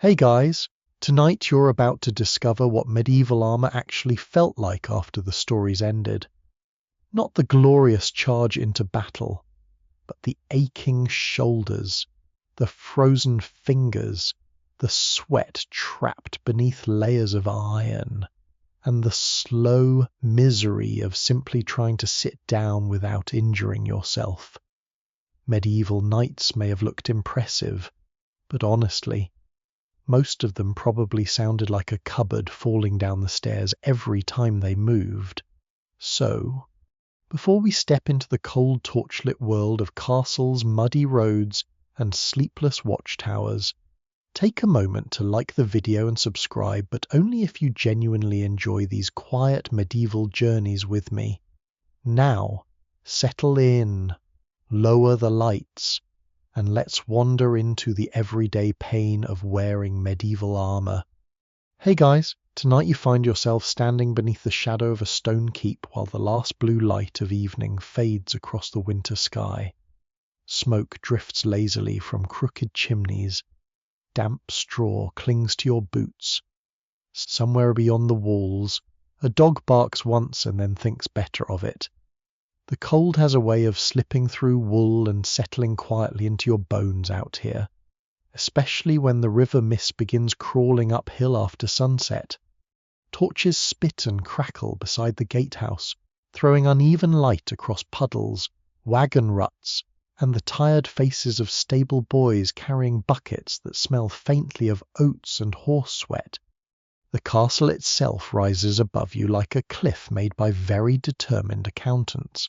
Hey guys, tonight you're about to discover what medieval armor actually felt like after the stories ended. Not the glorious charge into battle, but the aching shoulders, the frozen fingers, the sweat trapped beneath layers of iron, and the slow misery of simply trying to sit down without injuring yourself. Medieval knights may have looked impressive, but honestly, most of them probably sounded like a cupboard falling down the stairs every time they moved. So, before we step into the cold torchlit world of castles, muddy roads, and sleepless watchtowers, take a moment to like the video and subscribe, but only if you genuinely enjoy these quiet medieval journeys with me. Now, settle in, lower the lights, and let's wander into the everyday pain of wearing medieval armor. Hey guys, tonight you find yourself standing beneath the shadow of a stone keep while the last blue light of evening fades across the winter sky. Smoke drifts lazily from crooked chimneys. Damp straw clings to your boots. Somewhere beyond the walls, a dog barks once and then thinks better of it. The cold has a way of slipping through wool and settling quietly into your bones out here, especially when the river mist begins crawling uphill after sunset. Torches spit and crackle beside the gatehouse, throwing uneven light across puddles, wagon ruts, and the tired faces of stable boys carrying buckets that smell faintly of oats and horse sweat. The castle itself rises above you like a cliff made by very determined accountants.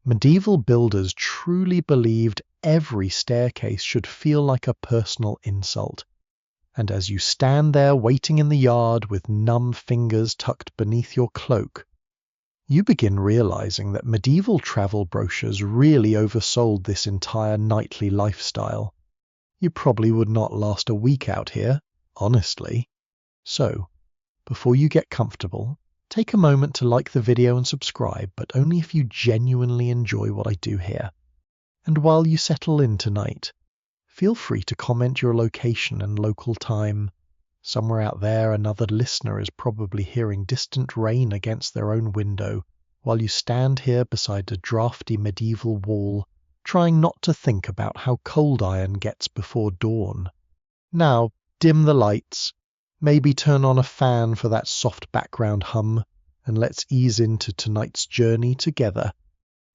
Medieval builders truly believed every staircase should feel like a personal insult. And as you stand there waiting in the yard with numb fingers tucked beneath your cloak, you begin realizing that medieval travel brochures really oversold this entire nightly lifestyle. You probably would not last a week out here, honestly. So, before you get comfortable, take a moment to like the video and subscribe, but only if you genuinely enjoy what I do here. And while you settle in tonight, feel free to comment your location and local time. Somewhere out there, another listener is probably hearing distant rain against their own window, while you stand here beside a drafty medieval wall, trying not to think about how cold iron gets before dawn. Now, dim the lights. Maybe turn on a fan for that soft background hum, and let's ease into tonight's journey together.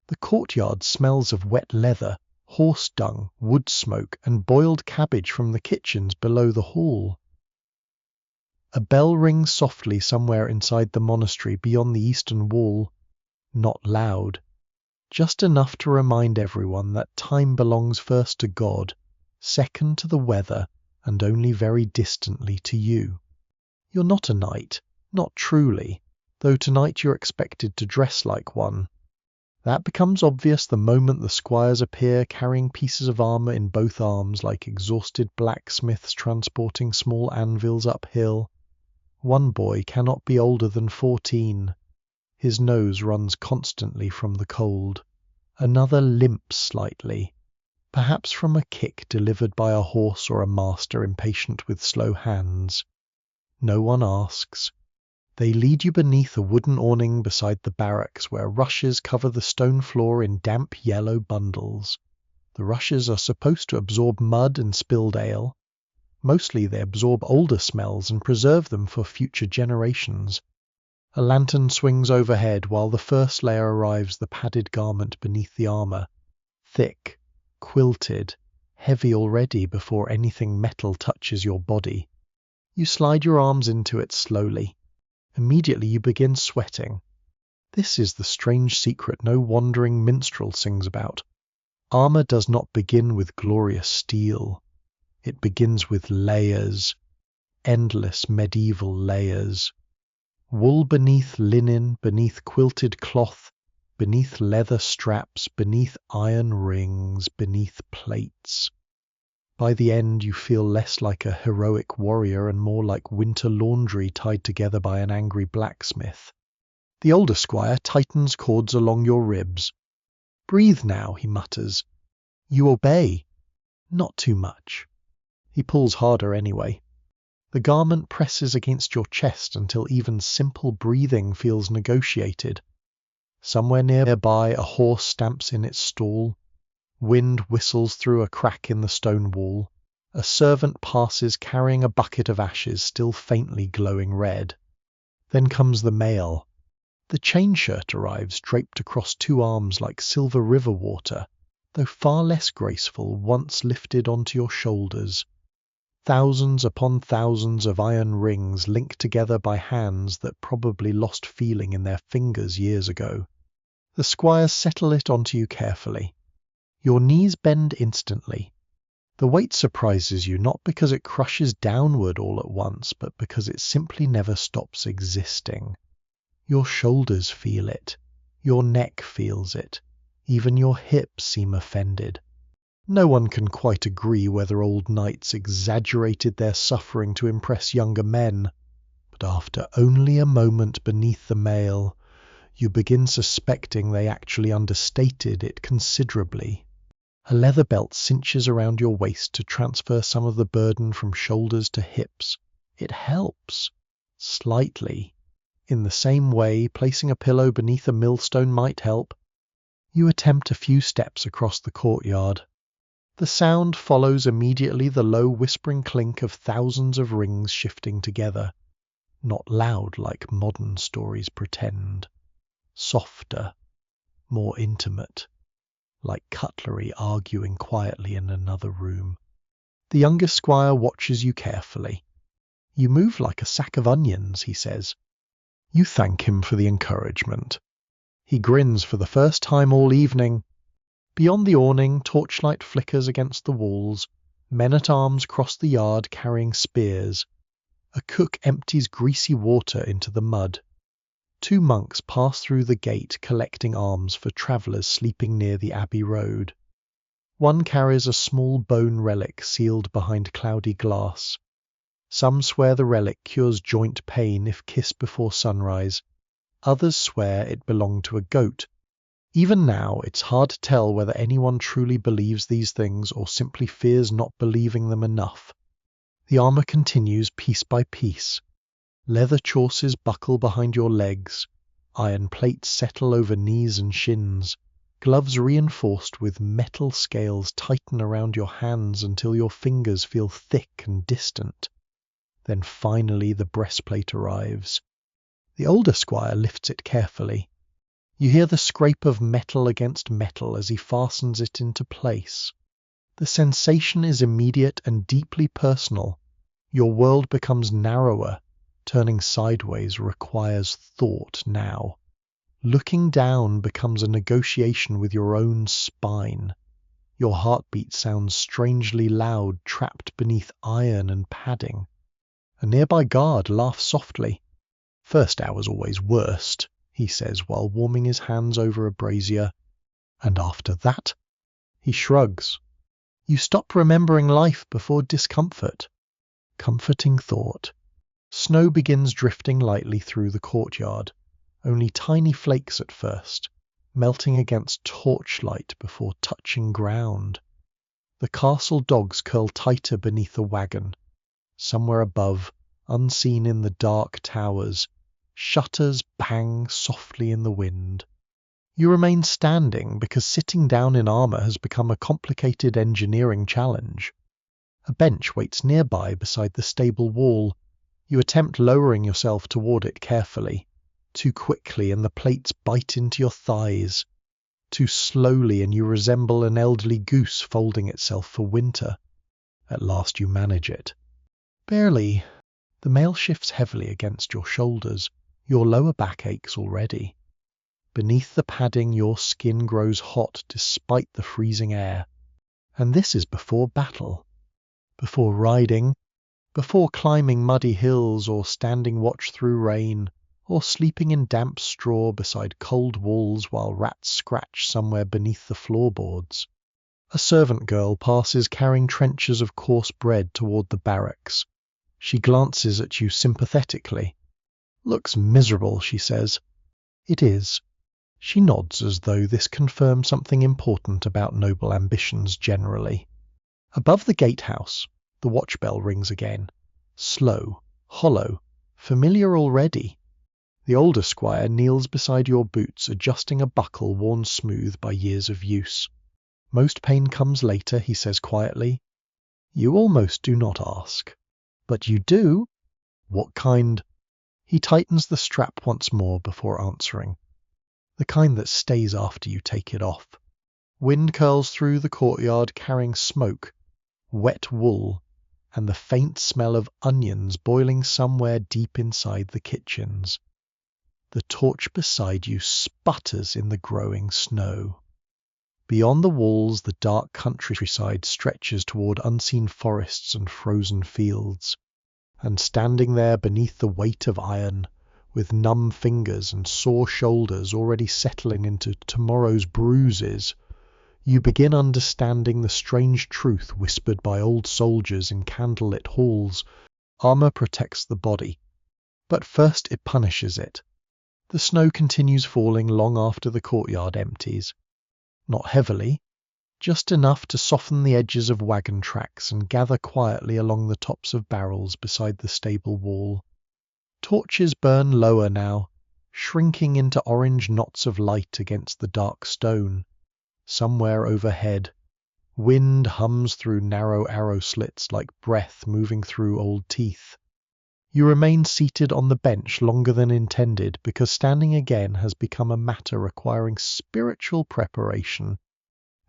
The courtyard smells of wet leather, horse dung, wood smoke, and boiled cabbage from the kitchens below the hall. A bell rings softly somewhere inside the monastery beyond the eastern wall. Not loud, just enough to remind everyone that time belongs first to God, second to the weather, and only very distantly to you. You're not a knight, not truly, though tonight you're expected to dress like one. That becomes obvious the moment the squires appear carrying pieces of armor in both arms like exhausted blacksmiths transporting small anvils uphill. One boy cannot be older than 14. His nose runs constantly from the cold. Another limps slightly, perhaps from a kick delivered by a horse or a master impatient with slow hands. No one asks. They lead you beneath a wooden awning beside the barracks where rushes cover the stone floor in damp yellow bundles. The rushes are supposed to absorb mud and spilled ale. Mostly they absorb older smells and preserve them for future generations. A lantern swings overhead while the first layer arrives, the padded garment beneath the armor. Thick, quilted, heavy already before anything metal touches your body. You slide your arms into it slowly. Immediately you begin sweating. This is the strange secret no wandering minstrel sings about. Armor does not begin with glorious steel. It begins with layers, endless medieval layers. Wool beneath linen, beneath quilted cloth, beneath leather straps, beneath iron rings, beneath plates. By the end you feel less like a heroic warrior and more like winter laundry tied together by an angry blacksmith. The older squire tightens cords along your ribs. "Breathe now," he mutters. You obey. Not too much. He pulls harder anyway. The garment presses against your chest until even simple breathing feels negotiated. Somewhere nearby, a horse stamps in its stall. Wind whistles through a crack in the stone wall. A servant passes carrying a bucket of ashes still faintly glowing red. Then comes the mail. The chain shirt arrives draped across two arms like silver river water, though far less graceful once lifted onto your shoulders. Thousands upon thousands of iron rings linked together by hands that probably lost feeling in their fingers years ago. The squires settle it onto you carefully. Your knees bend instantly. The weight surprises you not because it crushes downward all at once, but because it simply never stops existing. Your shoulders feel it. Your neck feels it. Even your hips seem offended. No one can quite agree whether old knights exaggerated their suffering to impress younger men, but after only a moment beneath the mail, you begin suspecting they actually understated it considerably. A leather belt cinches around your waist to transfer some of the burden from shoulders to hips. It helps. Slightly. In the same way, placing a pillow beneath a millstone might help. You attempt a few steps across the courtyard. The sound follows immediately the low whispering clink of thousands of rings shifting together. Not loud like modern stories pretend. Softer, more intimate, like cutlery arguing quietly in another room. The youngest squire watches you carefully. You move like a sack of onions, he says. You thank him for the encouragement. He grins for the first time all evening. Beyond the awning, torchlight flickers against the walls. Men-at-arms cross the yard carrying spears. A cook empties greasy water into the mud. Two monks pass through the gate collecting alms for travellers sleeping near the abbey road. One carries a small bone relic sealed behind cloudy glass. Some swear the relic cures joint pain if kissed before sunrise. Others swear it belonged to a goat. Even now, it's hard to tell whether anyone truly believes these things or simply fears not believing them enough. The armour continues piece by piece. Leather chausses buckle behind your legs. Iron plates settle over knees and shins. Gloves reinforced with metal scales tighten around your hands until your fingers feel thick and distant. Then finally the breastplate arrives. The older squire lifts it carefully. You hear the scrape of metal against metal as he fastens it into place. The sensation is immediate and deeply personal. Your world becomes narrower. Turning sideways requires thought now. Looking down becomes a negotiation with your own spine. Your heartbeat sounds strangely loud, trapped beneath iron and padding. A nearby guard laughs softly. First hour's always worst, he says while warming his hands over a brazier. And after that? He shrugs. You stop remembering life before discomfort. Comforting thought. Snow begins drifting lightly through the courtyard, only tiny flakes at first, melting against torchlight before touching ground. The castle dogs curl tighter beneath the wagon. Somewhere above, unseen in the dark towers, shutters bang softly in the wind. You remain standing because sitting down in armour has become a complicated engineering challenge. A bench waits nearby beside the stable wall. You attempt lowering yourself toward it carefully. Too quickly and the plates bite into your thighs. Too slowly and you resemble an elderly goose folding itself for winter. At last you manage it. Barely. The mail shifts heavily against your shoulders. Your lower back aches already. Beneath the padding your skin grows hot despite the freezing air. And this is before battle. Before riding. Before climbing muddy hills or standing watch through rain, or sleeping in damp straw beside cold walls while rats scratch somewhere beneath the floorboards. A servant girl passes carrying trenchers of coarse bread toward the barracks. She glances at you sympathetically. Looks miserable, she says. It is. She nods as though this confirms something important about noble ambitions generally. Above the gatehouse, the watch bell rings again. slow, hollow, familiar already. The older squire kneels beside your boots, adjusting a buckle worn smooth by years of use. Most pain comes later, he says quietly. You almost do not ask. But you do. What kind? He tightens the strap once more before answering. The kind that stays after you take it off. Wind curls through the courtyard carrying smoke, wet wool, and the faint smell of onions boiling somewhere deep inside the kitchens. The torch beside you sputters in the growing snow. Beyond the walls, the dark countryside stretches toward unseen forests and frozen fields. And standing there beneath the weight of iron, with numb fingers and sore shoulders already settling into tomorrow's bruises, you begin understanding the strange truth whispered by old soldiers in candlelit halls. Armor protects the body, but first it punishes it. The snow continues falling long after the courtyard empties. Not heavily, just enough to soften the edges of wagon tracks and gather quietly along the tops of barrels beside the stable wall. Torches burn lower now, shrinking into orange knots of light against the dark stone. Somewhere overhead, wind hums through narrow arrow slits like breath moving through old teeth. You remain seated on the bench longer than intended because standing again has become a matter requiring spiritual preparation.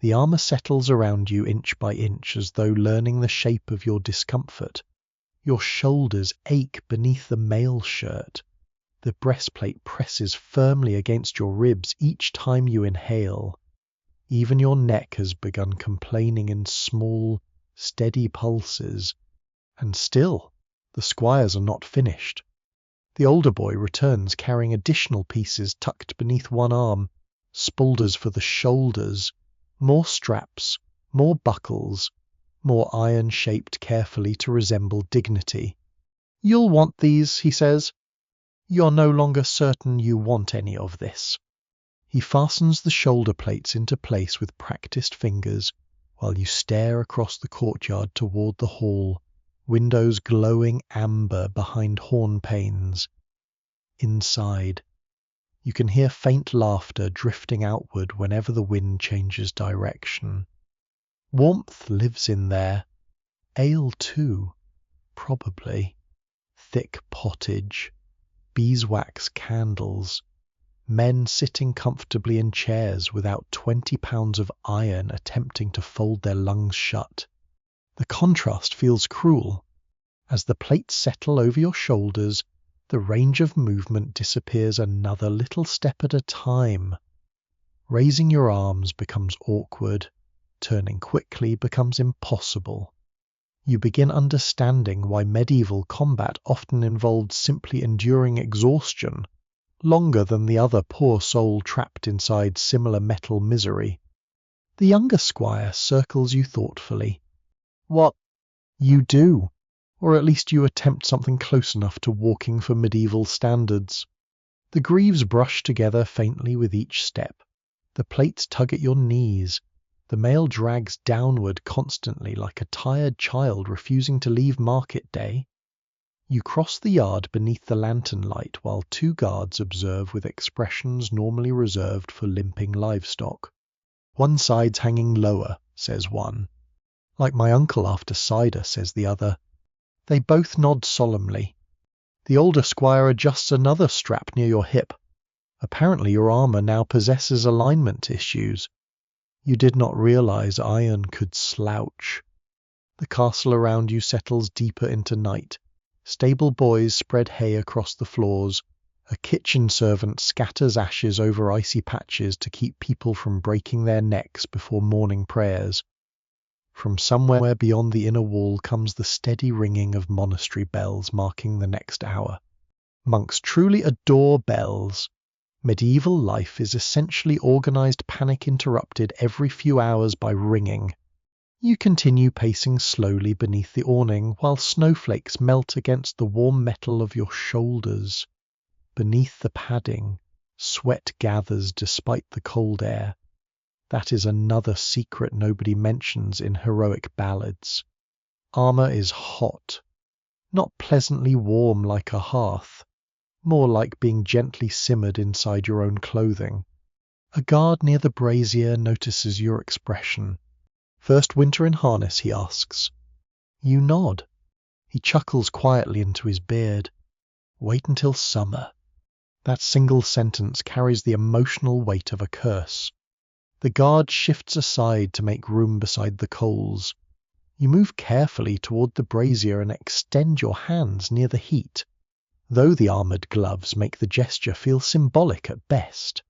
The armor settles around you inch by inch as though learning the shape of your discomfort. Your shoulders ache beneath the mail shirt. The breastplate presses firmly against your ribs each time you inhale. Even your neck has begun complaining in small, steady pulses. And still, the squires are not finished. The older boy returns carrying additional pieces tucked beneath one arm, spaulders for the shoulders, more straps, more buckles, more iron shaped carefully to resemble dignity. You'll want these, he says. You're no longer certain you want any of this. He fastens the shoulder plates into place with practiced fingers while you stare across the courtyard toward the hall, windows glowing amber behind horn panes. Inside, you can hear faint laughter drifting outward whenever the wind changes direction. Warmth lives in there. Ale too, probably. Thick pottage, beeswax candles, men sitting comfortably in chairs without 20 pounds of iron attempting to fold their lungs shut. The contrast feels cruel. As the plates settle over your shoulders, the range of movement disappears another little step at a time. Raising your arms becomes awkward, turning quickly becomes impossible. You begin understanding why medieval combat often involved simply enduring exhaustion, longer than the other poor soul trapped inside similar metal misery. The younger squire circles you thoughtfully. What? You do, or at least you attempt something close enough to walking for medieval standards. The greaves brush together faintly with each step. The plates tug at your knees. The mail drags downward constantly like a tired child refusing to leave market day. You cross the yard beneath the lantern light while two guards observe with expressions normally reserved for limping livestock. One side's hanging lower, says one. Like my uncle after cider, says the other. They both nod solemnly. The older squire adjusts another strap near your hip. Apparently your armor now possesses alignment issues. You did not realize iron could slouch. The castle around you settles deeper into night. Stable boys spread hay across the floors. A kitchen servant scatters ashes over icy patches to keep people from breaking their necks before morning prayers. From somewhere beyond the inner wall comes the steady ringing of monastery bells marking the next hour. Monks truly adore bells. Medieval life is essentially organized panic interrupted every few hours by ringing. You continue pacing slowly beneath the awning while snowflakes melt against the warm metal of your shoulders. Beneath the padding, sweat gathers despite the cold air. That is another secret nobody mentions in heroic ballads. Armor is hot. not pleasantly warm like a hearth, more like being gently simmered inside your own clothing. A guard near the brazier notices your expression. "First winter in harness?" he asks. You nod. He chuckles quietly into his beard. "Wait until summer." That single sentence carries the emotional weight of a curse. The guard shifts aside to make room beside the coals. You move carefully toward the brazier and extend your hands near the heat, though the armored gloves make the gesture feel symbolic at best.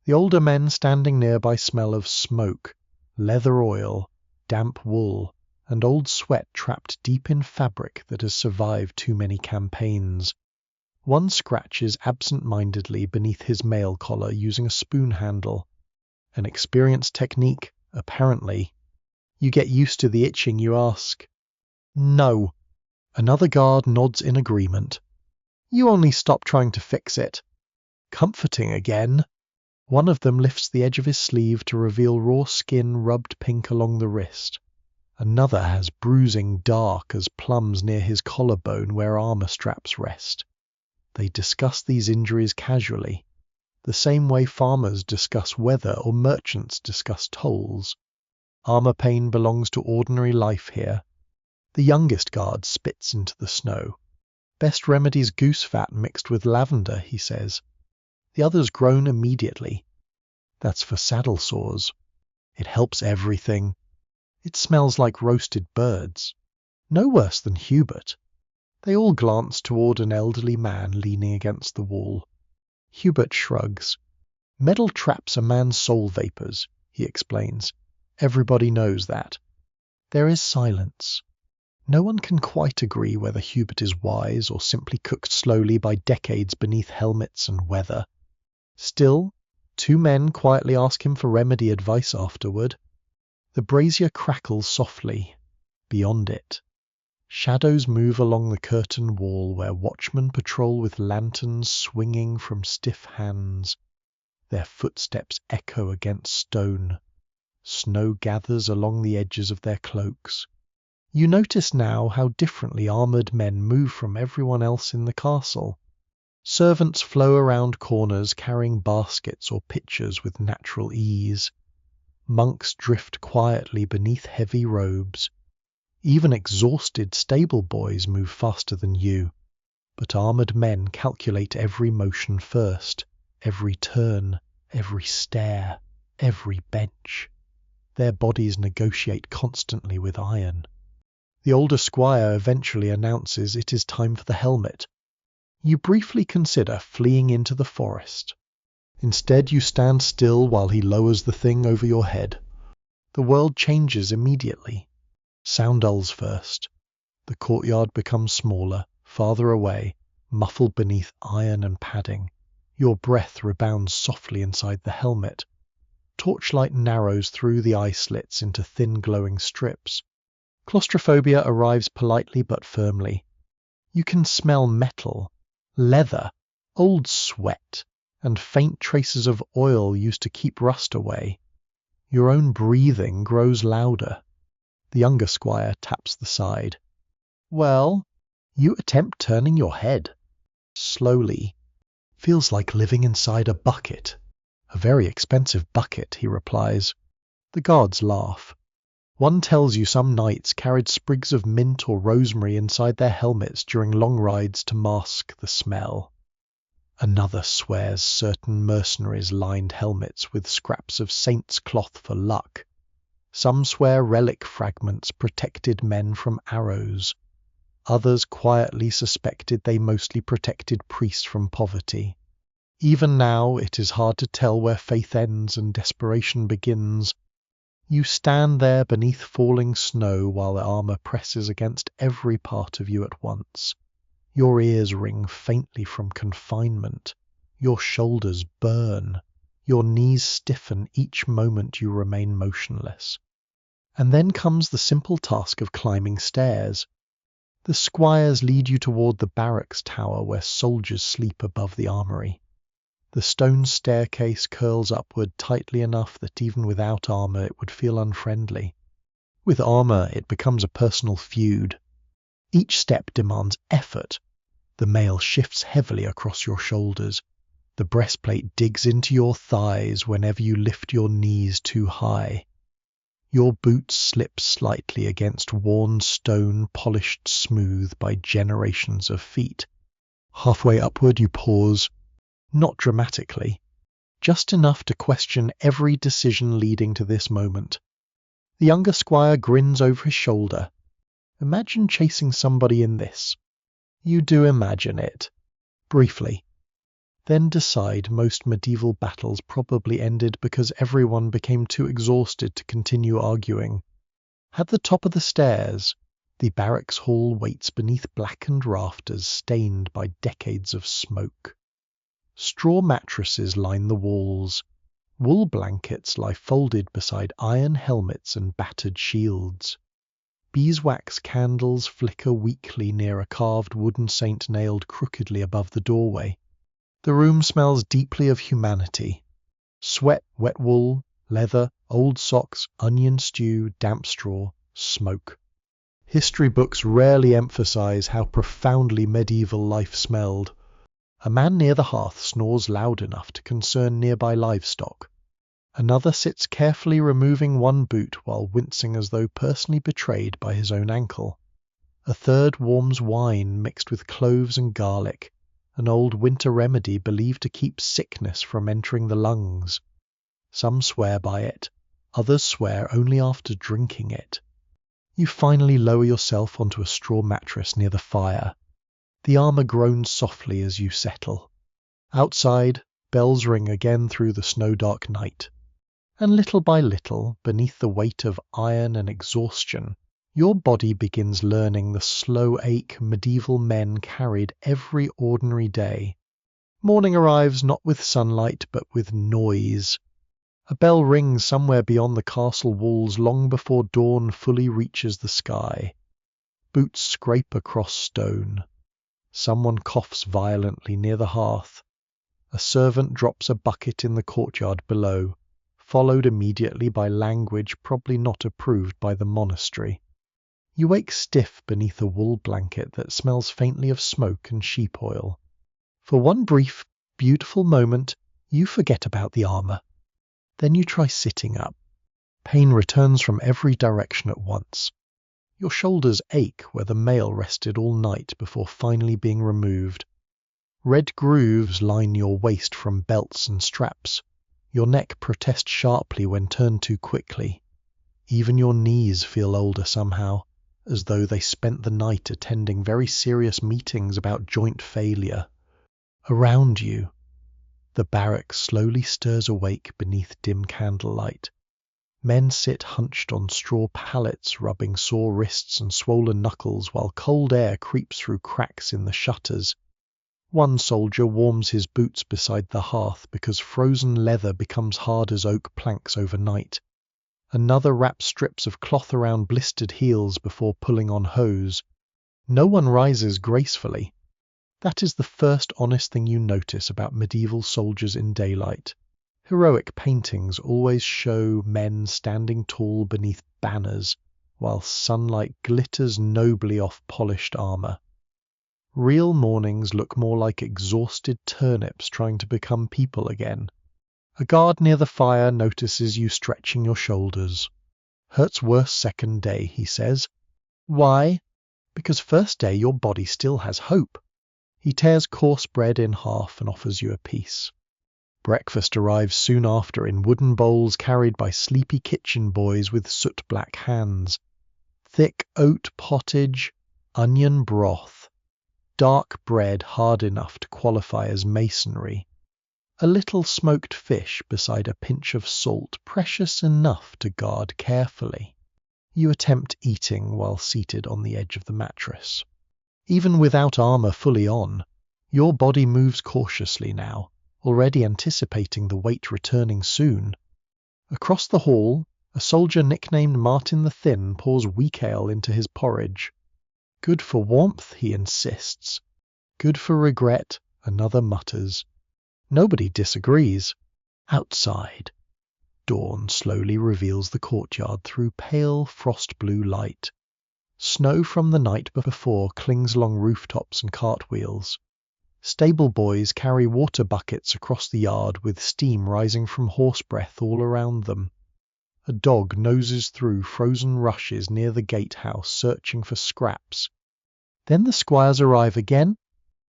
The older men standing nearby smell of smoke, leather oil, damp wool, and old sweat trapped deep in fabric that has survived too many campaigns. One scratches absent-mindedly beneath his mail collar using a spoon handle. An experienced technique, apparently. You get used to the itching, you ask. "No." Another guard nods in agreement. "You only stop trying to fix it." Comforting again. One of them lifts the edge of his sleeve to reveal raw skin rubbed pink along the wrist. Another has bruising dark as plums near his collarbone where armor straps rest. They discuss these injuries casually, the same way farmers discuss weather or merchants discuss tolls. Armor pain belongs to ordinary life here. The youngest guard spits into the snow. "Best remedy's goose fat mixed with lavender," he says. The others groan immediately. "That's for saddle sores." "It helps everything." "It smells like roasted birds." "No worse than Hubert." They all glance toward an elderly man leaning against the wall. Hubert shrugs. "Metal traps a man's soul vapors," he explains. "Everybody knows that." There is silence. No one can quite agree whether Hubert is wise or simply cooked slowly by decades beneath helmets and weather. Still, two men quietly ask him for remedy advice afterward. The brazier crackles softly. Beyond it, shadows move along the curtain wall where watchmen patrol with lanterns swinging from stiff hands. Their footsteps echo against stone. Snow gathers along the edges of their cloaks. You notice now how differently armored men move from everyone else in the castle. Servants flow around corners carrying baskets or pitchers with natural ease. Monks drift quietly beneath heavy robes. Even exhausted stable boys move faster than you. But armored men calculate every motion first, every turn, every stare, every bench. Their bodies negotiate constantly with iron. The older squire eventually announces it is time for the helmet. You briefly consider fleeing into the forest. Instead, you stand still while he lowers the thing over your head. The world changes immediately. Sound dulls first. The courtyard becomes smaller, farther away, muffled beneath iron and padding. Your breath rebounds softly inside the helmet. Torchlight narrows through the eye slits into thin glowing strips. Claustrophobia arrives politely but firmly. You can smell metal, leather, old sweat, and faint traces of oil used to keep rust away. Your own breathing grows louder. The younger squire taps the side. "Well?" You attempt turning your head. Slowly. "Feels like living inside a bucket." "A very expensive bucket," he replies. The guards laugh. One tells you some knights carried sprigs of mint or rosemary inside their helmets during long rides to mask the smell. Another swears certain mercenaries lined helmets with scraps of saint's cloth for luck. Some swear relic fragments protected men from arrows. Others quietly suspected they mostly protected priests from poverty. Even now, it is hard to tell where faith ends and desperation begins. You stand there beneath falling snow while the armor presses against every part of you at once. Your ears ring faintly from confinement. Your shoulders burn. Your knees stiffen each moment you remain motionless. And then comes the simple task of climbing stairs. The squires lead you toward the barracks tower where soldiers sleep above the armory. The stone staircase curls upward tightly enough that even without armor it would feel unfriendly. With armor, it becomes a personal feud. Each step demands effort. The mail shifts heavily across your shoulders. The breastplate digs into your thighs whenever you lift your knees too high. Your boots slip slightly against worn stone polished smooth by generations of feet. Halfway upward you pause, not dramatically, just enough to question every decision leading to this moment. The younger squire grins over his shoulder. Imagine chasing somebody in this. You do imagine it. Briefly. Then decide most medieval battles probably ended because everyone became too exhausted to continue arguing. At the top of the stairs, the barracks hall waits beneath blackened rafters stained by decades of smoke. Straw mattresses line the walls. Wool blankets lie folded beside iron helmets and battered shields. Beeswax candles flicker weakly near a carved wooden saint nailed crookedly above the doorway. The room smells deeply of humanity. Sweat, wet wool, leather, old socks, onion stew, damp straw, smoke. History books rarely emphasize how profoundly medieval life smelled. A man near the hearth snores loud enough to concern nearby livestock. Another sits carefully removing one boot while wincing as though personally betrayed by his own ankle. A third warms wine mixed with cloves and garlic, an old winter remedy believed to keep sickness from entering the lungs. Some swear by it, others swear only after drinking it. You finally lower yourself onto a straw mattress near the fire. The armor groans softly as you settle. Outside, bells ring again through the snow-dark night. And little by little, beneath the weight of iron and exhaustion, your body begins learning the slow ache medieval men carried every ordinary day. Morning arrives not with sunlight, but with noise. A bell rings somewhere beyond the castle walls long before dawn fully reaches the sky. Boots scrape across stone. Someone coughs violently near the hearth. A servant drops a bucket in the courtyard below, followed immediately by language probably not approved by the monastery. You wake stiff beneath a wool blanket that smells faintly of smoke and sheep oil. For one brief, beautiful moment, you forget about the armor. Then you try sitting up. Pain returns from every direction at once. Your shoulders ache where the mail rested all night before finally being removed. Red grooves line your waist from belts and straps. Your neck protests sharply when turned too quickly. Even your knees feel older somehow, as though they spent the night attending very serious meetings about joint failure. Around you, the barrack slowly stirs awake beneath dim candlelight. Men sit hunched on straw pallets, rubbing sore wrists and swollen knuckles while cold air creeps through cracks in the shutters. One soldier warms his boots beside the hearth because frozen leather becomes hard as oak planks overnight. Another wraps strips of cloth around blistered heels before pulling on hose. No one rises gracefully. That is the first honest thing you notice about medieval soldiers in daylight. Heroic paintings always show men standing tall beneath banners, while sunlight glitters nobly off polished armor. Real mornings look more like exhausted turnips trying to become people again. A guard near the fire notices you stretching your shoulders. Hurts worse second day, he says. Why? Because first day your body still has hope. He tears coarse bread in half and offers you a piece. Breakfast arrives soon after in wooden bowls carried by sleepy kitchen boys with soot-black hands. Thick oat pottage, onion broth, dark bread hard enough to qualify as masonry. A little smoked fish beside a pinch of salt, precious enough to guard carefully. You attempt eating while seated on the edge of the mattress. Even without armor fully on, your body moves cautiously now, already anticipating the weight returning soon. Across the hall, a soldier nicknamed Martin the Thin pours weak ale into his porridge. Good for warmth, he insists. Good for regret, another mutters. Nobody disagrees. Outside, dawn slowly reveals the courtyard through pale frost-blue light. Snow from the night before clings along rooftops and cartwheels. Stable boys carry water buckets across the yard with steam rising from horse breath all around them. A dog noses through frozen rushes near the gatehouse searching for scraps. Then the squires arrive again.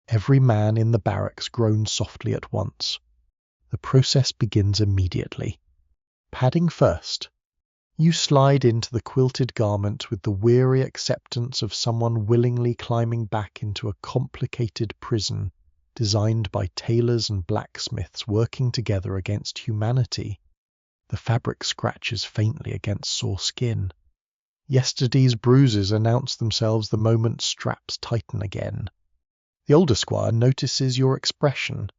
Every man in the barracks groans softly at once. The process begins immediately. Padding first. You slide into the quilted garment with the weary acceptance of someone willingly climbing back into a complicated prison designed by tailors and blacksmiths working together against humanity. The fabric scratches faintly against sore skin. Yesterday's bruises announce themselves the moment straps tighten again. The older squire notices your expression.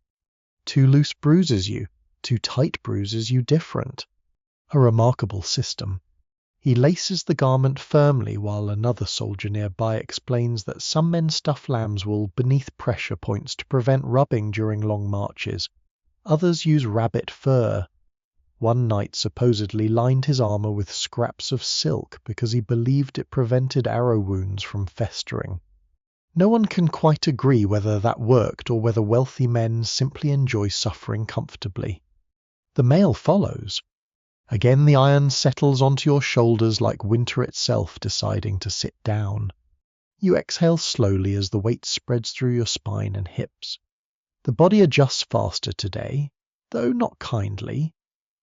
Too loose bruises you, too tight bruises you different. A remarkable system. He laces the garment firmly while another soldier nearby explains that some men stuff lamb's wool beneath pressure points to prevent rubbing during long marches. Others use rabbit fur. One knight supposedly lined his armor with scraps of silk because he believed it prevented arrow wounds from festering. No one can quite agree whether that worked or whether wealthy men simply enjoy suffering comfortably. The male follows. Again the iron settles onto your shoulders like winter itself deciding to sit down. You exhale slowly as the weight spreads through your spine and hips. The body adjusts faster today, though not kindly.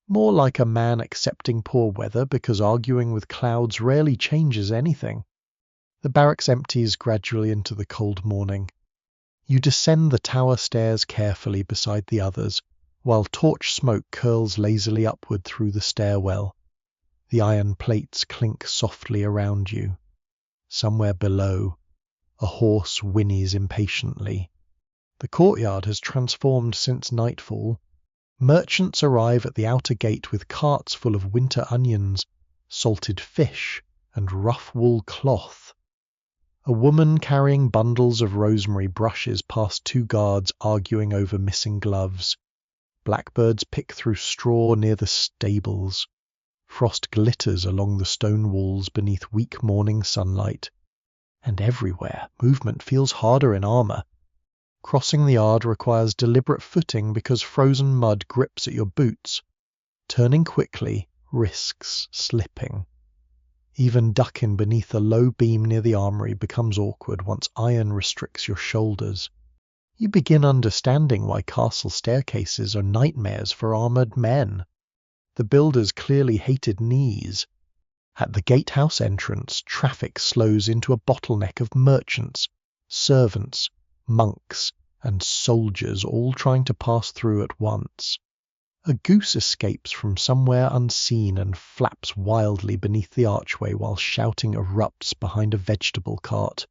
More like a man accepting poor weather because arguing with clouds rarely changes anything. The barracks empties gradually into the cold morning. You descend the tower stairs carefully beside the others, while torch smoke curls lazily upward through the stairwell. The iron plates clink softly around you. Somewhere below, a horse whinnies impatiently. The courtyard has transformed since nightfall. Merchants arrive at the outer gate with carts full of winter onions, salted fish, and rough wool cloth. A woman carrying bundles of rosemary brushes past two guards arguing over missing gloves. Blackbirds pick through straw near the stables. Frost glitters along the stone walls beneath weak morning sunlight. And everywhere, movement feels harder in armor. Crossing the yard requires deliberate footing because frozen mud grips at your boots. Turning quickly risks slipping. Even ducking beneath a low beam near the armory becomes awkward once iron restricts your shoulders. You begin understanding why castle staircases are nightmares for armored men. The builders clearly hated knees. At the gatehouse entrance, traffic slows into a bottleneck of merchants, servants, monks, and soldiers all trying to pass through at once. A goose escapes from somewhere unseen and flaps wildly beneath the archway while shouting erupts behind a vegetable cart.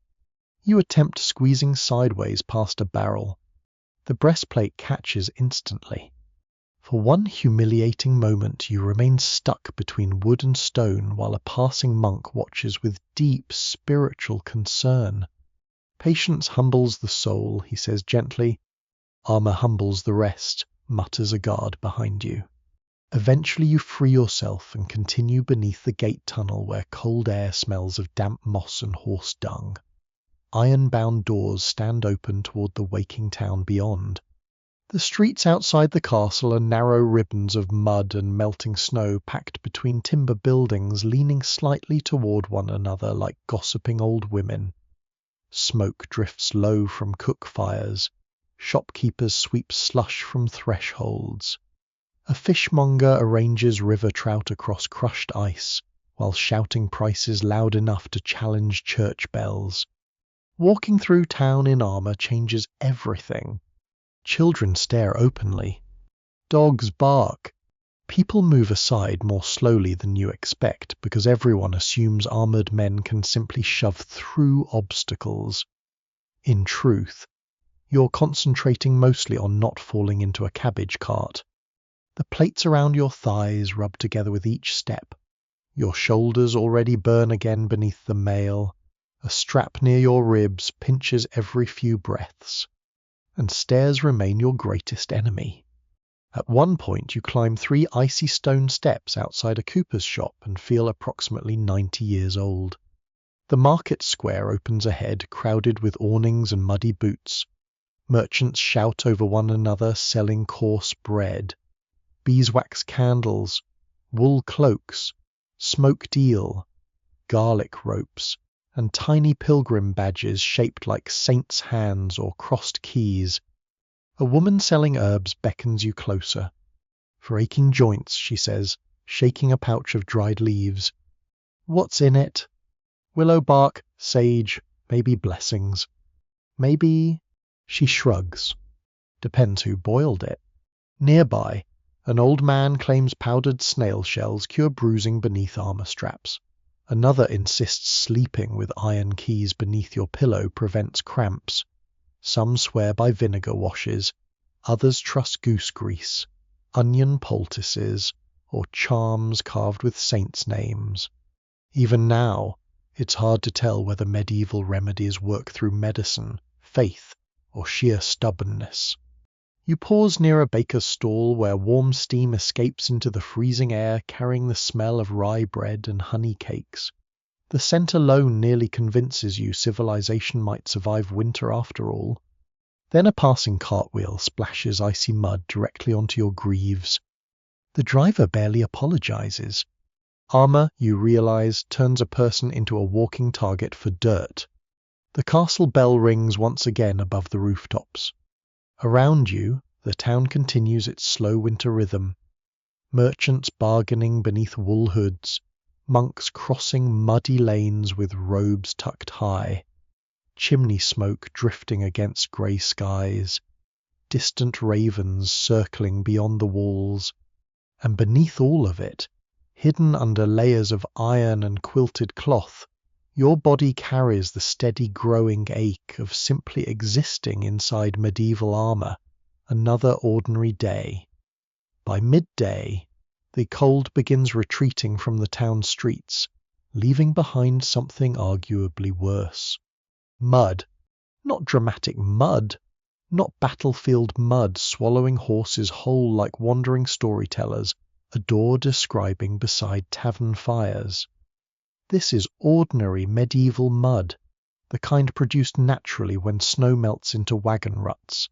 You attempt squeezing sideways past a barrel. The breastplate catches instantly. For one humiliating moment you remain stuck between wood and stone while a passing monk watches with deep spiritual concern. Patience humbles the soul, he says gently. Armor humbles the rest, mutters a guard behind you. Eventually you free yourself and continue beneath the gate tunnel where cold air smells of damp moss and horse dung. Iron-bound doors stand open toward the waking town beyond. The streets outside the castle are narrow ribbons of mud and melting snow packed between timber buildings leaning slightly toward one another like gossiping old women. Smoke drifts low from cook fires. Shopkeepers sweep slush from thresholds. A fishmonger arranges river trout across crushed ice, while shouting prices loud enough to challenge church bells. Walking through town in armor changes everything. Children stare openly. Dogs bark. People move aside more slowly than you expect because everyone assumes armored men can simply shove through obstacles. In truth, you're concentrating mostly on not falling into a cabbage cart. The plates around your thighs rub together with each step. Your shoulders already burn again beneath the mail. A strap near your ribs pinches every few breaths. And stairs remain your greatest enemy. At one point you climb 3 icy stone steps outside a cooper's shop and feel approximately 90 years old. The market square opens ahead, crowded with awnings and muddy boots. Merchants shout over one another, selling coarse bread. Beeswax candles, wool cloaks, smoked eel, garlic ropes, and tiny pilgrim badges shaped like saints' hands or crossed keys. A woman selling herbs beckons you closer. For aching joints, she says, shaking a pouch of dried leaves. What's in it? Willow bark, sage, maybe blessings. Maybe... She shrugs. Depends who boiled it. Nearby, an old man claims powdered snail shells cure bruising beneath armor straps. Another insists sleeping with iron keys beneath your pillow prevents cramps. Some swear by vinegar washes. Others trust goose grease, onion poultices, or charms carved with saints' names. Even now, it's hard to tell whether medieval remedies work through medicine, faith, or sheer stubbornness. You pause near a baker's stall where warm steam escapes into the freezing air, carrying the smell of rye bread and honey cakes. The scent alone nearly convinces you civilization might survive winter after all. Then a passing cartwheel splashes icy mud directly onto your greaves. The driver barely apologizes. Armor, you realize, turns a person into a walking target for dirt. The castle bell rings once again above the rooftops. Around you, the town continues its slow winter rhythm. Merchants bargaining beneath wool hoods, monks crossing muddy lanes with robes tucked high, chimney smoke drifting against grey skies, distant ravens circling beyond the walls, and beneath all of it, hidden under layers of iron and quilted cloth, your body carries the steady growing ache of simply existing inside medieval armor, another ordinary day. By midday, the cold begins retreating from the town streets, leaving behind something arguably worse. Mud. Not dramatic mud. Not battlefield mud swallowing horses whole like wandering storytellers, a door describing beside tavern fires. This is ordinary medieval mud, the kind produced naturally when snow melts into wagon ruts.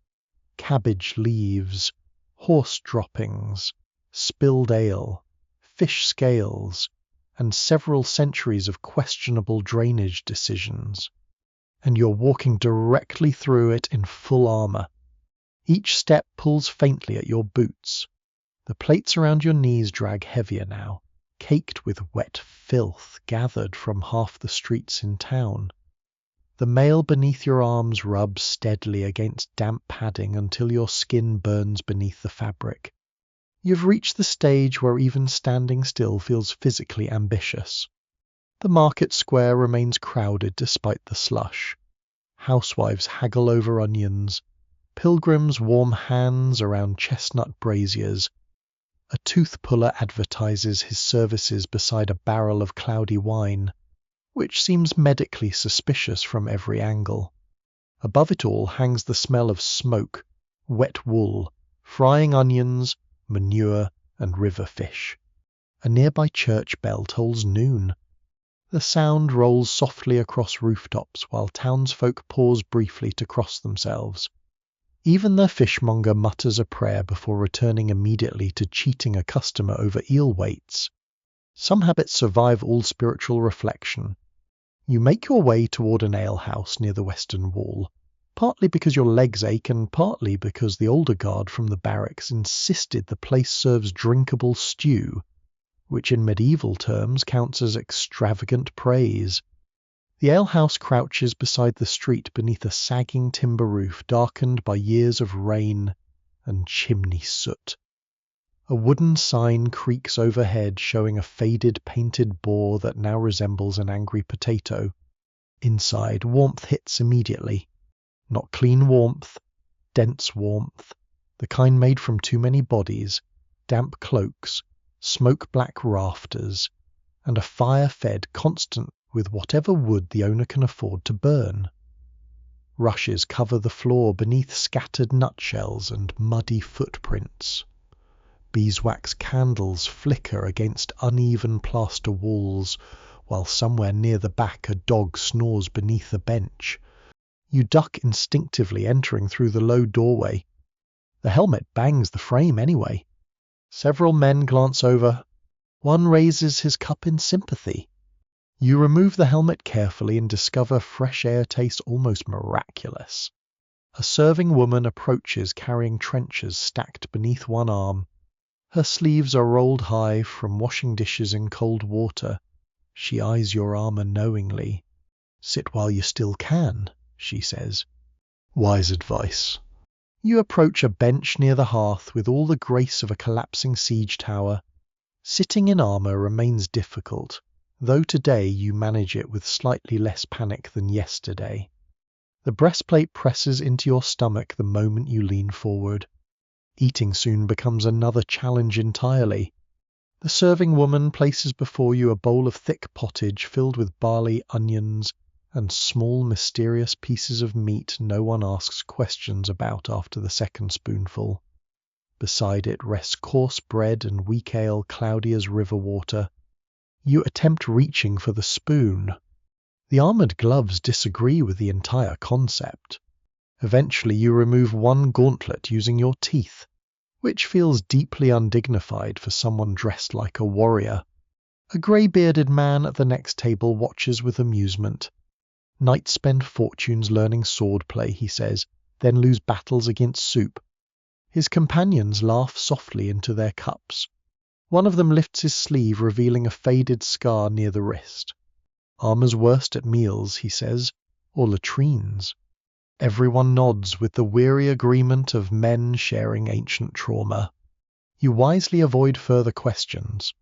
Cabbage leaves, horse droppings, spilled ale, fish scales, and several centuries of questionable drainage decisions. And you're walking directly through it in full armor. Each step pulls faintly at your boots. The plates around your knees drag heavier now, caked with wet filth gathered from half the streets in town. The mail beneath your arms rubs steadily against damp padding until your skin burns beneath the fabric. You've reached the stage where even standing still feels physically ambitious. The market square remains crowded despite the slush. Housewives haggle over onions. Pilgrims warm hands around chestnut braziers. A tooth puller advertises his services beside a barrel of cloudy wine, which seems medically suspicious from every angle. Above it all hangs the smell of smoke, wet wool, frying onions, manure, and river fish. A nearby church bell tolls noon. The sound rolls softly across rooftops while townsfolk pause briefly to cross themselves. Even the fishmonger mutters a prayer before returning immediately to cheating a customer over eel weights. Some habits survive all spiritual reflection. You make your way toward an alehouse near the western wall, partly because your legs ache and partly because the older guard from the barracks insisted the place serves drinkable stew, which in medieval terms counts as extravagant praise. The alehouse crouches beside the street beneath a sagging timber roof darkened by years of rain and chimney soot. A wooden sign creaks overhead showing a faded painted boar that now resembles an angry potato. Inside, warmth hits immediately. Not clean warmth, dense warmth, the kind made from too many bodies, damp cloaks, smoke-black rafters, and a fire fed constant with whatever wood the owner can afford to burn. Rushes cover the floor beneath scattered nutshells and muddy footprints. Beeswax candles flicker against uneven plaster walls, while somewhere near the back a dog snores beneath the bench. You duck instinctively, entering through the low doorway. The helmet bangs the frame anyway. Several men glance over. One raises his cup in sympathy. You remove the helmet carefully and discover fresh air tastes almost miraculous. A serving woman approaches carrying trenchers stacked beneath one arm. Her sleeves are rolled high from washing dishes in cold water. She eyes your armor knowingly. "Sit while you still can," she says. Wise advice. You approach a bench near the hearth with all the grace of a collapsing siege tower. Sitting in armor remains difficult, though today you manage it with slightly less panic than yesterday. The breastplate presses into your stomach the moment you lean forward. Eating soon becomes another challenge entirely. The serving woman places before you a bowl of thick pottage filled with barley, onions, and small mysterious pieces of meat no one asks questions about after the second spoonful. Beside it rests coarse bread and weak ale cloudy as river water. You attempt reaching for the spoon. The armored gloves disagree with the entire concept. Eventually you remove one gauntlet using your teeth, which feels deeply undignified for someone dressed like a warrior. A grey-bearded man at the next table watches with amusement. Knights spend fortunes learning swordplay, he says, then lose battles against soup. His companions laugh softly into their cups. One of them lifts his sleeve, revealing a faded scar near the wrist. Armor's worst at meals, he says, or latrines. Everyone nods with the weary agreement of men sharing ancient trauma. You wisely avoid further questions.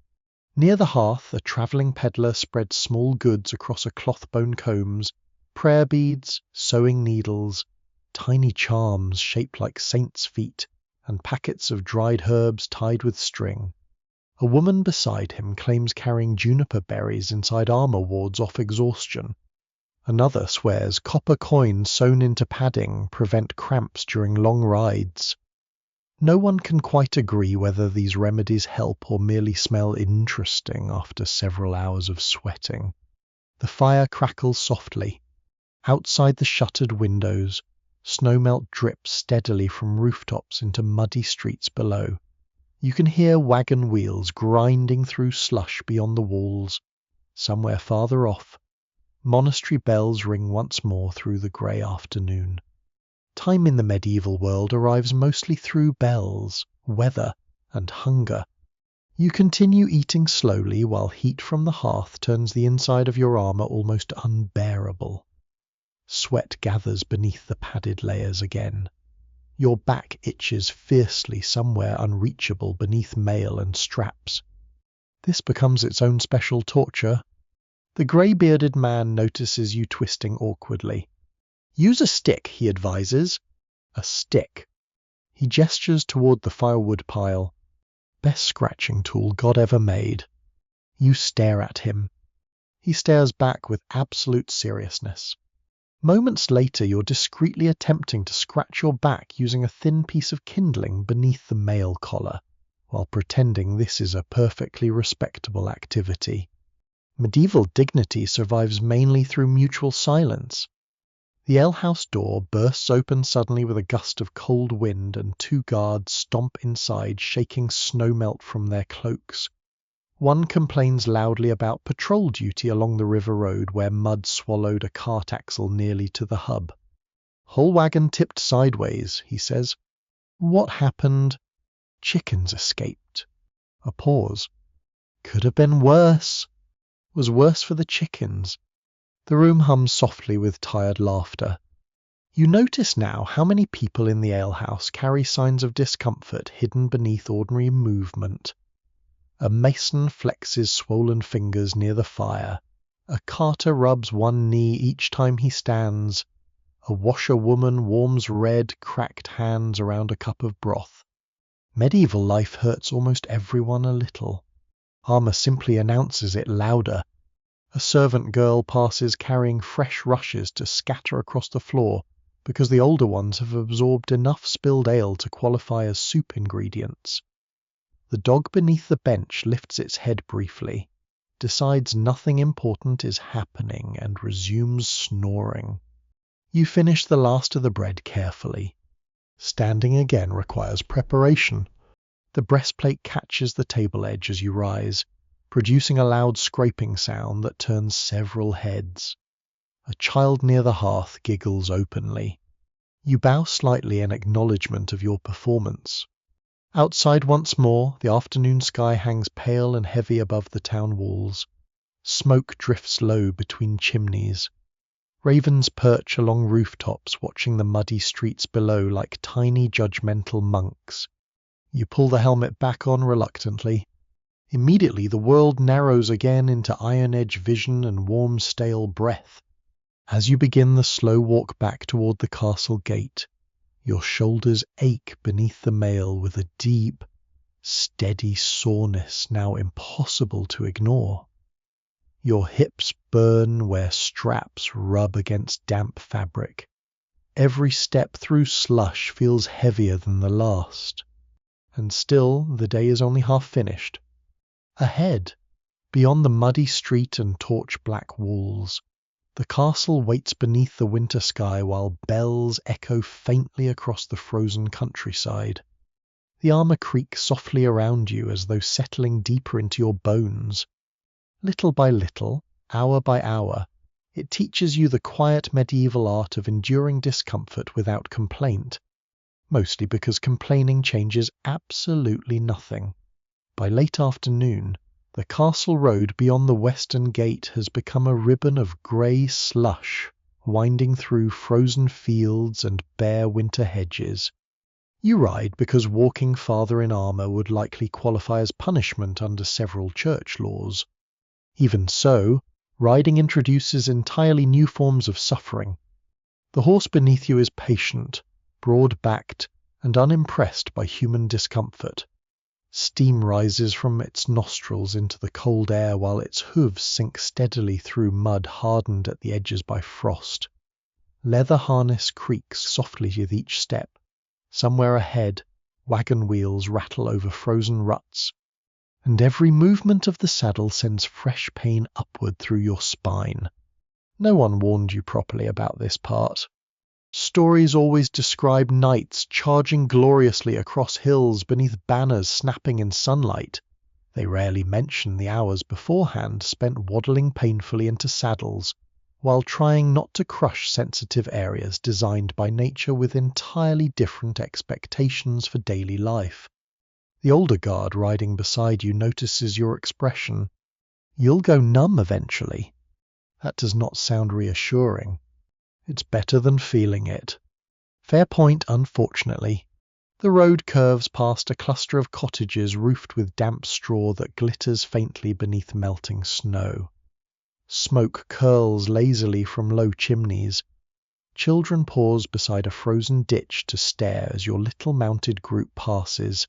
Near the hearth, a travelling peddler spreads small goods across a cloth-bone combs, prayer beads, sewing needles, tiny charms shaped like saints' feet, and packets of dried herbs tied with string. A woman beside him claims carrying juniper berries inside armor wards off exhaustion. Another swears copper coins sewn into padding prevent cramps during long rides. No one can quite agree whether these remedies help or merely smell interesting after several hours of sweating. The fire crackles softly. Outside the shuttered windows, snowmelt drips steadily from rooftops into muddy streets below. You can hear wagon wheels grinding through slush beyond the walls. Somewhere farther off, monastery bells ring once more through the grey afternoon. Time in the medieval world arrives mostly through bells, weather, and hunger. You continue eating slowly while heat from the hearth turns the inside of your armor almost unbearable. Sweat gathers beneath the padded layers again. Your back itches fiercely somewhere unreachable beneath mail and straps. This becomes its own special torture. The grey-bearded man notices you twisting awkwardly. Use a stick, he advises. A stick. He gestures toward the firewood pile. Best scratching tool God ever made. You stare at him. He stares back with absolute seriousness. Moments later, you're discreetly attempting to scratch your back using a thin piece of kindling beneath the mail collar, while pretending this is a perfectly respectable activity. Medieval dignity survives mainly through mutual silence. The alehouse door bursts open suddenly with a gust of cold wind, and two guards stomp inside, shaking snowmelt from their cloaks. One complains loudly about patrol duty along the river road where mud swallowed a cart axle nearly to the hub. Whole wagon tipped sideways, he says. What happened? Chickens escaped. A pause. Could have been worse. Was worse for the chickens. The room hums softly with tired laughter. You notice now how many people in the alehouse carry signs of discomfort hidden beneath ordinary movement. A mason flexes swollen fingers near the fire. A carter rubs one knee each time he stands. A washerwoman warms red, cracked hands around a cup of broth. Medieval life hurts almost everyone a little. Armor simply announces it louder. A servant girl passes carrying fresh rushes to scatter across the floor because the older ones have absorbed enough spilled ale to qualify as soup ingredients. The dog beneath the bench lifts its head briefly. decides nothing important is happening and resumes snoring. You finish the last of the bread carefully. Standing again requires preparation. The breastplate catches the table edge as you rise, producing a loud scraping sound that turns several heads. A child near the hearth giggles openly. You bow slightly in acknowledgement of your performance. Outside once more, the afternoon sky hangs pale and heavy above the town walls. Smoke drifts low between chimneys. Ravens perch along rooftops, watching the muddy streets below like tiny judgmental monks. You pull the helmet back on reluctantly. Immediately the world narrows again into iron-edge vision and warm stale breath. As you begin the slow walk back toward the castle gate, your shoulders ache beneath the mail with a deep, steady soreness now impossible to ignore. Your hips burn where straps rub against damp fabric. Every step through slush feels heavier than the last. And still, the day is only half finished. Ahead, beyond the muddy street and torch-black walls, the castle waits beneath the winter sky while bells echo faintly across the frozen countryside. The armor creaks softly around you as though settling deeper into your bones. Little by little, hour by hour, it teaches you the quiet medieval art of enduring discomfort without complaint, mostly because complaining changes absolutely nothing. By late afternoon, the castle road beyond the western gate has become a ribbon of grey slush, winding through frozen fields and bare winter hedges. You ride because walking farther in armour would likely qualify as punishment under several church laws. Even so, riding introduces entirely new forms of suffering. The horse beneath you is patient, broad-backed, and unimpressed by human discomfort. Steam rises from its nostrils into the cold air while its hooves sink steadily through mud hardened at the edges by frost. Leather harness creaks softly with each step. Somewhere ahead, wagon wheels rattle over frozen ruts, and every movement of the saddle sends fresh pain upward through your spine. No one warned you properly about this part. Stories always describe knights charging gloriously across hills beneath banners snapping in sunlight. They rarely mention the hours beforehand spent waddling painfully into saddles, while trying not to crush sensitive areas designed by nature with entirely different expectations for daily life. The older guard riding beside you notices your expression. You'll go numb eventually. That does not sound reassuring. It's better than feeling it. Fair point, unfortunately. The road curves past a cluster of cottages roofed with damp straw that glitters faintly beneath melting snow. Smoke curls lazily from low chimneys. Children pause beside a frozen ditch to stare as your little mounted group passes.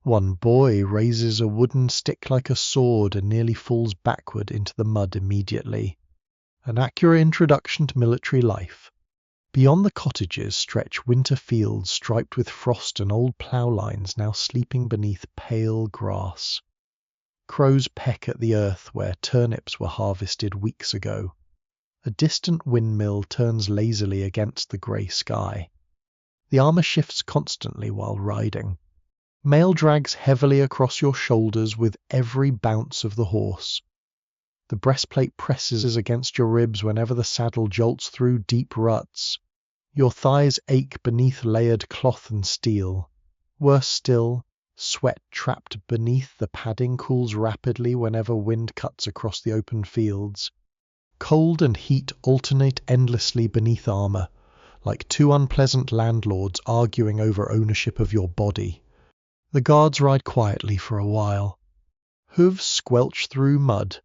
One boy raises a wooden stick like a sword and nearly falls backward into the mud immediately. An accurate introduction to military life. Beyond the cottages stretch winter fields striped with frost and old plough lines now sleeping beneath pale grass. Crows peck at the earth where turnips were harvested weeks ago. A distant windmill turns lazily against the grey sky. The armour shifts constantly while riding. Mail drags heavily across your shoulders with every bounce of the horse. The breastplate presses against your ribs whenever the saddle jolts through deep ruts. Your thighs ache beneath layered cloth and steel. Worse still, sweat trapped beneath the padding cools rapidly whenever wind cuts across the open fields. Cold and heat alternate endlessly beneath armour, like two unpleasant landlords arguing over ownership of your body. The guards ride quietly for a while. Hooves squelch through mud.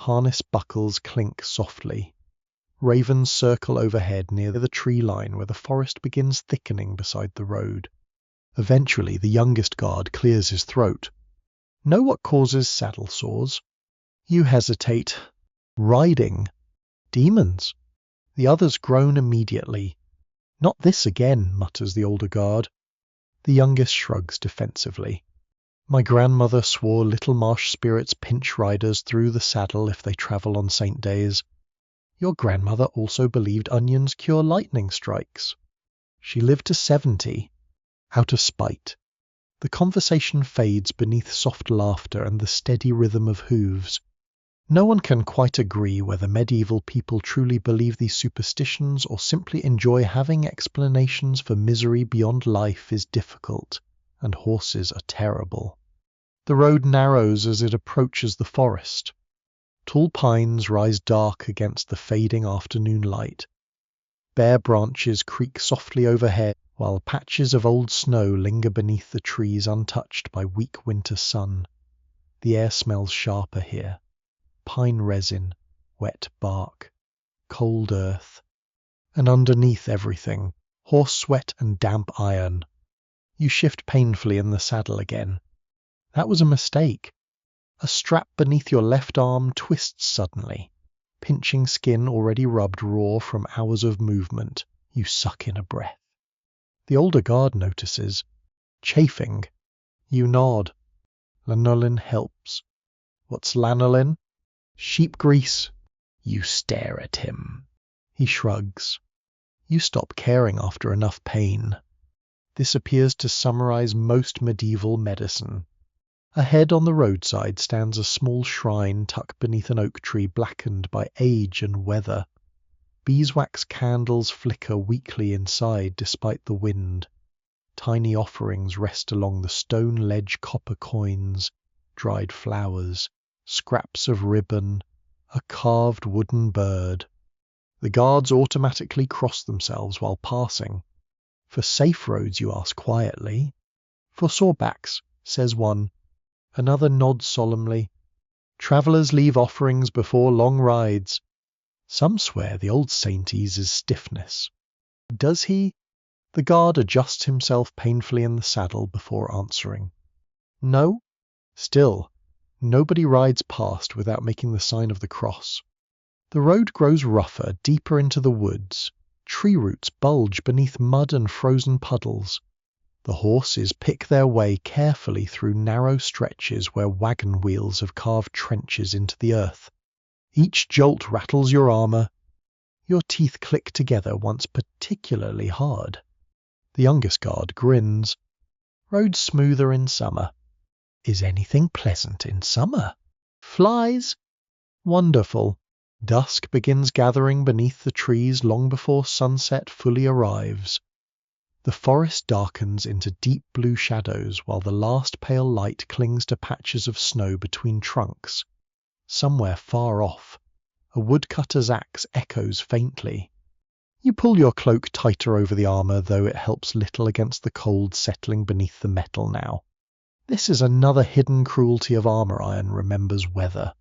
Harness buckles clink softly. Ravens circle overhead near the tree line where the forest begins thickening beside the road. Eventually, the youngest guard clears his throat. Know what causes saddle sores? You hesitate. Riding. Demons. The others groan immediately. Not this again, mutters the older guard. The youngest shrugs defensively. My grandmother swore little marsh spirits pinch riders through the saddle if they travel on saint days. Your grandmother also believed onions cure lightning strikes. She lived to 70, out of spite. The conversation fades beneath soft laughter and the steady rhythm of hooves. No one can quite agree whether medieval people truly believe these superstitions or simply enjoy having explanations for misery beyond life is difficult, and horses are terrible. The road narrows as it approaches the forest. Tall pines rise dark against the fading afternoon light. Bare branches creak softly overhead, while patches of old snow linger beneath the trees untouched by weak winter sun. The air smells sharper here. Pine resin, wet bark, cold earth, and underneath everything, horse sweat and damp iron. You shift painfully in the saddle again. That was a mistake. A strap beneath your left arm twists suddenly, pinching skin already rubbed raw from hours of movement. You suck in a breath. The older guard notices. Chafing. You nod. Lanolin helps. What's lanolin? Sheep grease. You stare at him. He shrugs. You stop caring after enough pain. This appears to summarize most medieval medicine. Ahead on the roadside stands a small shrine tucked beneath an oak tree blackened by age and weather. Beeswax candles flicker weakly inside despite the wind. Tiny offerings rest along the stone-ledge copper coins, dried flowers, scraps of ribbon, a carved wooden bird. The guards automatically cross themselves while passing. For safe roads, you ask quietly. For sawbacks, says one. Another nods solemnly. Travellers leave offerings before long rides. Some swear the old saint eases stiffness. Does he? The guard adjusts himself painfully in the saddle before answering. No? Still, nobody rides past without making the sign of the cross. The road grows rougher, deeper into the woods. Tree roots bulge beneath mud and frozen puddles. The horses pick their way carefully through narrow stretches where wagon wheels have carved trenches into the earth. Each jolt rattles your armor. Your teeth click together once particularly hard. The youngest guard grins. Roads smoother in summer. Is anything pleasant in summer? Flies? Wonderful. Dusk begins gathering beneath the trees long before sunset fully arrives. The forest darkens into deep blue shadows while the last pale light clings to patches of snow between trunks. Somewhere far off, a woodcutter's axe echoes faintly. You pull your cloak tighter over the armor, though it helps little against the cold settling beneath the metal now. This is another hidden cruelty of armor iron remembers weather.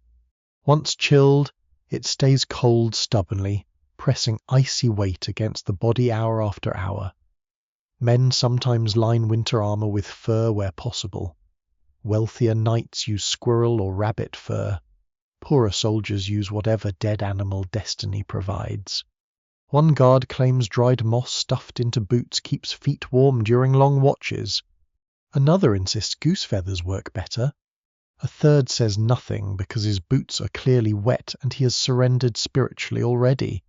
Once chilled, it stays cold stubbornly, pressing icy weight against the body hour after hour. Men sometimes line winter armor with fur where possible. Wealthier knights use squirrel or rabbit fur. Poorer soldiers use whatever dead animal destiny provides. One guard claims dried moss stuffed into boots keeps feet warm during long watches. Another insists goose feathers work better. A third says nothing because his boots are clearly wet and he has surrendered spiritually already.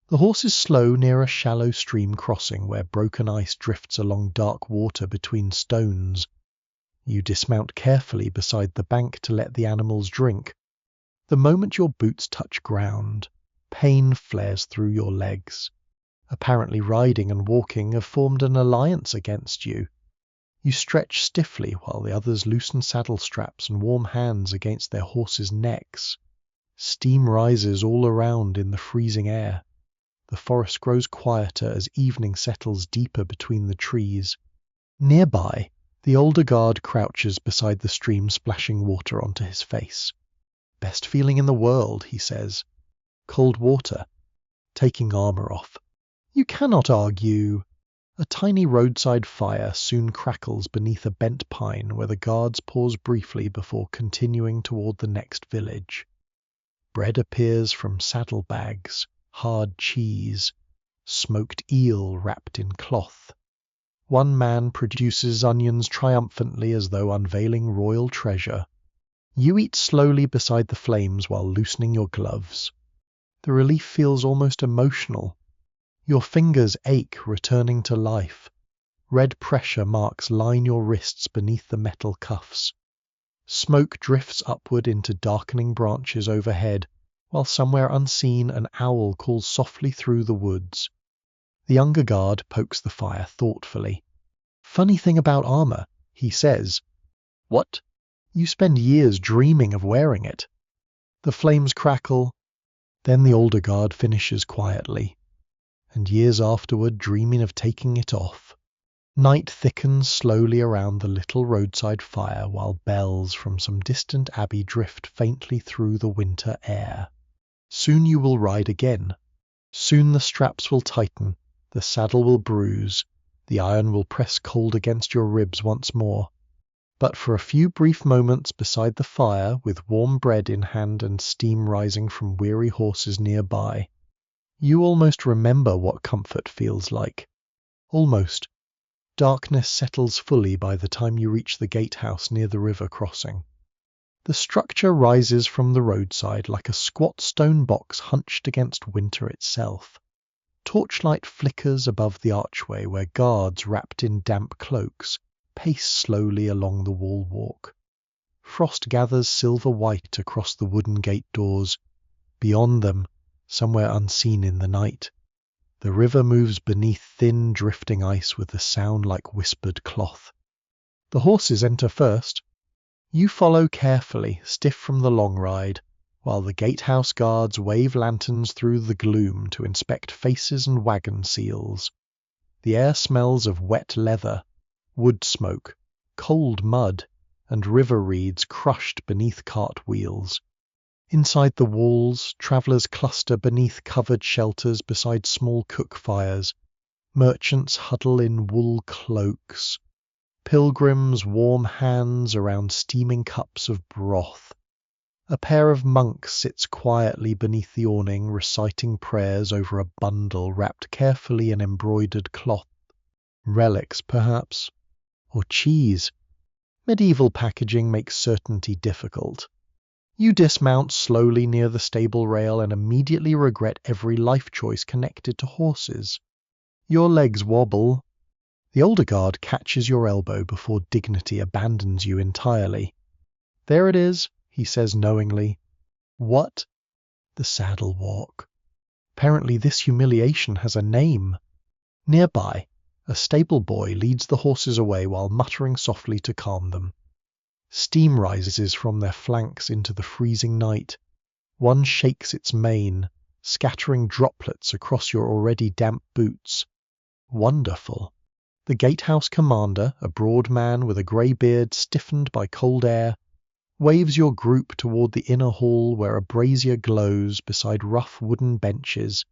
The horse is slow near a shallow stream crossing where broken ice drifts along dark water between stones. You dismount carefully beside the bank to let the animals drink. The moment your boots touch ground, pain flares through your legs. Apparently riding and walking have formed an alliance against you. You stretch stiffly while the others loosen saddle straps and warm hands against their horses' necks. Steam rises all around in the freezing air. The forest grows quieter as evening settles deeper between the trees. Nearby, the older guard crouches beside the stream, splashing water onto his face. Best feeling in the world, he says. Cold water. Taking armor off. You cannot argue. A tiny roadside fire soon crackles beneath a bent pine where the guards pause briefly before continuing toward the next village. Bread appears from saddlebags, hard cheese, smoked eel wrapped in cloth. One man produces onions triumphantly as though unveiling royal treasure. You eat slowly beside the flames while loosening your gloves. The relief feels almost emotional. Your fingers ache, returning to life. Red pressure marks line your wrists beneath the metal cuffs. Smoke drifts upward into darkening branches overhead, while somewhere unseen an owl calls softly through the woods. The younger guard pokes the fire thoughtfully. "Funny thing about armor," he says. "What?" "You spend years dreaming of wearing it." The flames crackle. Then the older guard finishes quietly, and years afterward dreaming of taking it off. Night thickens slowly around the little roadside fire while bells from some distant abbey drift faintly through the winter air. Soon you will ride again. Soon the straps will tighten, the saddle will bruise, the iron will press cold against your ribs once more. But for a few brief moments beside the fire, with warm bread in hand and steam rising from weary horses nearby, you almost remember what comfort feels like. Almost. Darkness settles fully by the time you reach the gatehouse near the river crossing. The structure rises from the roadside like a squat stone box hunched against winter itself. Torchlight flickers above the archway where guards wrapped in damp cloaks pace slowly along the wall walk. Frost gathers silver white across the wooden gate doors. Beyond them, somewhere unseen in the night, the river moves beneath thin, drifting ice with a sound like whispered cloth. The horses enter first. You follow carefully, stiff from the long ride, while the gatehouse guards wave lanterns through the gloom to inspect faces and wagon seals. The air smells of wet leather, wood smoke, cold mud, and river reeds crushed beneath cart wheels. Inside the walls, travellers cluster beneath covered shelters beside small cook fires. Merchants huddle in wool cloaks. Pilgrims warm hands around steaming cups of broth. A pair of monks sits quietly beneath the awning, reciting prayers over a bundle wrapped carefully in embroidered cloth. Relics, perhaps. Or cheese. Medieval packaging makes certainty difficult. You dismount slowly near the stable rail and immediately regret every life choice connected to horses. Your legs wobble. The older guard catches your elbow before dignity abandons you entirely. "There it is," he says knowingly. "What?" "The saddle walk." Apparently this humiliation has a name. Nearby, a stable boy leads the horses away while muttering softly to calm them. Steam rises from their flanks into the freezing night. One shakes its mane, scattering droplets across your already damp boots. Wonderful. The gatehouse commander, a broad man with a grey beard stiffened by cold air, waves your group toward the inner hall where a brazier glows beside rough wooden benches.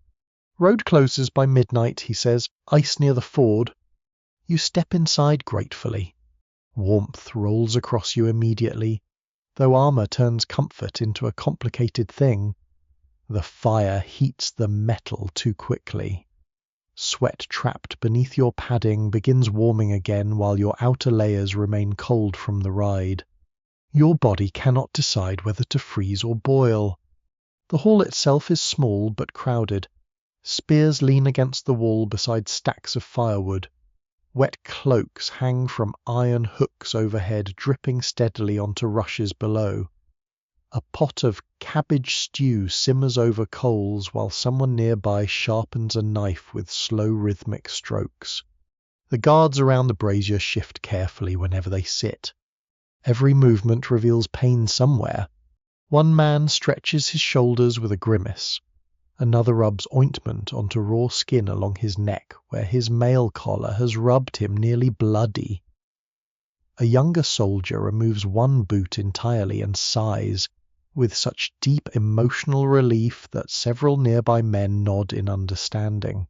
"Road closes by midnight," he says. "Ice near the ford." You step inside gratefully. Warmth rolls across you immediately, though armor turns comfort into a complicated thing. The fire heats the metal too quickly. Sweat trapped beneath your padding begins warming again while your outer layers remain cold from the ride. Your body cannot decide whether to freeze or boil. The hall itself is small but crowded. Spears lean against the wall beside stacks of firewood. Wet cloaks hang from iron hooks overhead, dripping steadily onto rushes below. A pot of cabbage stew simmers over coals while someone nearby sharpens a knife with slow rhythmic strokes. The guards around the brazier shift carefully whenever they sit. Every movement reveals pain somewhere. One man stretches his shoulders with a grimace. Another rubs ointment onto raw skin along his neck, where his mail collar has rubbed him nearly bloody. A younger soldier removes one boot entirely and sighs, with such deep emotional relief that several nearby men nod in understanding.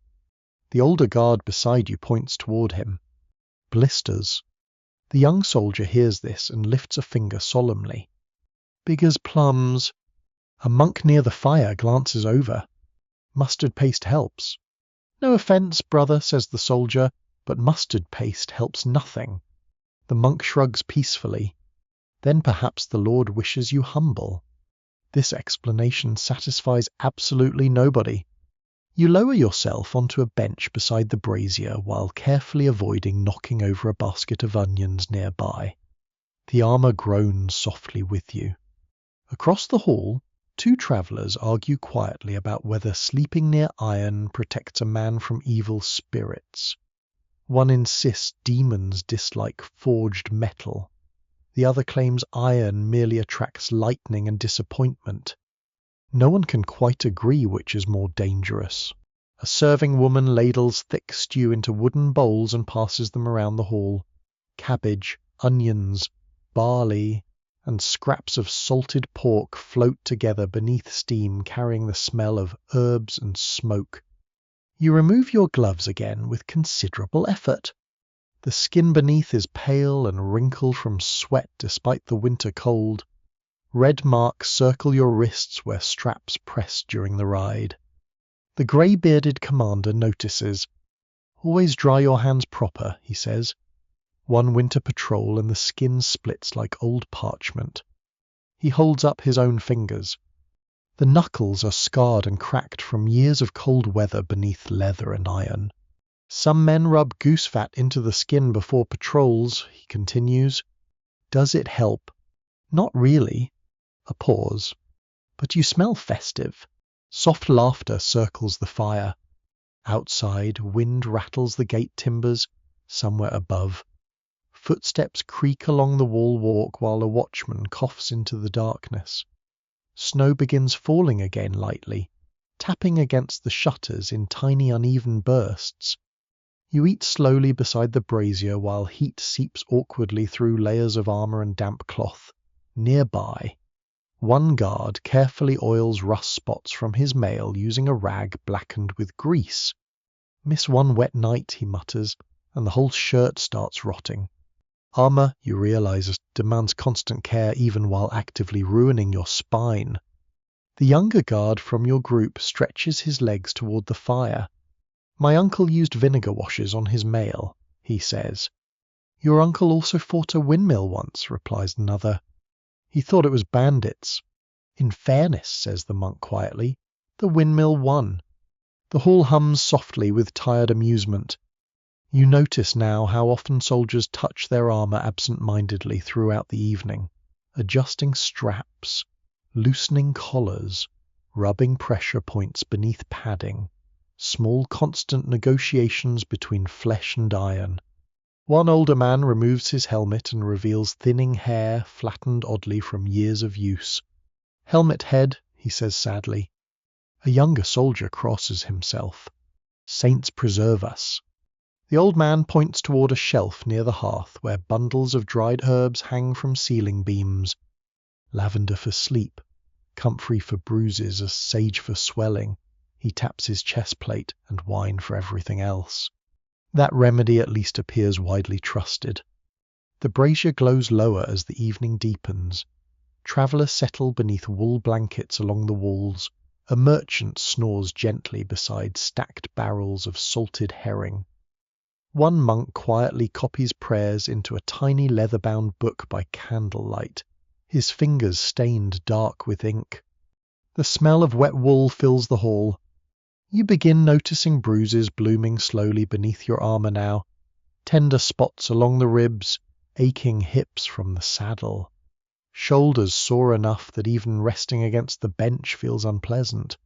The older guard beside you points toward him. Blisters. The young soldier hears this and lifts a finger solemnly. "Big as plums." A monk near the fire glances over. "Mustard paste helps." "No offense, brother," says the soldier, but mustard paste helps nothing. The monk shrugs peacefully. Then perhaps the Lord wishes you humble. This explanation satisfies absolutely nobody. You lower yourself onto a bench beside the brazier while carefully avoiding knocking over a basket of onions nearby. The armor groans softly with you. Across the hall, two travellers argue quietly about whether sleeping near iron protects a man from evil spirits. One insists demons dislike forged metal. The other claims iron merely attracts lightning and disappointment. No one can quite agree which is more dangerous. A serving woman ladles thick stew into wooden bowls and passes them around the hall. Cabbage, onions, barley, and scraps of salted pork float together beneath steam, carrying the smell of herbs and smoke. You remove your gloves again with considerable effort. The skin beneath is pale and wrinkled from sweat despite the winter cold. Red marks circle your wrists where straps pressed during the ride. The grey-bearded commander notices. "Always dry your hands proper," he says. One winter patrol and the skin splits like old parchment. He holds up his own fingers. The knuckles are scarred and cracked from years of cold weather beneath leather and iron. "Some men rub goose fat into the skin before patrols," he continues. "Does it help?" "Not really." A pause. "But you smell festive." Soft laughter circles the fire. Outside, wind rattles the gate timbers, somewhere above. Footsteps creak along the wall walk while a watchman coughs into the darkness. Snow begins falling again lightly, tapping against the shutters in tiny uneven bursts. You eat slowly beside the brazier while heat seeps awkwardly through layers of armor and damp cloth. Nearby, one guard carefully oils rust spots from his mail using a rag blackened with grease. "Miss one wet night," he mutters, and the whole shirt starts rotting. Armor, you realize, demands constant care even while actively ruining your spine. The younger guard from your group stretches his legs toward the fire. "My uncle used vinegar washes on his mail," he says. "Your uncle also fought a windmill once," replies another. "He thought it was bandits." "In fairness," says the monk quietly, "the windmill won." The hall hums softly with tired amusement. You notice now how often soldiers touch their armor absent-mindedly throughout the evening, adjusting straps, loosening collars, rubbing pressure points beneath padding, small constant negotiations between flesh and iron. One older man removes his helmet and reveals thinning hair flattened oddly from years of use. "Helmet head," he says sadly. A younger soldier crosses himself. "Saints preserve us." The old man points toward a shelf near the hearth where bundles of dried herbs hang from ceiling beams. Lavender for sleep, comfrey for bruises, as sage for swelling. He taps his chest plate, and wine for everything else. That remedy at least appears widely trusted. The brazier glows lower as the evening deepens. Travellers settle beneath wool blankets along the walls. A merchant snores gently beside stacked barrels of salted herring. One monk quietly copies prayers into a tiny leather-bound book by candlelight, his fingers stained dark with ink. The smell of wet wool fills the hall. You begin noticing bruises blooming slowly beneath your armor now, tender spots along the ribs, aching hips from the saddle. Shoulders sore enough that even resting against the bench feels unpleasant.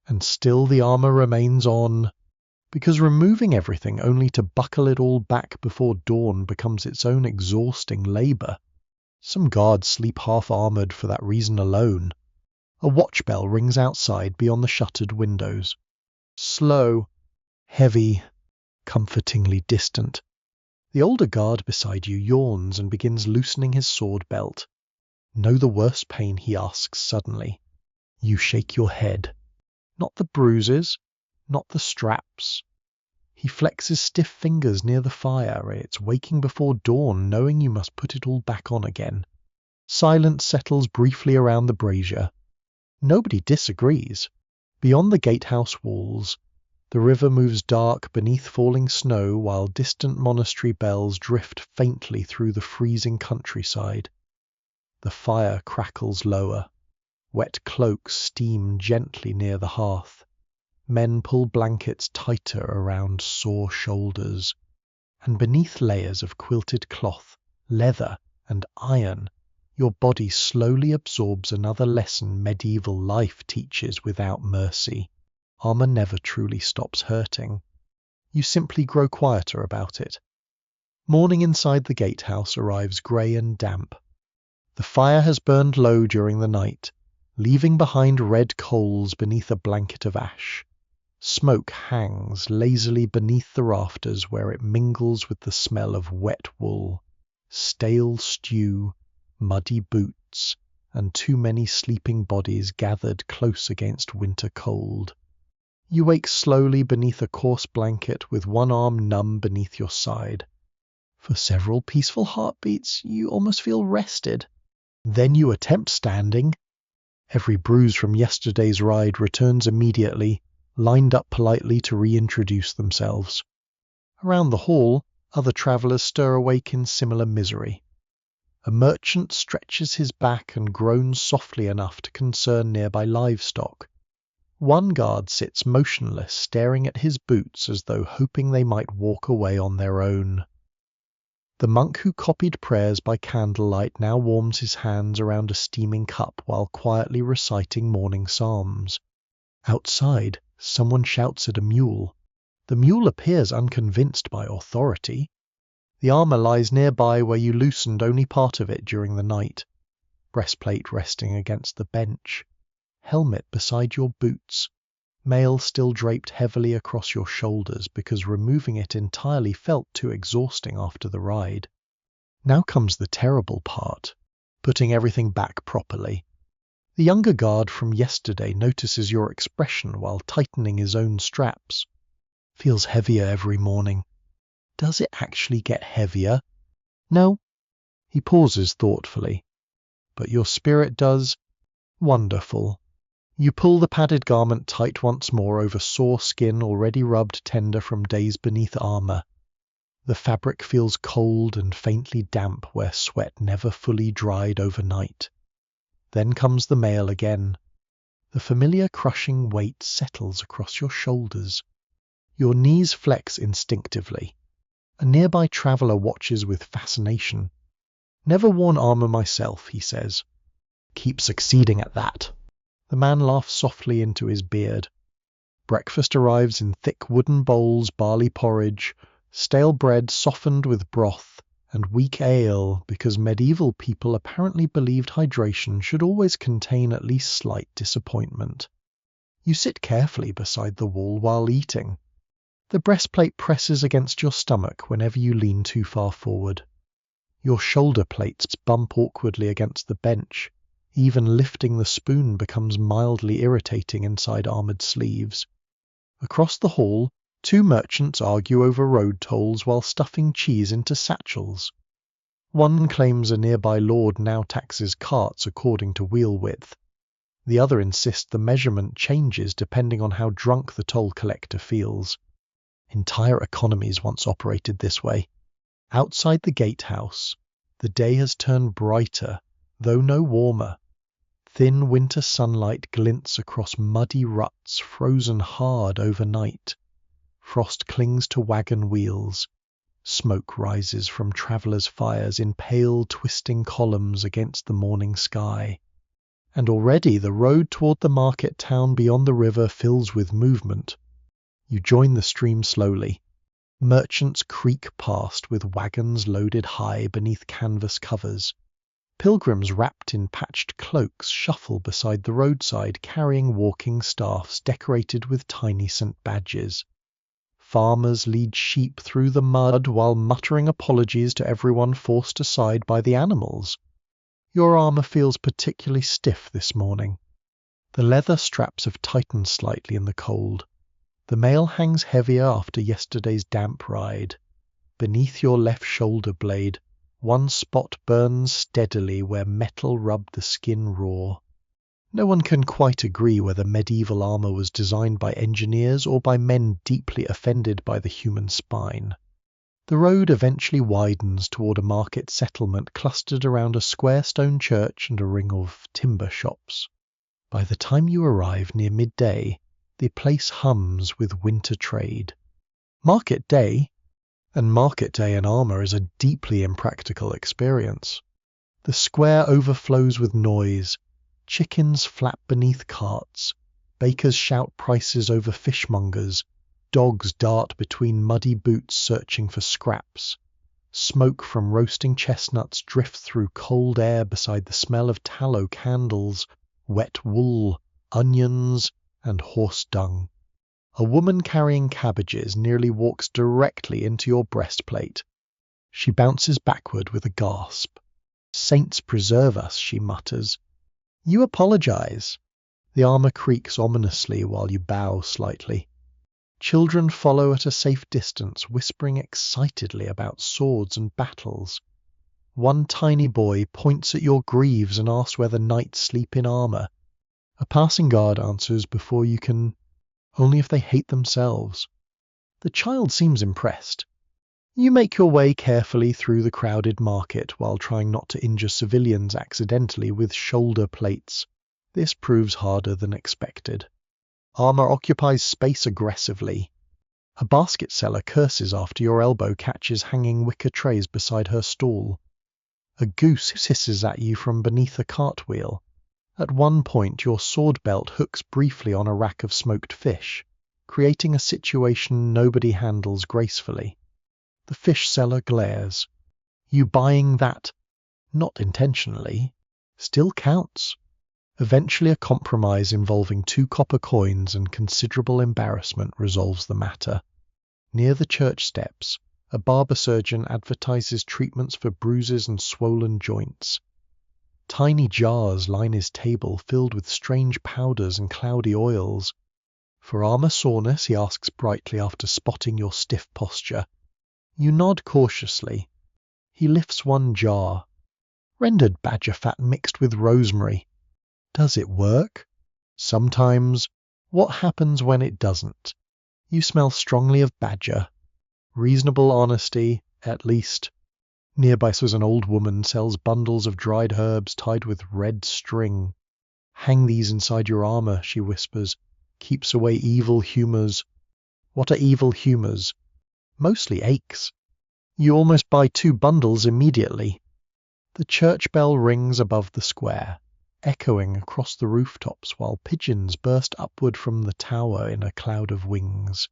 And still the armor remains on, because removing everything only to buckle it all back before dawn becomes its own exhausting labor. Some guards sleep half-armored for that reason alone. A watch bell rings outside beyond the shuttered windows. Slow, heavy, comfortingly distant. The older guard beside you yawns and begins loosening his sword belt. "Know the worst pain?" he asks suddenly. You shake your head. Not the bruises, not the straps. He flexes stiff fingers near the fire. It's waking before dawn, knowing you must put it all back on again. Silence settles briefly around the brazier. Nobody disagrees. Beyond the gatehouse walls, The river moves dark beneath falling snow while distant monastery bells drift faintly through the freezing countryside. The fire crackles lower. Wet cloaks steam gently near the hearth. Men pull blankets tighter around sore shoulders. And beneath layers of quilted cloth, leather, and iron, your body slowly absorbs another lesson medieval life teaches without mercy. Armor never truly stops hurting. You simply grow quieter about it. Morning inside the gatehouse arrives grey and damp. The fire has burned low during the night, leaving behind red coals beneath a blanket of ash. Smoke hangs lazily beneath the rafters where it mingles with the smell of wet wool, stale stew, muddy boots, and too many sleeping bodies gathered close against winter cold. You wake slowly beneath a coarse blanket with one arm numb beneath your side. For several peaceful heartbeats, you almost feel rested. Then you attempt standing. Every bruise from yesterday's ride returns immediately, lined up politely to reintroduce themselves. Around the hall, other travellers stir awake in similar misery. A merchant stretches his back and groans softly enough to concern nearby livestock. One guard sits motionless, staring at his boots as though hoping they might walk away on their own. The monk who copied prayers by candlelight now warms his hands around a steaming cup while quietly reciting morning psalms. Outside, someone shouts at a mule. The mule appears unconvinced by authority. The armor lies nearby where you loosened only part of it during the night. Breastplate resting against the bench. Helmet beside your boots. Mail still draped heavily across your shoulders because removing it entirely felt too exhausting after the ride. Now comes the terrible part, putting everything back properly. The younger guard from yesterday notices your expression while tightening his own straps. Feels heavier every morning. Does it actually get heavier? No. He pauses thoughtfully. But your spirit does. Wonderful. You pull the padded garment tight once more over sore skin already rubbed tender from days beneath armor. The fabric feels cold and faintly damp where sweat never fully dried overnight. Then comes the mail again. The familiar crushing weight settles across your shoulders. Your knees flex instinctively. A nearby traveller watches with fascination. Never worn armor myself, he says. Keep succeeding at that. The man laughs softly into his beard. Breakfast arrives in thick wooden bowls, barley porridge, stale bread softened with broth, and weak ale because medieval people apparently believed hydration should always contain at least slight disappointment. You sit carefully beside the wall while eating. The breastplate presses against your stomach whenever you lean too far forward. Your shoulder plates bump awkwardly against the bench. Even lifting the spoon becomes mildly irritating inside armoured sleeves. Across the hall, two merchants argue over road tolls while stuffing cheese into satchels. One claims a nearby lord now taxes carts according to wheel width. The other insists the measurement changes depending on how drunk the toll collector feels. Entire economies once operated this way. Outside the gatehouse, the day has turned brighter, though no warmer. Thin winter sunlight glints across muddy ruts frozen hard overnight. Frost clings to wagon wheels. Smoke rises from travellers' fires in pale, twisting columns against the morning sky. And already the road toward the market town beyond the river fills with movement. You join the stream slowly. Merchants creak past with wagons loaded high beneath canvas covers. Pilgrims wrapped in patched cloaks shuffle beside the roadside carrying walking staffs decorated with tiny St. badges. Farmers lead sheep through the mud while muttering apologies to everyone forced aside by the animals. Your armor feels particularly stiff this morning. The leather straps have tightened slightly in the cold. The mail hangs heavier after yesterday's damp ride. Beneath your left shoulder blade, one spot burns steadily where metal rubbed the skin raw. No one can quite agree whether medieval armor was designed by engineers or by men deeply offended by the human spine. The road eventually widens toward a market settlement clustered around a square stone church and a ring of timber shops. By the time you arrive near midday, the place hums with winter trade. Market day in armor is a deeply impractical experience. The square overflows with noise. Chickens flap beneath carts. Bakers shout prices over fishmongers. Dogs dart between muddy boots searching for scraps. Smoke from roasting chestnuts drifts through cold air beside the smell of tallow candles, wet wool, onions, and horse dung. A woman carrying cabbages nearly walks directly into your breastplate. She bounces backward with a gasp. "Saints preserve us," she mutters. You apologize. The armor creaks ominously while you bow slightly. Children follow at a safe distance, whispering excitedly about swords and battles. One tiny boy points at your greaves and asks whether knights sleep in armor. A passing guard answers before you can, only if they hate themselves. The child seems impressed. You make your way carefully through the crowded market while trying not to injure civilians accidentally with shoulder plates. This proves harder than expected. Armor occupies space aggressively. A basket seller curses after your elbow catches hanging wicker trays beside her stall. A goose hisses at you from beneath a cartwheel. At one point, your sword belt hooks briefly on a rack of smoked fish, creating a situation nobody handles gracefully. The fish seller glares. You buying that, not intentionally, still counts. Eventually a compromise involving 2 copper coins and considerable embarrassment resolves the matter. Near the church steps, a barber surgeon advertises treatments for bruises and swollen joints. Tiny jars line his table filled with strange powders and cloudy oils. For armor soreness, he asks brightly after spotting your stiff posture. You nod cautiously. He lifts one jar. Rendered badger fat mixed with rosemary. Does it work? Sometimes. What happens when it doesn't? You smell strongly of badger. Reasonable honesty, at least. Nearby was an old woman sells bundles of dried herbs tied with red string. Hang these inside your armor, she whispers. Keeps away evil humors. What are evil humors? Mostly aches. You almost buy 2 bundles immediately. The church bell rings above the square, echoing across the rooftops while pigeons burst upward from the tower in a cloud of wings.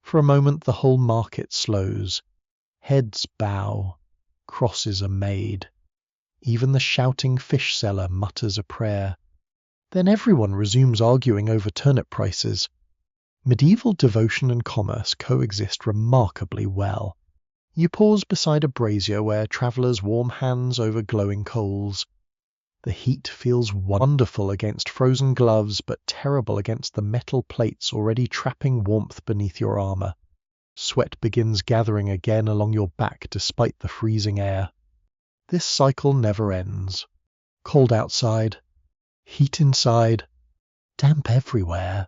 For a moment the whole market slows. Heads bow. Crosses are made. Even the shouting fish seller mutters a prayer. Then everyone resumes arguing over turnip prices. Medieval devotion and commerce coexist remarkably well. You pause beside a brazier where travellers warm hands over glowing coals. The heat feels wonderful against frozen gloves, but terrible against the metal plates already trapping warmth beneath your armor. Sweat begins gathering again along your back despite the freezing air. This cycle never ends. Cold outside, heat inside, damp everywhere.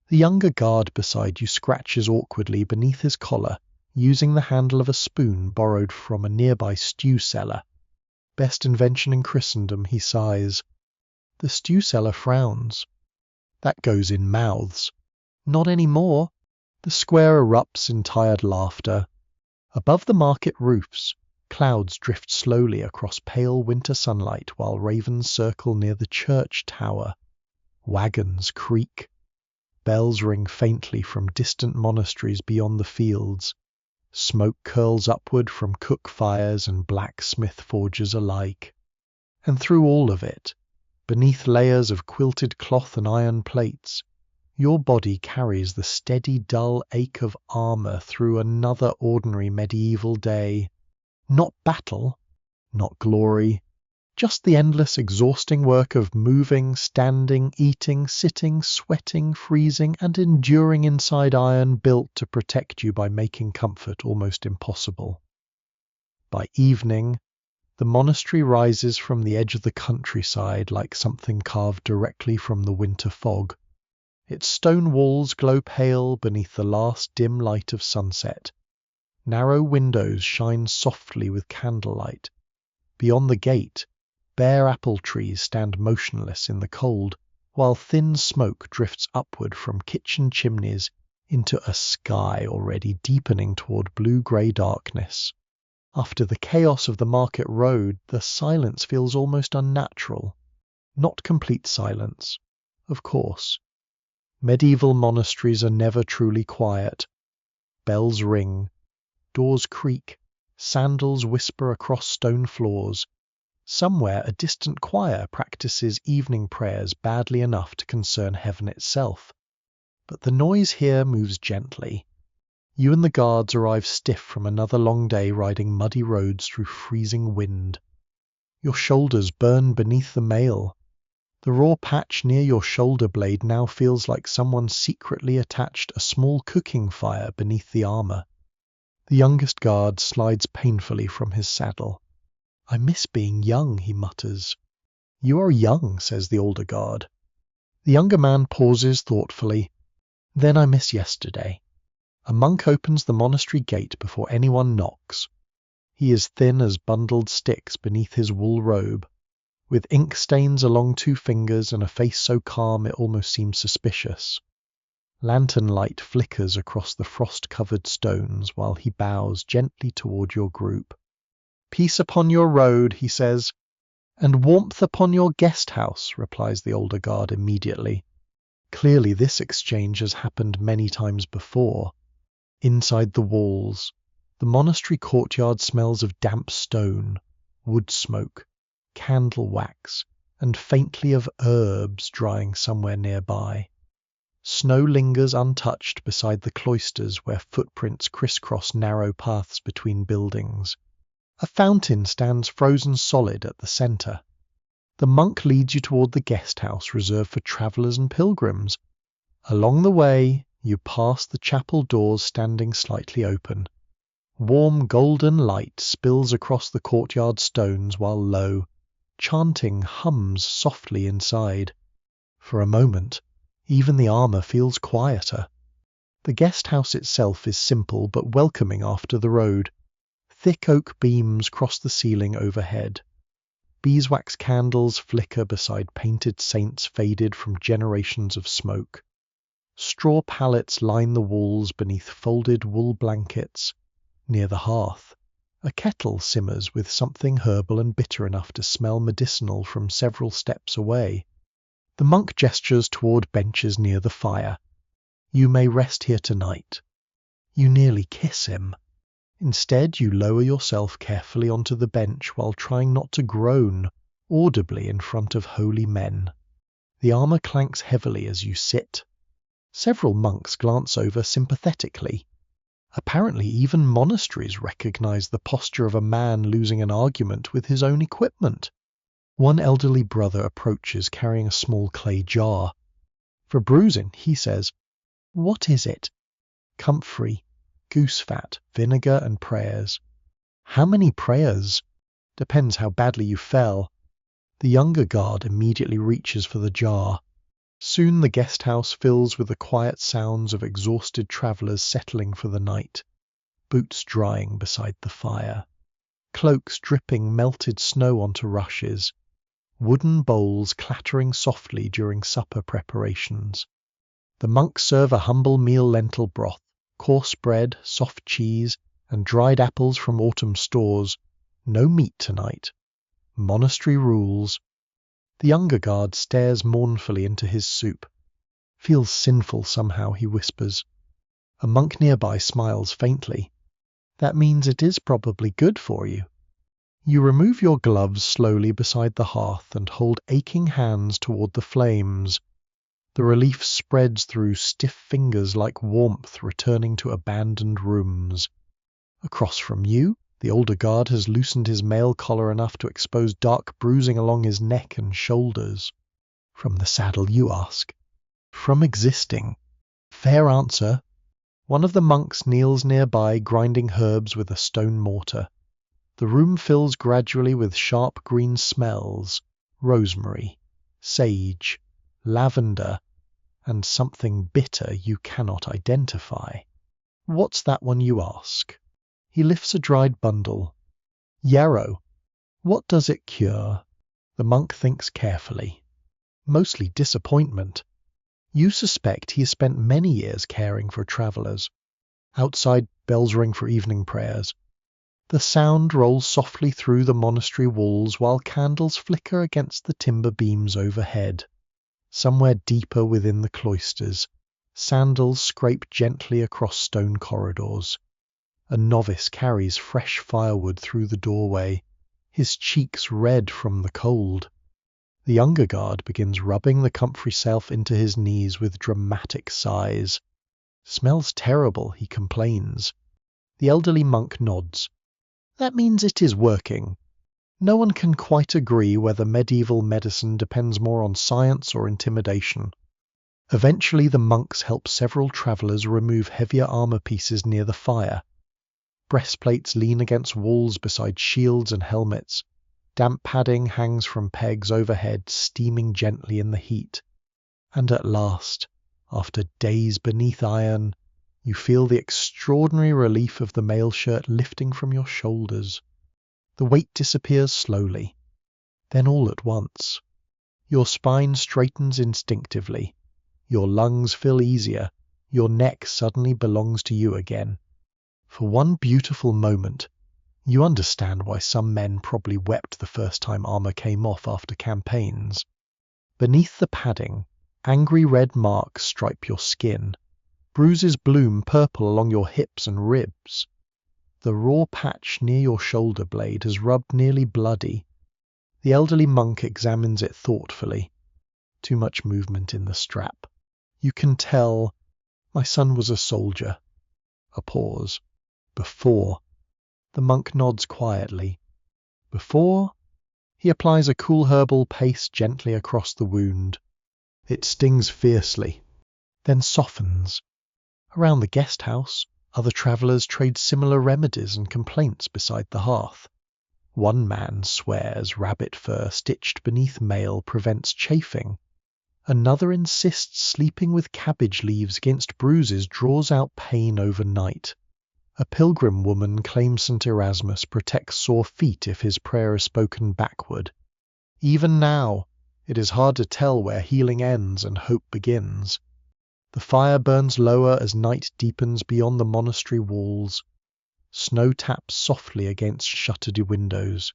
The younger guard beside you scratches awkwardly beneath his collar, using the handle of a spoon borrowed from a nearby stew cellar. Best invention in Christendom, he sighs. The stew seller frowns. That goes in mouths. Not anymore. The square erupts in tired laughter. Above the market roofs, clouds drift slowly across pale winter sunlight while ravens circle near the church tower. Wagons creak. Bells ring faintly from distant monasteries beyond the fields. Smoke curls upward from cook fires and blacksmith forges alike. And through all of it, beneath layers of quilted cloth and iron plates, your body carries the steady, dull ache of armor through another ordinary medieval day. Not battle, not glory, just the endless, exhausting work of moving, standing, eating, sitting, sweating, freezing, and enduring inside iron built to protect you by making comfort almost impossible. By evening, The monastery rises from the edge of the countryside like something carved directly from the winter fog. Its stone walls glow pale beneath the last dim light of sunset. Narrow windows shine softly with candlelight. Beyond the gate, bare apple trees stand motionless in the cold, while thin smoke drifts upward from kitchen chimneys into a sky already deepening toward blue-grey darkness. After the chaos of the market road, the silence feels almost unnatural. Not complete silence, of course. Medieval monasteries are never truly quiet. Bells ring, doors creak, sandals whisper across stone floors. Somewhere a distant choir practices evening prayers badly enough to concern heaven itself. But the noise here moves gently. You and the guards arrive stiff from another long day riding muddy roads through freezing wind. Your shoulders burn beneath the mail. The raw patch near your shoulder blade now feels like someone secretly attached a small cooking fire beneath the armor. The youngest guard slides painfully from his saddle. "I miss being young," he mutters. "You are young," says the older guard. The younger man pauses thoughtfully. "Then I miss yesterday." A monk opens the monastery gate before anyone knocks. He is thin as bundled sticks beneath his wool robe, with ink stains along 2 fingers and a face so calm it almost seems suspicious. Lantern light flickers across the frost-covered stones while he bows gently toward your group. "Peace upon your road," he says. "And warmth upon your guest house," replies the older guard immediately. Clearly this exchange has happened many times before. Inside the walls, the monastery courtyard smells of damp stone, wood smoke, candle wax, and faintly of herbs drying somewhere nearby. Snow lingers untouched beside the cloisters where footprints crisscross narrow paths between buildings. A fountain stands frozen solid at the center. The monk leads you toward the guest house reserved for travelers and pilgrims. Along the way, you pass the chapel doors standing slightly open. Warm golden light spills across the courtyard stones while low, chanting hums softly inside. For a moment, even the armor feels quieter. The guest house itself is simple but welcoming after the road. Thick oak beams cross the ceiling overhead. Beeswax candles flicker beside painted saints faded from generations of smoke. Straw pallets line the walls beneath folded wool blankets. Near the hearth, a kettle simmers with something herbal and bitter enough to smell medicinal from several steps away. The monk gestures toward benches near the fire. "You may rest here tonight." You nearly kiss him. Instead, you lower yourself carefully onto the bench while trying not to groan audibly in front of holy men. The armor clanks heavily as you sit. Several monks glance over sympathetically. Apparently, even monasteries recognize the posture of a man losing an argument with his own equipment. One elderly brother approaches carrying a small clay jar. For bruising, he says, "What is it?" "Comfrey, goose fat, vinegar, and prayers." "How many prayers?" "Depends how badly you fell." The younger guard immediately reaches for the jar. Soon the guest house fills with the quiet sounds of exhausted travelers settling for the night. Boots drying beside the fire. Cloaks dripping melted snow onto rushes. Wooden bowls clattering softly during supper preparations. The monks serve a humble meal lentil broth, coarse bread, soft cheese, and dried apples from autumn stores. No meat tonight. Monastery rules. The younger guard stares mournfully into his soup. "Feels sinful somehow," he whispers. A monk nearby smiles faintly. "That means it is probably good for you." You remove your gloves slowly beside the hearth and hold aching hands toward the flames. The relief spreads through stiff fingers like warmth returning to abandoned rooms. Across from you, the older guard has loosened his mail collar enough to expose dark bruising along his neck and shoulders. "From the saddle, you ask?" "From existing." "Fair answer." One of the monks kneels nearby, grinding herbs with a stone mortar. The room fills gradually with sharp green smells, rosemary, sage, lavender, and something bitter you cannot identify. What's that one, you ask? He lifts a dried bundle. Yarrow. What does it cure? The monk thinks carefully. Mostly disappointment. You suspect he has spent many years caring for travellers. Outside, bells ring for evening prayers. The sound rolls softly through the monastery walls while candles flicker against the timber beams overhead. Somewhere deeper within the cloisters, sandals scrape gently across stone corridors. A novice carries fresh firewood through the doorway, his cheeks red from the cold. The younger guard begins rubbing the comfrey self into his knees with dramatic sighs. Smells terrible, he complains. The elderly monk nods. That means it is working. No one can quite agree whether medieval medicine depends more on science or intimidation. Eventually the monks help several travellers remove heavier armour pieces near the fire. Breastplates lean against walls beside shields and helmets. Damp padding hangs from pegs overhead, steaming gently in the heat. And at last, after days beneath iron, you feel the extraordinary relief of the mail shirt lifting from your shoulders. The weight disappears slowly. Then all at once. Your spine straightens instinctively. Your lungs feel easier. Your neck suddenly belongs to you again. For one beautiful moment, you understand why some men probably wept the first time armor came off after campaigns. Beneath the padding, angry red marks stripe your skin. Bruises bloom purple along your hips and ribs. The raw patch near your shoulder blade has rubbed nearly bloody. The elderly monk examines it thoughtfully. Too much movement in the strap. You can tell, my son was a soldier. A pause. Before. The monk nods quietly. Before? He applies a cool herbal paste gently across the wound. It stings fiercely, then softens. Around the guest house, other travellers trade similar remedies and complaints beside the hearth. One man swears rabbit fur stitched beneath mail prevents chafing. Another insists sleeping with cabbage leaves against bruises draws out pain overnight. A pilgrim woman claims St. Erasmus protects sore feet if his prayer is spoken backward. Even now, it is hard to tell where healing ends and hope begins. The fire burns lower as night deepens beyond the monastery walls. Snow taps softly against shuttered windows.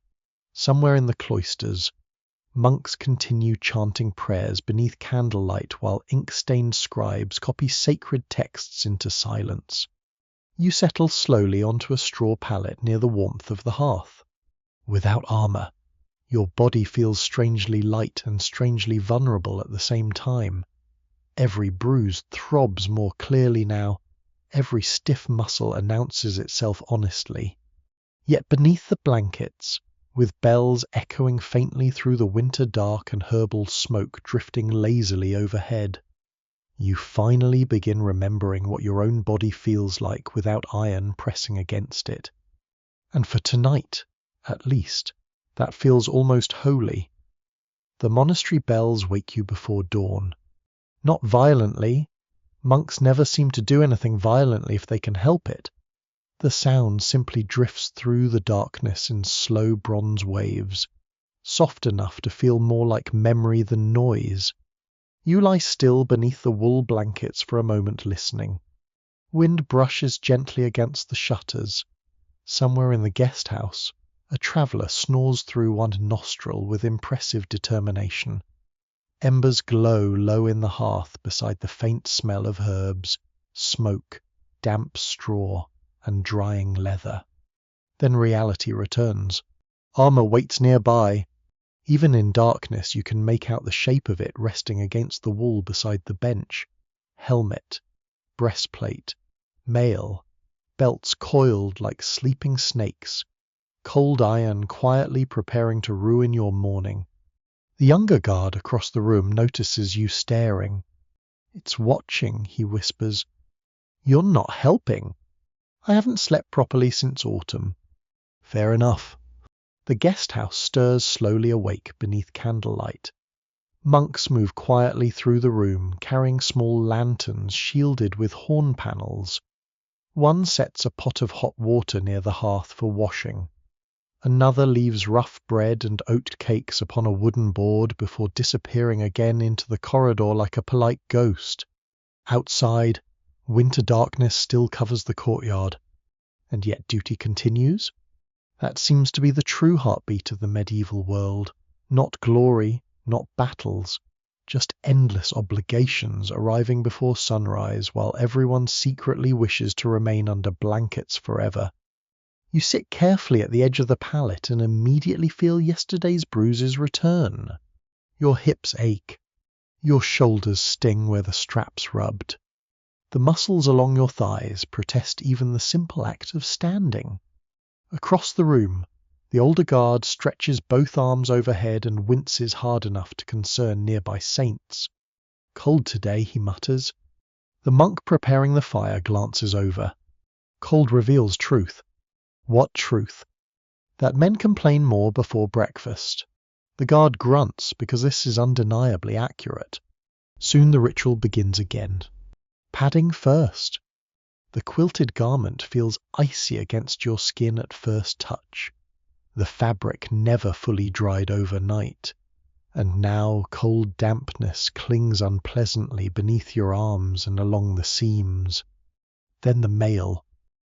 Somewhere in the cloisters, monks continue chanting prayers beneath candlelight while ink-stained scribes copy sacred texts into silence. You settle slowly onto a straw pallet near the warmth of the hearth. Without armour, your body feels strangely light and strangely vulnerable at the same time. Every bruise throbs more clearly now. Every stiff muscle announces itself honestly. Yet beneath the blankets, with bells echoing faintly through the winter dark and herbal smoke drifting lazily overhead, you finally begin remembering what your own body feels like without iron pressing against it. And for tonight, at least, that feels almost holy. The monastery bells wake you before dawn. Not violently. Monks never seem to do anything violently if they can help it. The sound simply drifts through the darkness in slow bronze waves, soft enough to feel more like memory than noise. You lie still beneath the wool blankets for a moment listening. Wind brushes gently against the shutters. Somewhere in the guest house, a traveller snores through one nostril with impressive determination. Embers glow low in the hearth beside the faint smell of herbs, smoke, damp straw, and drying leather. Then reality returns. Armour waits nearby. Even in darkness you can make out the shape of it resting against the wall beside the bench. Helmet, breastplate, mail, belts coiled like sleeping snakes, cold iron quietly preparing to ruin your morning. The younger guard across the room notices you staring. It's watching, he whispers. You're not helping. I haven't slept properly since autumn. Fair enough. The guest house stirs slowly awake beneath candlelight. Monks move quietly through the room, carrying small lanterns shielded with horn panels. One sets a pot of hot water near the hearth for washing. Another leaves rough bread and oat cakes upon a wooden board before disappearing again into the corridor like a polite ghost. Outside, winter darkness still covers the courtyard. And yet duty continues? That seems to be the true heartbeat of the medieval world. Not glory, not battles, just endless obligations arriving before sunrise while everyone secretly wishes to remain under blankets forever. You sit carefully at the edge of the pallet and immediately feel yesterday's bruises return. Your hips ache. Your shoulders sting where the straps rubbed. The muscles along your thighs protest even the simple act of standing. Across the room, the older guard stretches both arms overhead and winces hard enough to concern nearby saints. Cold today, he mutters. The monk preparing the fire glances over. Cold reveals truth. What truth? That men complain more before breakfast. The guard grunts because this is undeniably accurate. Soon the ritual begins again. Padding first. The quilted garment feels icy against your skin at first touch. The fabric never fully dried overnight, and now cold dampness clings unpleasantly beneath your arms and along the seams. Then the mail.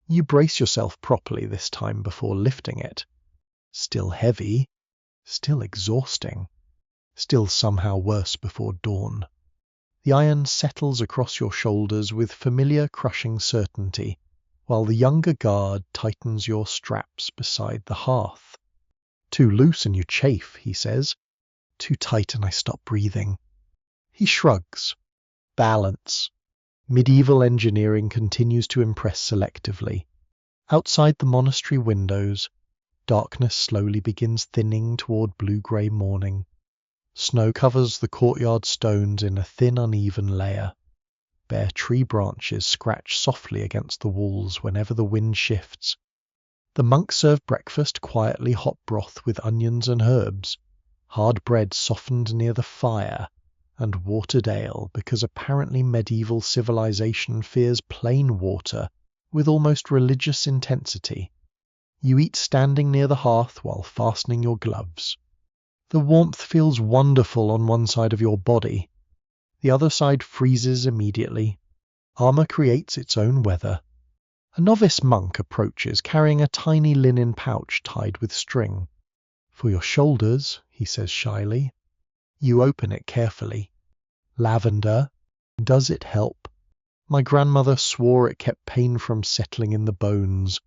You brace yourself properly this time before lifting it. Still heavy, still exhausting, still somehow worse before dawn. The iron settles across your shoulders with familiar crushing certainty, while the younger guard tightens your straps beside the hearth. Too loose and you chafe, he says. Too tight and I stop breathing. He shrugs. Balance. Medieval engineering continues to impress selectively. Outside the monastery windows, darkness slowly begins thinning toward blue-grey morning. Snow covers the courtyard stones in a thin, uneven layer. Bare tree branches scratch softly against the walls whenever the wind shifts. The monks serve breakfast quietly hot broth with onions and herbs, hard bread softened near the fire, and watered ale because apparently medieval civilization fears plain water with almost religious intensity. You eat standing near the hearth while fastening your gloves. The warmth feels wonderful on one side of your body. The other side freezes immediately. Armor creates its own weather. A novice monk approaches carrying a tiny linen pouch tied with string. For your shoulders, he says shyly. You open it carefully. Lavender. Does it help? My grandmother swore it kept pain from settling in the bones.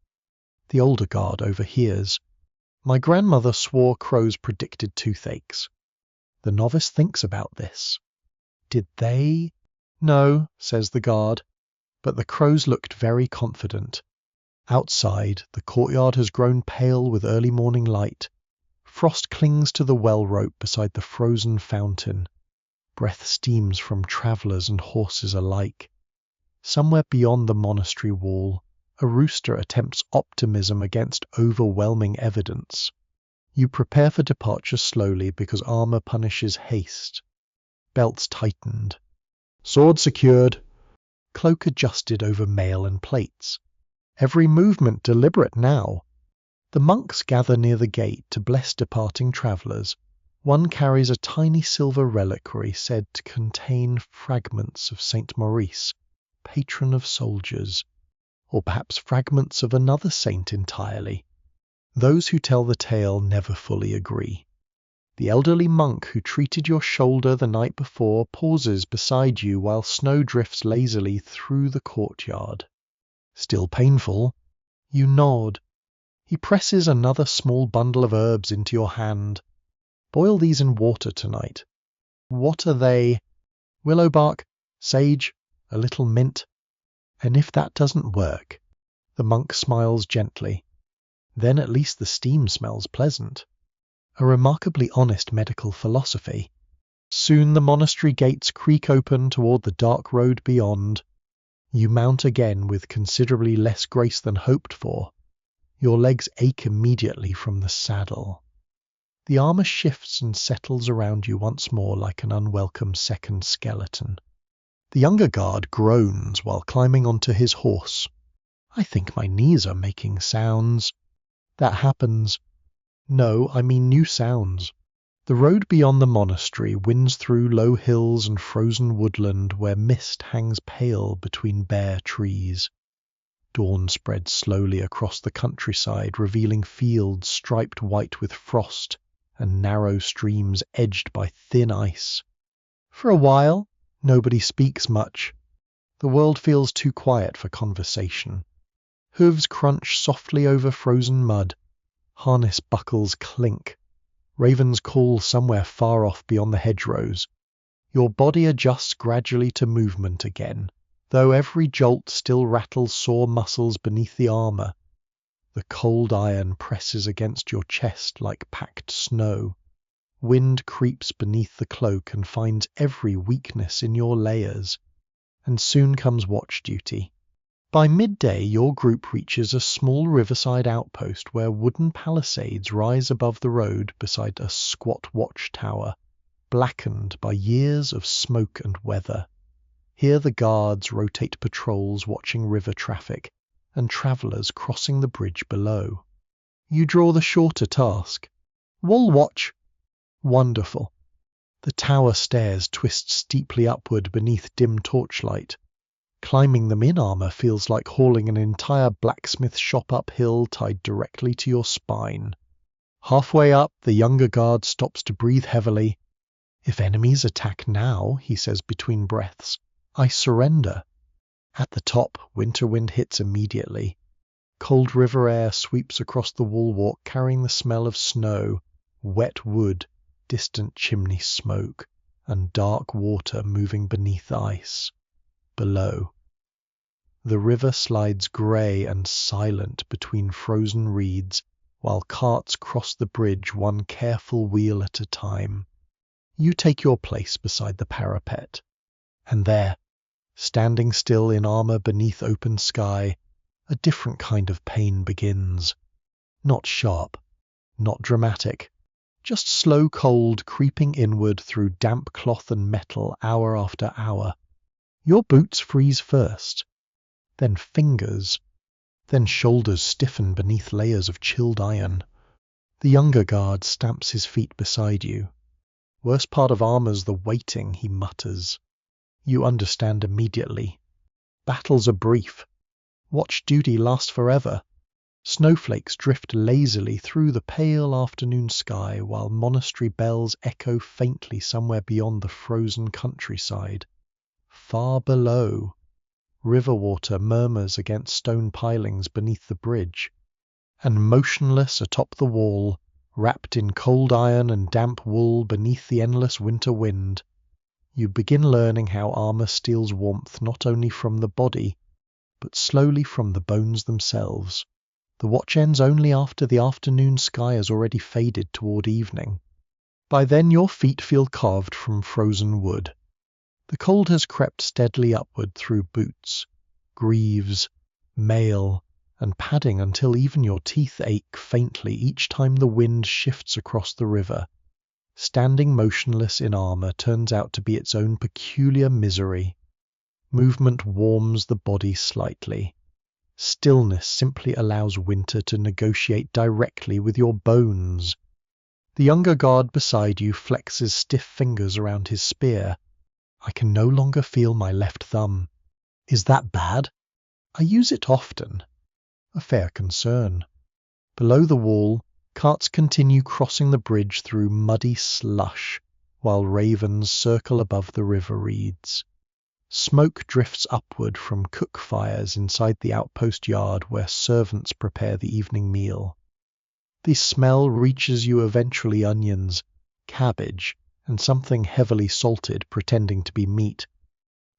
The older guard overhears. My grandmother swore crows predicted toothaches. The novice thinks about this. Did they? No, says the guard, but the crows looked very confident. Outside, the courtyard has grown pale with early morning light. Frost clings to the well rope beside the frozen fountain. Breath steams from travellers and horses alike. Somewhere beyond the monastery wall, a rooster attempts optimism against overwhelming evidence. You prepare for departure slowly because armor punishes haste. Belts tightened. Sword secured. Cloak adjusted over mail and plates. Every movement deliberate now. The monks gather near the gate to bless departing travellers. One carries a tiny silver reliquary said to contain fragments of Saint Maurice, patron of soldiers. Or perhaps fragments of another saint entirely. Those who tell the tale never fully agree. The elderly monk who treated your shoulder the night before pauses beside you while snow drifts lazily through the courtyard. Still painful, you nod. He presses another small bundle of herbs into your hand. Boil these in water tonight. What are they? Willow bark, sage, a little mint. And if that doesn't work, the monk smiles gently. Then at least the steam smells pleasant. A remarkably honest medical philosophy. Soon the monastery gates creak open toward the dark road beyond. You mount again with considerably less grace than hoped for. Your legs ache immediately from the saddle. The armor shifts and settles around you once more like an unwelcome second skeleton. The younger guard groans while climbing onto his horse. I think my knees are making sounds. That happens. No, I mean new sounds. The road beyond the monastery winds through low hills and frozen woodland where mist hangs pale between bare trees. Dawn spreads slowly across the countryside, revealing fields striped white with frost and narrow streams edged by thin ice. For a while, nobody speaks much. The world feels too quiet for conversation. Hooves crunch softly over frozen mud. Harness buckles clink. Ravens call somewhere far off beyond the hedgerows. Your body adjusts gradually to movement again, though every jolt still rattles sore muscles beneath the armor. The cold iron presses against your chest like packed snow. Wind creeps beneath the cloak and finds every weakness in your layers. And soon comes watch duty. By midday, your group reaches a small riverside outpost where wooden palisades rise above the road beside a squat watchtower, blackened by years of smoke and weather. Here the guards rotate patrols watching river traffic and travelers crossing the bridge below. You draw the shorter task. Wall watch. Wonderful. The tower stairs twist steeply upward beneath dim torchlight. Climbing them in armor feels like hauling an entire blacksmith shop uphill tied directly to your spine. Halfway up, the younger guard stops to breathe heavily. If enemies attack now, he says between breaths, I surrender. At the top, winter wind hits immediately. Cold river air sweeps across the wall walk carrying the smell of snow, wet wood, distant chimney smoke, and dark water moving beneath ice. Below, the river slides grey and silent between frozen reeds, while carts cross the bridge one careful wheel at a time. You take your place beside the parapet. And there, standing still in armor beneath open sky, a different kind of pain begins. Not sharp, not dramatic, just slow cold creeping inward through damp cloth and metal hour after hour. Your boots freeze first, then fingers, then shoulders stiffen beneath layers of chilled iron. The younger guard stamps his feet beside you. Worst part of armor's the waiting, he mutters. You understand immediately. Battles are brief. Watch duty lasts forever. Snowflakes drift lazily through the pale afternoon sky while monastery bells echo faintly somewhere beyond the frozen countryside. Far below, river water murmurs against stone pilings beneath the bridge. And motionless atop the wall, wrapped in cold iron and damp wool beneath the endless winter wind, you begin learning how armor steals warmth not only from the body, but slowly from the bones themselves. The watch ends only after the afternoon sky has already faded toward evening. By then your feet feel carved from frozen wood. The cold has crept steadily upward through boots, greaves, mail, and padding until even your teeth ache faintly each time the wind shifts across the river. Standing motionless in armor turns out to be its own peculiar misery. Movement warms the body slightly. Stillness simply allows winter to negotiate directly with your bones. The younger guard beside you flexes stiff fingers around his spear. I can no longer feel my left thumb. Is that bad? I use it often. A fair concern. Below the wall, carts continue crossing the bridge through muddy slush, while ravens circle above the river reeds. Smoke drifts upward from cook fires inside the outpost yard where servants prepare the evening meal. The smell reaches you eventually onions, cabbage, and something heavily salted pretending to be meat.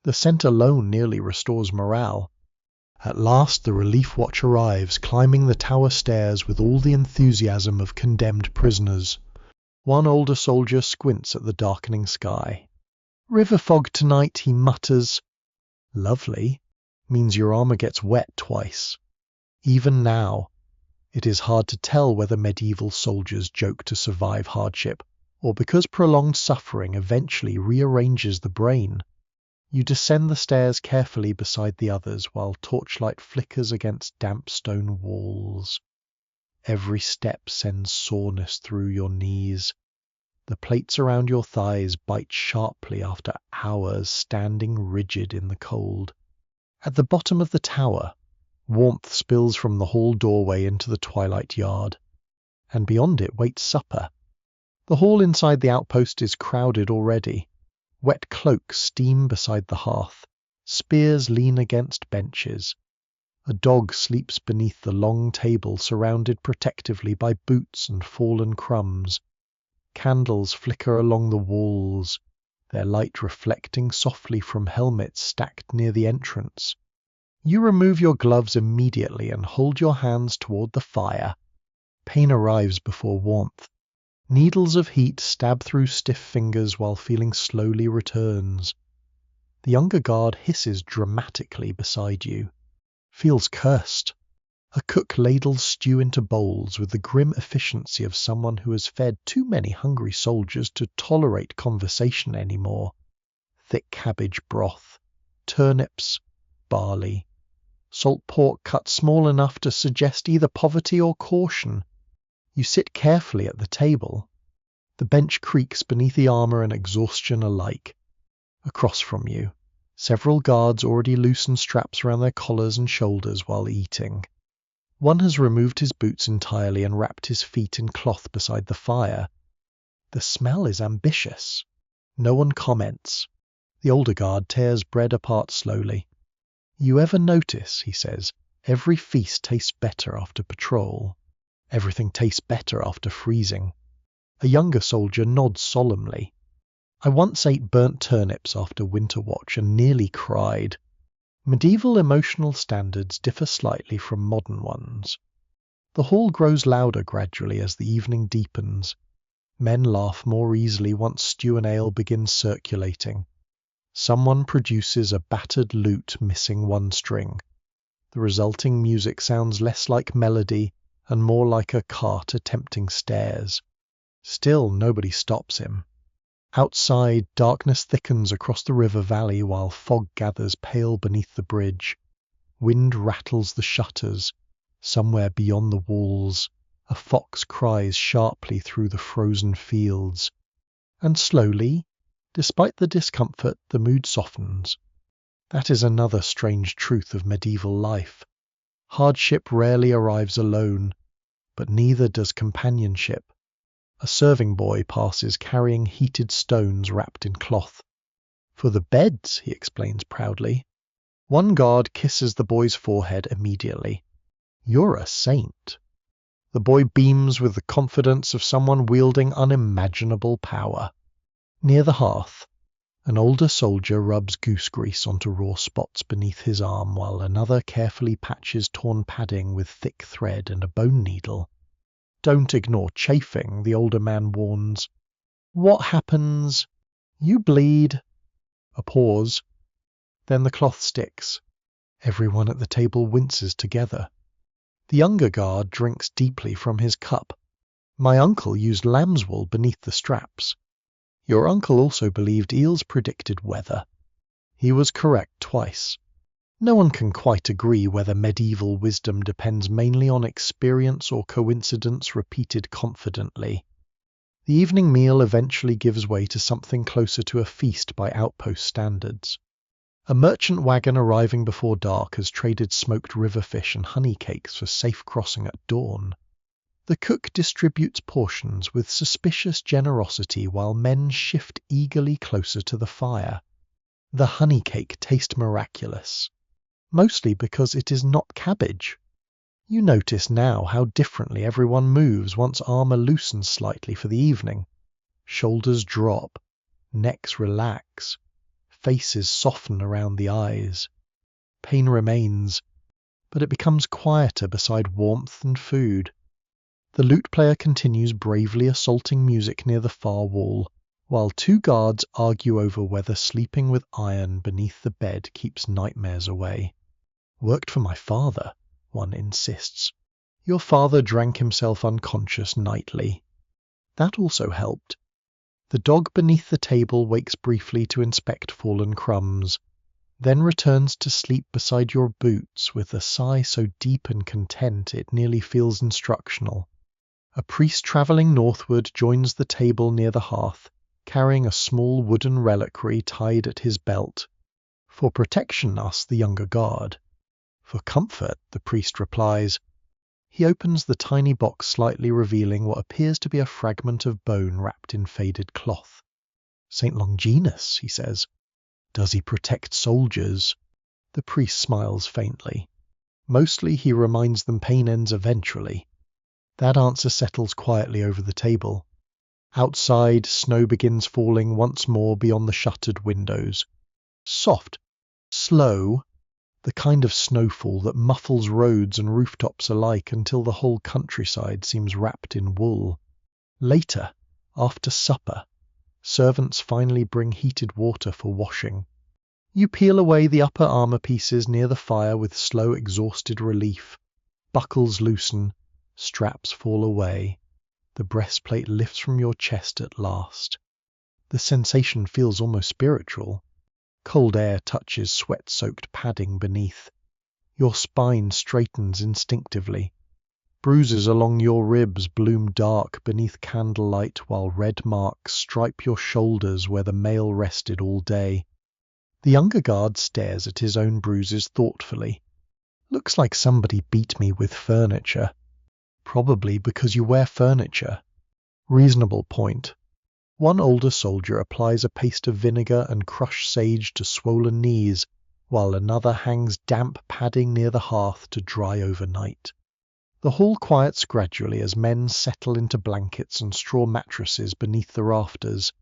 The scent alone nearly restores morale. At last the relief watch arrives, climbing the tower stairs with all the enthusiasm of condemned prisoners. One older soldier squints at the darkening sky. River fog tonight, he mutters. Lovely. Means your armor gets wet twice. Even now. It is hard to tell whether medieval soldiers joke to survive hardship, or because prolonged suffering eventually rearranges the brain. You descend the stairs carefully beside the others while torchlight flickers against damp stone walls. Every step sends soreness through your knees. The plates around your thighs bite sharply after hours standing rigid in the cold. At the bottom of the tower, warmth spills from the hall doorway into the twilight yard, and beyond it waits supper. The hall inside the outpost is crowded already. Wet cloaks steam beside the hearth. Spears lean against benches. A dog sleeps beneath the long table surrounded protectively by boots and fallen crumbs. Candles flicker along the walls, their light reflecting softly from helmets stacked near the entrance. You remove your gloves immediately and hold your hands toward the fire. Pain arrives before warmth. Needles of heat stab through stiff fingers while feeling slowly returns. The younger guard hisses dramatically beside you. Feels cursed. A cook ladles stew into bowls with the grim efficiency of someone who has fed too many hungry soldiers to tolerate conversation anymore. Thick cabbage broth, turnips, barley, salt pork cut small enough to suggest either poverty or caution. You sit carefully at the table. The bench creaks beneath the armor and exhaustion alike. Across from you, several guards already loosen straps around their collars and shoulders while eating. One has removed his boots entirely and wrapped his feet in cloth beside the fire. The smell is ambitious. No one comments. The older guard tears bread apart slowly. You ever notice, he says, every feast tastes better after patrol. Everything tastes better after freezing. A younger soldier nods solemnly. I once ate burnt turnips after winter watch and nearly cried. Medieval emotional standards differ slightly from modern ones. The hall grows louder gradually as the evening deepens. Men laugh more easily once stew and ale begins circulating. Someone produces a battered lute missing one string. The resulting music sounds less like melody and more like a cart attempting stairs. Still, nobody stops him. Outside, darkness thickens across the river valley while fog gathers pale beneath the bridge. Wind rattles the shutters. Somewhere beyond the walls, a fox cries sharply through the frozen fields. And slowly, despite the discomfort, the mood softens. That is another strange truth of medieval life. Hardship rarely arrives alone, but neither does companionship. A serving boy passes carrying heated stones wrapped in cloth. For the beds, he explains proudly. One guard kisses the boy's forehead immediately. You're a saint. The boy beams with the confidence of someone wielding unimaginable power. Near the hearth, an older soldier rubs goose grease onto raw spots beneath his arm while another carefully patches torn padding with thick thread and a bone needle. Don't ignore chafing, the older man warns. What happens? You bleed. A pause. Then the cloth sticks. Everyone at the table winces together. The younger guard drinks deeply from his cup. My uncle used lamb's wool beneath the straps. Your uncle also believed eels predicted weather. He was correct twice. No one can quite agree whether medieval wisdom depends mainly on experience or coincidence repeated confidently. The evening meal eventually gives way to something closer to a feast by outpost standards. A merchant wagon arriving before dark has traded smoked river fish and honey cakes for safe crossing at dawn. The cook distributes portions with suspicious generosity while men shift eagerly closer to the fire. The honey cake tastes miraculous, mostly because it is not cabbage. You notice now how differently everyone moves once armor loosens slightly for the evening. Shoulders drop, necks relax, faces soften around the eyes. Pain remains, but it becomes quieter beside warmth and food. The lute player continues bravely assaulting music near the far wall, while two guards argue over whether sleeping with iron beneath the bed keeps nightmares away. Worked for my father, one insists. Your father drank himself unconscious nightly. That also helped. The dog beneath the table wakes briefly to inspect fallen crumbs, then returns to sleep beside your boots with a sigh so deep and content it nearly feels instructional. A priest travelling northward joins the table near the hearth, carrying a small wooden reliquary tied at his belt. For protection, asks the younger guard. For comfort, the priest replies. He opens the tiny box, slightly revealing what appears to be a fragment of bone wrapped in faded cloth. St. Longinus, he says. Does he protect soldiers? The priest smiles faintly. Mostly he reminds them pain ends eventually. That answer settles quietly over the table. Outside, snow begins falling once more beyond the shuttered windows. Soft, slow, the kind of snowfall that muffles roads and rooftops alike until the whole countryside seems wrapped in wool. Later, after supper, servants finally bring heated water for washing. You peel away the upper armor pieces near the fire with slow, exhausted relief. Buckles loosen, straps fall away. The breastplate lifts from your chest at last. The sensation feels almost spiritual. Cold air touches sweat-soaked padding beneath. Your spine straightens instinctively. Bruises along your ribs bloom dark beneath candlelight while red marks stripe your shoulders where the mail rested all day. The younger guard stares at his own bruises thoughtfully. Looks like somebody beat me with furniture. Probably because you wear furniture. Reasonable point. One older soldier applies a paste of vinegar and crushed sage to swollen knees, while another hangs damp padding near the hearth to dry overnight. The hall quiets gradually as men settle into blankets and straw mattresses beneath the rafters.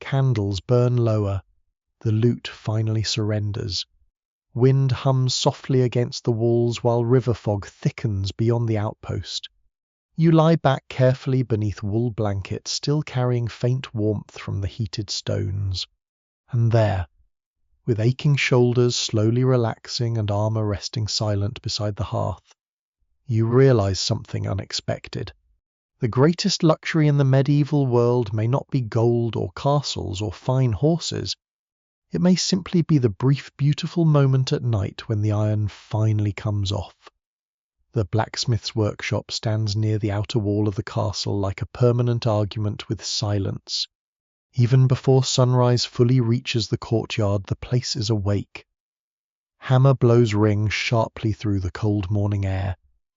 Candles burn lower. The lute finally surrenders. Wind hums softly against the walls while river fog thickens beyond the outpost. You lie back carefully beneath wool blankets, still carrying faint warmth from the heated stones. And there, with aching shoulders slowly relaxing and armor resting silent beside the hearth, you realize something unexpected. The greatest luxury in the medieval world may not be gold or castles or fine horses. It may simply be the brief, beautiful moment at night when the iron finally comes off. The blacksmith's workshop stands near the outer wall of the castle like a permanent argument with silence. Even before sunrise fully reaches the courtyard, the place is awake. Hammer blows ring sharply through the cold morning air.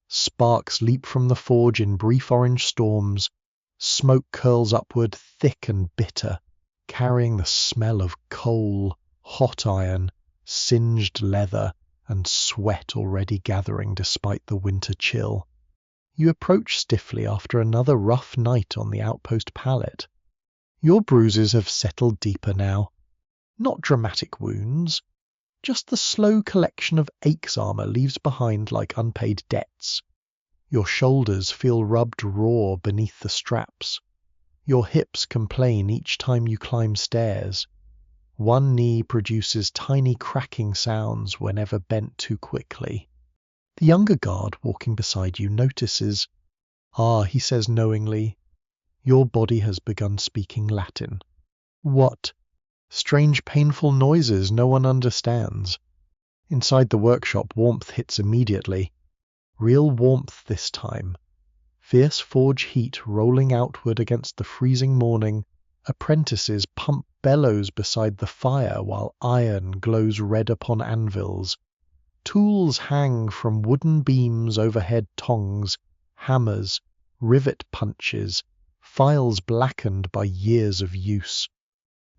Sparks leap from the forge in brief orange storms. Smoke curls upward, thick and bitter, carrying the smell of coal, hot iron, singed leather, and sweat already gathering despite the winter chill. You approach stiffly after another rough night on the outpost pallet. Your bruises have settled deeper now. Not dramatic wounds, just the slow collection of aches armor leaves behind like unpaid debts. Your shoulders feel rubbed raw beneath the straps. Your hips complain each time you climb stairs. One knee produces tiny cracking sounds whenever bent too quickly. The younger guard walking beside you notices. Ah, he says knowingly, your body has begun speaking Latin. What? Strange, painful noises no one understands. Inside the workshop, warmth hits immediately. Real warmth this time. Fierce forge heat rolling outward against the freezing morning. Apprentices pump bellows beside the fire while iron glows red upon anvils. Tools hang from wooden beams overhead, tongs, hammers, rivet punches, files blackened by years of use.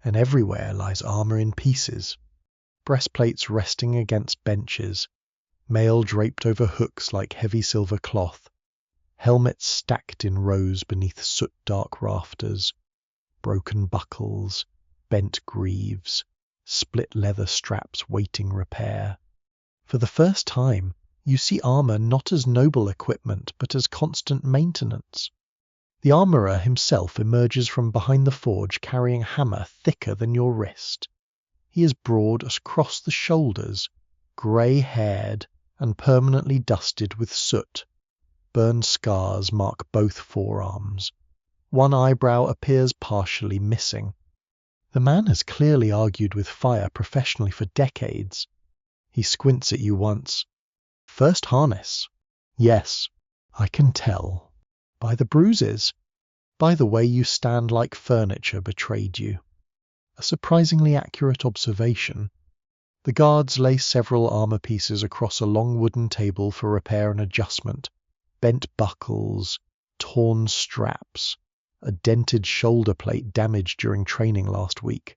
And everywhere lies armor in pieces. Breastplates resting against benches, mail draped over hooks like heavy silver cloth, helmets stacked in rows beneath soot-dark rafters, broken buckles, bent greaves, split leather straps waiting repair. For the first time, you see armor not as noble equipment, but as constant maintenance. The armorer himself emerges from behind the forge carrying a hammer thicker than your wrist. He is broad across the shoulders, grey-haired, and permanently dusted with soot. Burn scars mark both forearms. One eyebrow appears partially missing. The man has clearly argued with fire professionally for decades. He squints at you once. First harness. Yes, I can tell. By the bruises. By the way you stand like furniture betrayed you. A surprisingly accurate observation. The guards lay several armor pieces across a long wooden table for repair and adjustment. Bent buckles, torn straps, a dented shoulder plate damaged during training last week.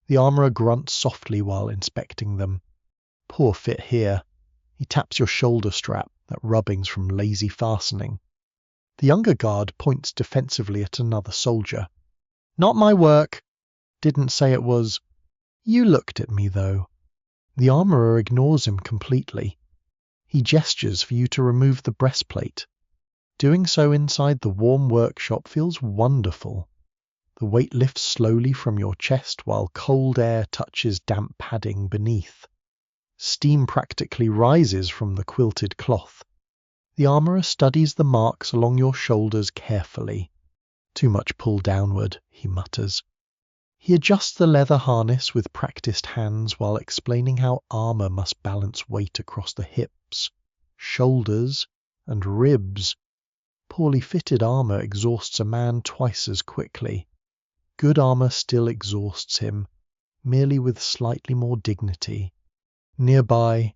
The armorer grunts softly while inspecting them. Poor fit here. He taps your shoulder strap, that rubbing's from lazy fastening. The younger guard points defensively at another soldier. Not my work. Didn't say it was. You looked at me, though. The armorer ignores him completely. He gestures for you to remove the breastplate. Doing so inside the warm workshop feels wonderful. The weight lifts slowly from your chest while cold air touches damp padding beneath. Steam practically rises from the quilted cloth. The armorer studies the marks along your shoulders carefully. Too much pull downward, he mutters. He adjusts the leather harness with practiced hands while explaining how armor must balance weight across the hips, shoulders, and ribs. Poorly fitted armor exhausts a man twice as quickly. Good armor still exhausts him, merely with slightly more dignity. Nearby,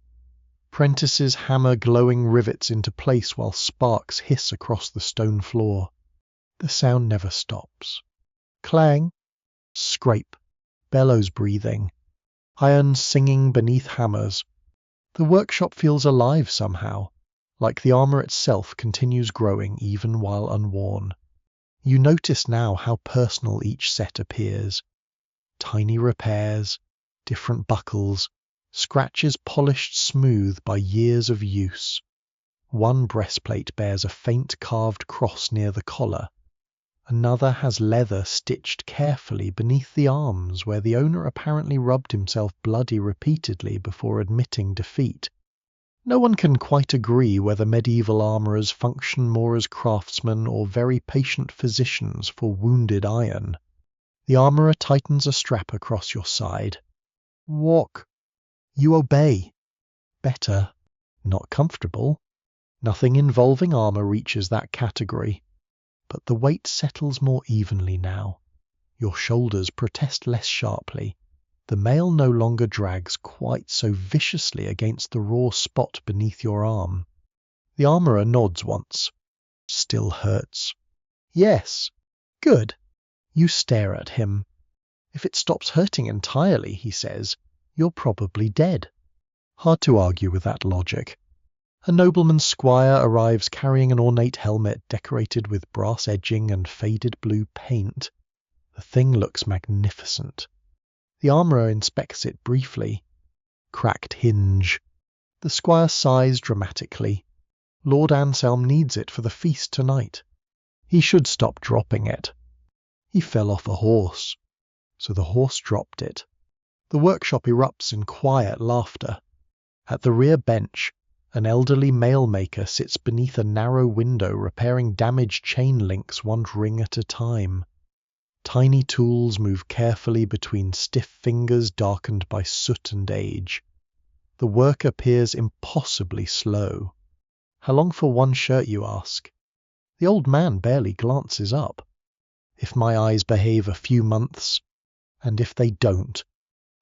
apprentices hammer glowing rivets into place while sparks hiss across the stone floor. The sound never stops. Clang, scrape, bellows breathing, iron singing beneath hammers. The workshop feels alive somehow, like the armor itself continues growing even while unworn. You notice now how personal each set appears. Tiny repairs, different buckles, scratches polished smooth by years of use. One breastplate bears a faint carved cross near the collar. Another has leather stitched carefully beneath the arms where the owner apparently rubbed himself bloody repeatedly before admitting defeat. No one can quite agree whether medieval armourers function more as craftsmen or very patient physicians for wounded iron. The armourer tightens a strap across your side. Walk. You obey. Better. Not comfortable. Nothing involving armour reaches that category. But the weight settles more evenly now. Your shoulders protest less sharply. The mail no longer drags quite so viciously against the raw spot beneath your arm. The armourer nods once. Still hurts. Yes. Good. You stare at him. If it stops hurting entirely, he says, you're probably dead. Hard to argue with that logic. A nobleman's squire arrives carrying an ornate helmet decorated with brass edging and faded blue paint. The thing looks magnificent. The armourer inspects it briefly. Cracked hinge. The squire sighs dramatically. Lord Anselm needs it for the feast tonight. He should stop dropping it. He fell off a horse, so the horse dropped it. The workshop erupts in quiet laughter. At the rear bench, an elderly mail maker sits beneath a narrow window repairing damaged chain links one ring at a time. Tiny tools move carefully between stiff fingers darkened by soot and age. The work appears impossibly slow. How long for one shirt, you ask? The old man barely glances up. If my eyes behave, a few months, and if they don't,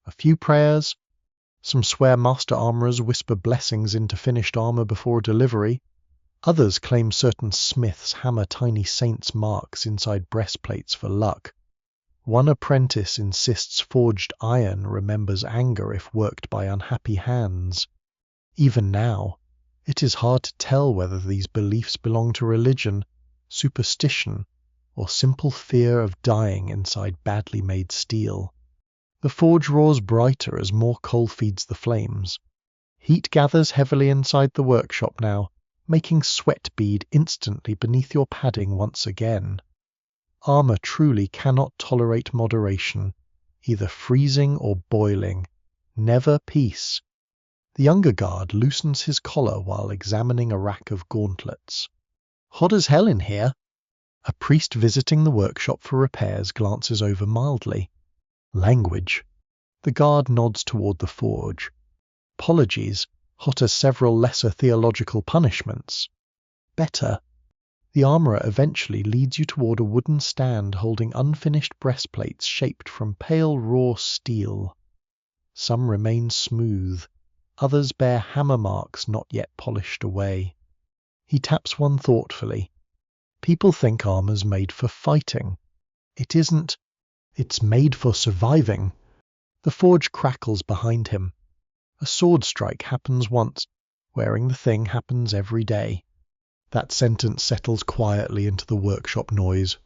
a few prayers. Some swear master armourers whisper blessings into finished armour before delivery. Others claim certain smiths hammer tiny saints' marks inside breastplates for luck. One apprentice insists forged iron remembers anger if worked by unhappy hands. Even now, it is hard to tell whether these beliefs belong to religion, superstition, or simple fear of dying inside badly made steel. The forge roars brighter as more coal feeds the flames. Heat gathers heavily inside the workshop now, making sweat bead instantly beneath your padding once again. Armour truly cannot tolerate moderation, either freezing or boiling. Never peace. The younger guard loosens his collar while examining a rack of gauntlets. Hot as hell in here. A priest visiting the workshop for repairs glances over mildly. Language. The guard nods toward the forge. Apologies. Hot as several lesser theological punishments. Better. The armourer eventually leads you toward a wooden stand holding unfinished breastplates shaped from pale raw steel. Some remain smooth. Others bear hammer marks not yet polished away. He taps one thoughtfully. People think armor's made for fighting. It isn't. It's made for surviving. The forge crackles behind him. A sword strike happens once. Wearing the thing happens every day. That sentence settles quietly into the workshop noise.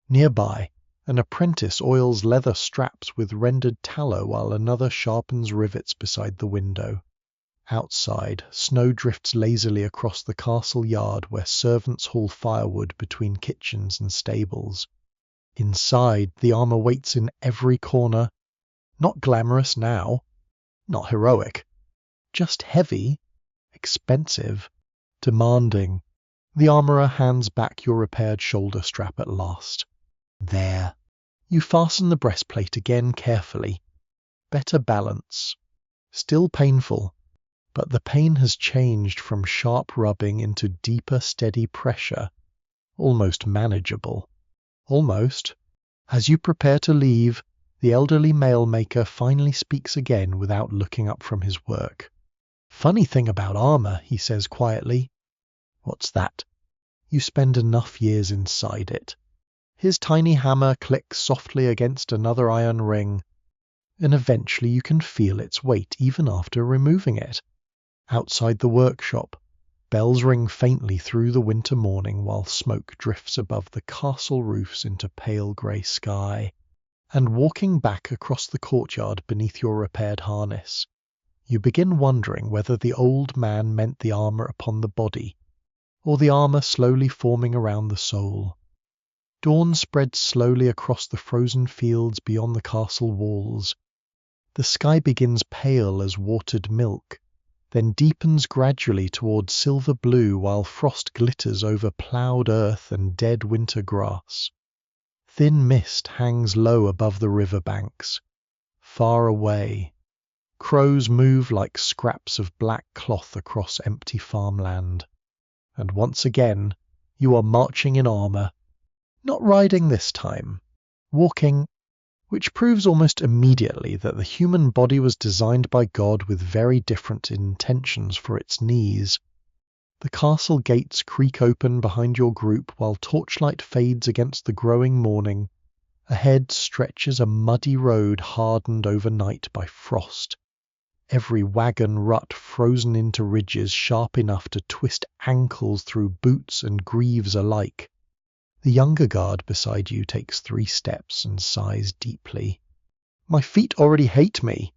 Nearby, an apprentice oils leather straps with rendered tallow while another sharpens rivets beside the window. Outside, snow drifts lazily across the castle yard where servants haul firewood between kitchens and stables. Inside, the armor waits in every corner. Not glamorous now. Not heroic. Just heavy, expensive, demanding. The armourer hands back your repaired shoulder strap at last. There. You fasten the breastplate again carefully. Better balance. Still painful, but the pain has changed from sharp rubbing into deeper, steady pressure. Almost manageable. Almost. As you prepare to leave, the elderly mail maker finally speaks again without looking up from his work. Funny thing about armour, he says quietly. What's that? You spend enough years inside it. His tiny hammer clicks softly against another iron ring, and eventually you can feel its weight even after removing it. Outside the workshop, bells ring faintly through the winter morning while smoke drifts above the castle roofs into pale grey sky. And walking back across the courtyard beneath your repaired harness, you begin wondering whether the old man meant the armour upon the body, or the armour slowly forming around the soul. Dawn spreads slowly across the frozen fields beyond the castle walls. The sky begins pale as watered milk, then deepens gradually toward silver blue while frost glitters over ploughed earth and dead winter grass. Thin mist hangs low above the river banks. Far away, crows move like scraps of black cloth across empty farmland. And once again, you are marching in armour, not riding this time, walking, which proves almost immediately that the human body was designed by God with very different intentions for its knees. The castle gates creak open behind your group while torchlight fades against the growing morning. Ahead stretches a muddy road hardened overnight by frost. Every wagon rut frozen into ridges sharp enough to twist ankles through boots and greaves alike. The younger guard beside you takes 3 steps and sighs deeply. My feet already hate me.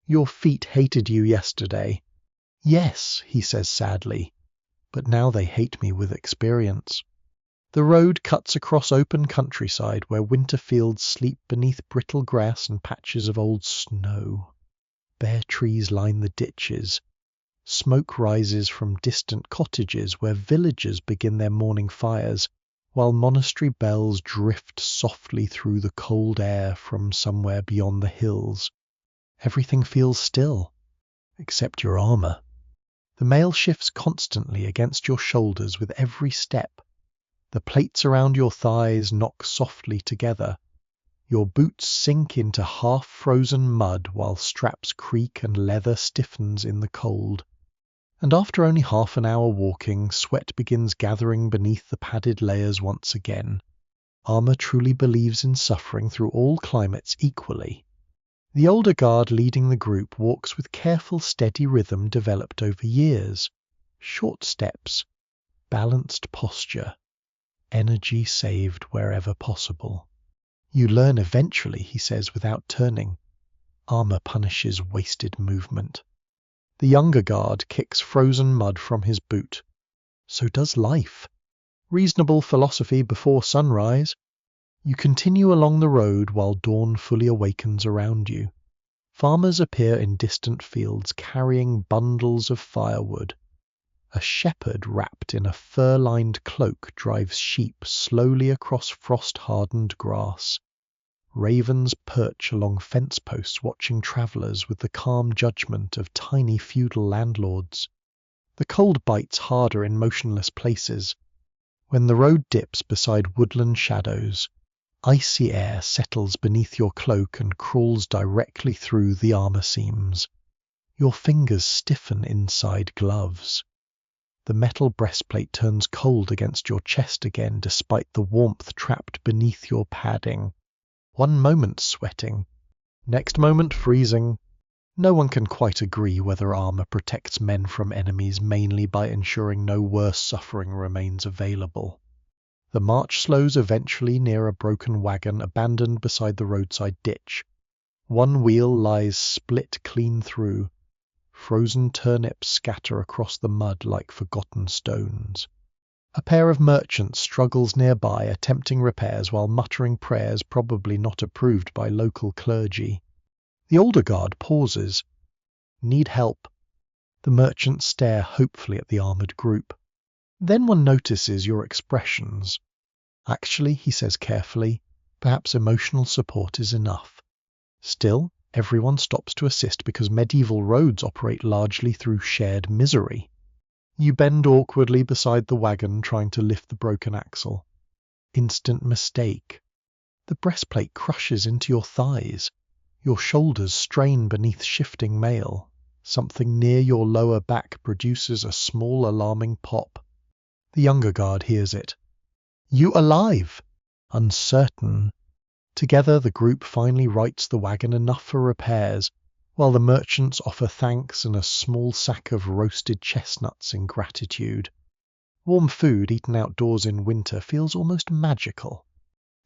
Your feet hated you yesterday. Yes, he says sadly, but now they hate me with experience. The road cuts across open countryside where winter fields sleep beneath brittle grass and patches of old snow. Bare trees line the ditches. Smoke rises from distant cottages where villagers begin their morning fires, while monastery bells drift softly through the cold air from somewhere beyond the hills. Everything feels still, except your armour. The mail shifts constantly against your shoulders with every step. The plates around your thighs knock softly together. Your boots sink into half-frozen mud while straps creak and leather stiffens in the cold. And after only half an hour walking, sweat begins gathering beneath the padded layers once again. Armour truly believes in suffering through all climates equally. The older guard leading the group walks with careful, steady rhythm developed over years. Short steps, balanced posture, energy saved wherever possible. You learn eventually, he says without turning. Armour punishes wasted movement. The younger guard kicks frozen mud from his boot. So does life. Reasonable philosophy before sunrise. You continue along the road while dawn fully awakens around you. Farmers appear in distant fields carrying bundles of firewood. A shepherd wrapped in a fur-lined cloak drives sheep slowly across frost-hardened grass. Ravens perch along fence posts watching travellers with the calm judgment of tiny feudal landlords. The cold bites harder in motionless places. When the road dips beside woodland shadows, icy air settles beneath your cloak and crawls directly through the armour seams. Your fingers stiffen inside gloves. The metal breastplate turns cold against your chest again despite the warmth trapped beneath your padding. One moment sweating, next moment freezing. No one can quite agree whether armour protects men from enemies mainly by ensuring no worse suffering remains available. The march slows eventually near a broken wagon abandoned beside the roadside ditch. One wheel lies split clean through. Frozen turnips scatter across the mud like forgotten stones. A pair of merchants struggles nearby attempting repairs while muttering prayers probably not approved by local clergy. The older guard pauses. Need help. The merchants stare hopefully at the armoured group. Then one notices your expressions. Actually, he says carefully, perhaps emotional support is enough. Still, everyone stops to assist because medieval roads operate largely through shared misery. You bend awkwardly beside the wagon trying to lift the broken axle. Instant mistake. The breastplate crushes into your thighs. Your shoulders strain beneath shifting mail. Something near your lower back produces a small alarming pop. The younger guard hears it. You alive? Uncertain. Together the group finally rights the wagon enough for repairs, while the merchants offer thanks and a small sack of roasted chestnuts in gratitude. Warm food eaten outdoors in winter feels almost magical.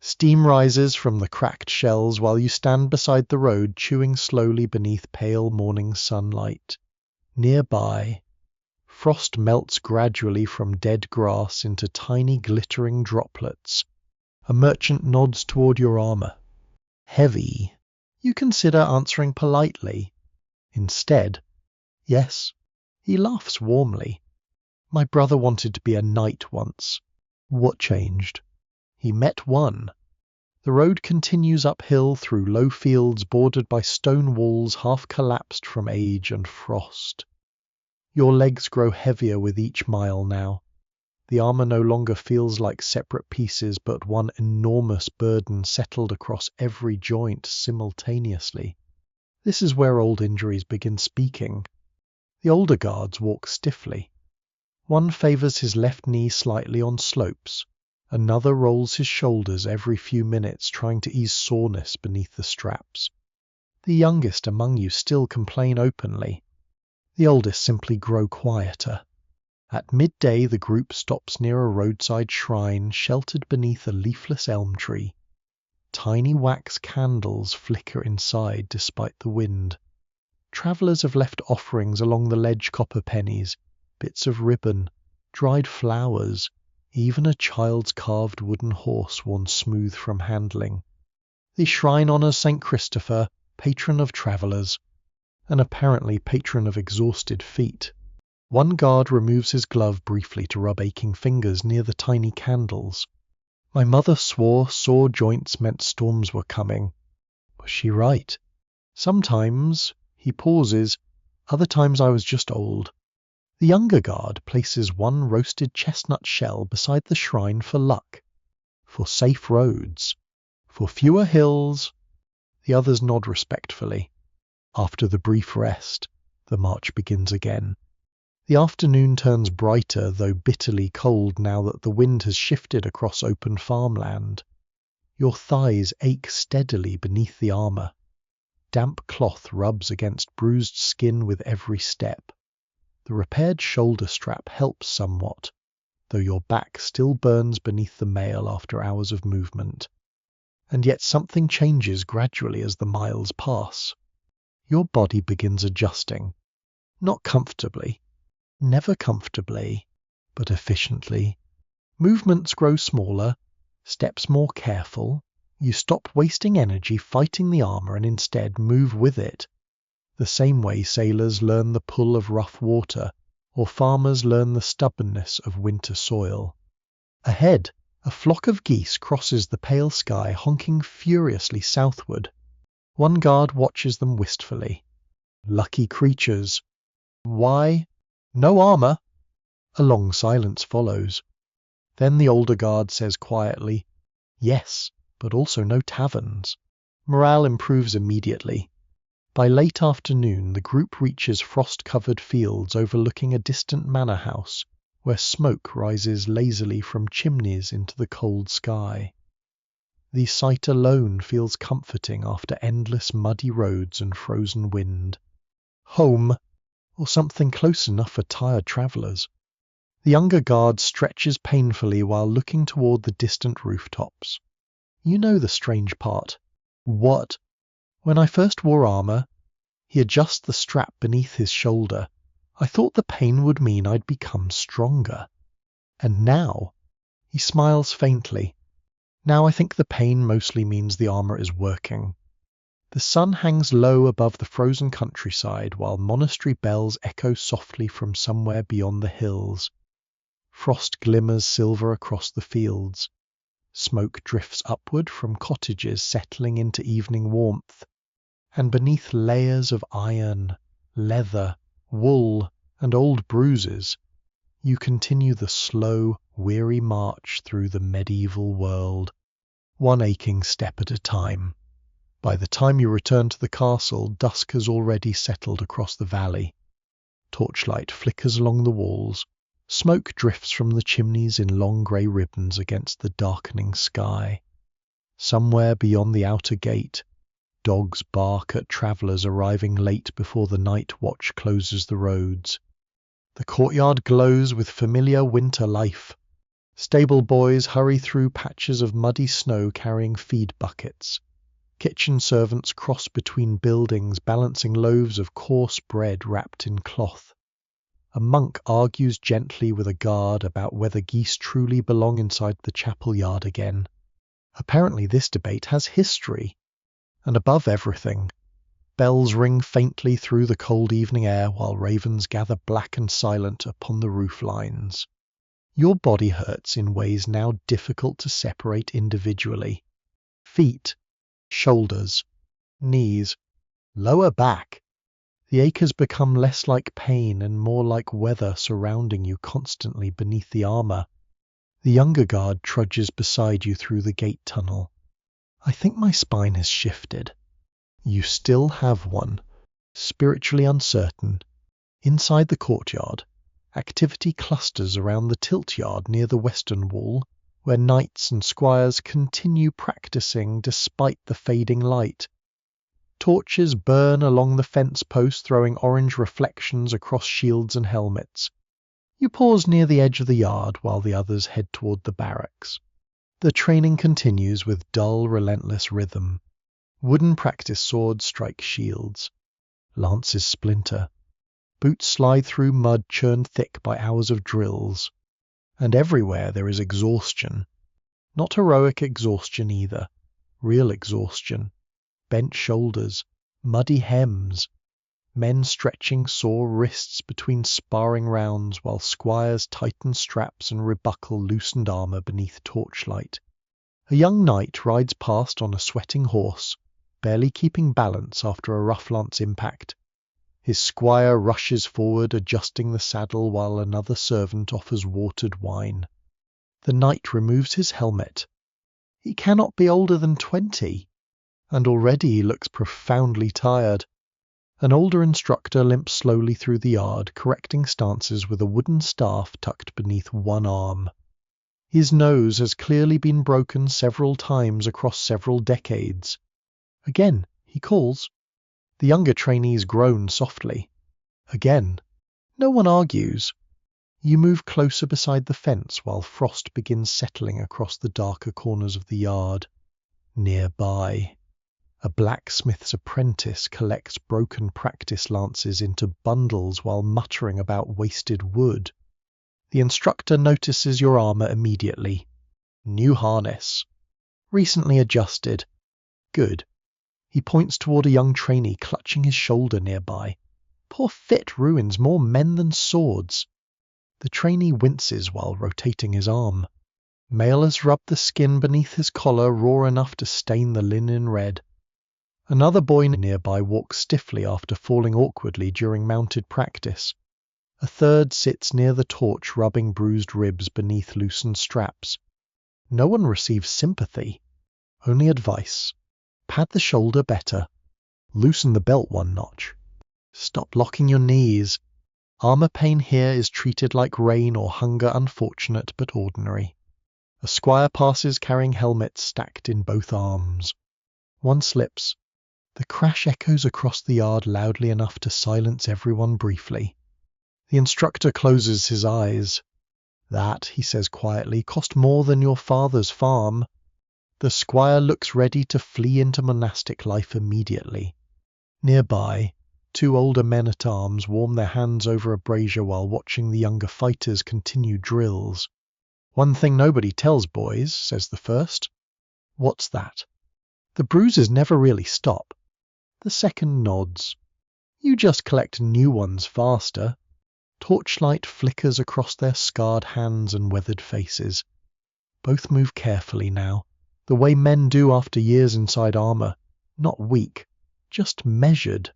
Steam rises from the cracked shells while you stand beside the road chewing slowly beneath pale morning sunlight. Nearby, frost melts gradually from dead grass into tiny glittering droplets. A merchant nods toward your armour. Heavy. You consider answering politely. Instead, yes, he laughs warmly. My brother wanted to be a knight once. What changed? He met one. The road continues uphill through low fields bordered by stone walls half collapsed from age and frost. Your legs grow heavier with each mile now. The armour no longer feels like separate pieces but one enormous burden settled across every joint simultaneously. This is where old injuries begin speaking. The older guards walk stiffly. One favours his left knee slightly on slopes. Another rolls his shoulders every few minutes trying to ease soreness beneath the straps. The youngest among you still complain openly. The oldest simply grow quieter. At midday the group stops near a roadside shrine sheltered beneath a leafless elm tree. Tiny wax candles flicker inside despite the wind. Travellers have left offerings along the ledge, copper pennies, bits of ribbon, dried flowers, even a child's carved wooden horse worn smooth from handling. The shrine honours St. Christopher, patron of travellers, and apparently patron of exhausted feet. One guard removes his glove briefly to rub aching fingers near the tiny candles. My mother swore sore joints meant storms were coming. Was she right? Sometimes, he pauses, other times I was just old. The younger guard places one roasted chestnut shell beside the shrine for luck, for safe roads, for fewer hills. The others nod respectfully. After the brief rest, the march begins again. The afternoon turns brighter, though bitterly cold now that the wind has shifted across open farmland. Your thighs ache steadily beneath the armour. Damp cloth rubs against bruised skin with every step. The repaired shoulder strap helps somewhat, though your back still burns beneath the mail after hours of movement. And yet something changes gradually as the miles pass. Your body begins adjusting. Not comfortably. Never comfortably, but efficiently. Movements grow smaller, steps more careful. You stop wasting energy fighting the armour and instead move with it. The same way sailors learn the pull of rough water, or farmers learn the stubbornness of winter soil. Ahead, a flock of geese crosses the pale sky, honking furiously southward. One guard watches them wistfully. Lucky creatures. Why? No armor. A long silence follows. Then the older guard says quietly, yes, but also no taverns. Morale improves immediately. By late afternoon, the group reaches frost-covered fields overlooking a distant manor house, where smoke rises lazily from chimneys into the cold sky. The sight alone feels comforting after endless muddy roads and frozen wind. Home, or something close enough for tired travellers. The younger guard stretches painfully while looking toward the distant rooftops. You know the strange part. What? When I first wore armor, he adjusts the strap beneath his shoulder. I thought the pain would mean I'd become stronger. And now, he smiles faintly. Now I think the pain mostly means the armor is working. The sun hangs low above the frozen countryside while monastery bells echo softly from somewhere beyond the hills. Frost glimmers silver across the fields. Smoke drifts upward from cottages settling into evening warmth. And beneath layers of iron, leather, wool, and old bruises, you continue the slow, weary march through the medieval world, one aching step at a time. By the time you return to the castle, dusk has already settled across the valley. Torchlight flickers along the walls. Smoke drifts from the chimneys in long grey ribbons against the darkening sky. Somewhere beyond the outer gate, dogs bark at travellers arriving late before the night watch closes the roads. The courtyard glows with familiar winter life. Stable boys hurry through patches of muddy snow carrying feed buckets. Kitchen servants cross between buildings balancing loaves of coarse bread wrapped in cloth. A monk argues gently with a guard about whether geese truly belong inside the chapel yard again. Apparently this debate has history. And above everything, bells ring faintly through the cold evening air while ravens gather black and silent upon the roof lines. Your body hurts in ways now difficult to separate individually. Feet, shoulders, knees, lower back. The ache has become less like pain and more like weather surrounding you constantly beneath the armor. The younger guard trudges beside you through the gate tunnel. I think my spine has shifted. You still have one, spiritually uncertain. Inside the courtyard, activity clusters around the tilt yard near the western wall, where knights and squires continue practicing despite the fading light. Torches burn along the fence posts, throwing orange reflections across shields and helmets. You pause near the edge of the yard while the others head toward the barracks. The training continues with dull, relentless rhythm. Wooden practice swords strike shields. Lances splinter. Boots slide through mud churned thick by hours of drills. And everywhere there is exhaustion. Not heroic exhaustion either. Real exhaustion. Bent shoulders. Muddy hems. Men stretching sore wrists between sparring rounds while squires tighten straps and rebuckle loosened armor beneath torchlight. A young knight rides past on a sweating horse, barely keeping balance after a rough lance impact. His squire rushes forward, adjusting the saddle while another servant offers watered wine. The knight removes his helmet. He cannot be older than 20, and already he looks profoundly tired. An older instructor limps slowly through the yard, correcting stances with a wooden staff tucked beneath one arm. His nose has clearly been broken several times across several decades. Again, he calls. The younger trainees groan softly. Again. No one argues. You move closer beside the fence while frost begins settling across the darker corners of the yard. Nearby, a blacksmith's apprentice collects broken practice lances into bundles while muttering about wasted wood. The instructor notices your armor immediately. New harness. Recently adjusted. Good. He points toward a young trainee clutching his shoulder nearby. Poor fit ruins more men than swords. The trainee winces while rotating his arm. Mail has rubbed the skin beneath his collar raw enough to stain the linen red. Another boy nearby walks stiffly after falling awkwardly during mounted practice. A third sits near the torch rubbing bruised ribs beneath loosened straps. No one receives sympathy, only advice. Pad the shoulder better. Loosen the belt one notch. Stop locking your knees. Armor pain here is treated like rain or hunger, unfortunate but ordinary. A squire passes carrying helmets stacked in both arms. One slips. The crash echoes across the yard loudly enough to silence everyone briefly. The instructor closes his eyes. That, he says quietly, cost more than your father's farm. The squire looks ready to flee into monastic life immediately. Nearby, two older men-at-arms warm their hands over a brazier while watching the younger fighters continue drills. One thing nobody tells boys, says the first. What's that? The bruises never really stop. The second nods. You just collect new ones faster. Torchlight flickers across their scarred hands and weathered faces. Both move carefully now, the way men do after years inside armor, not weak, just measured,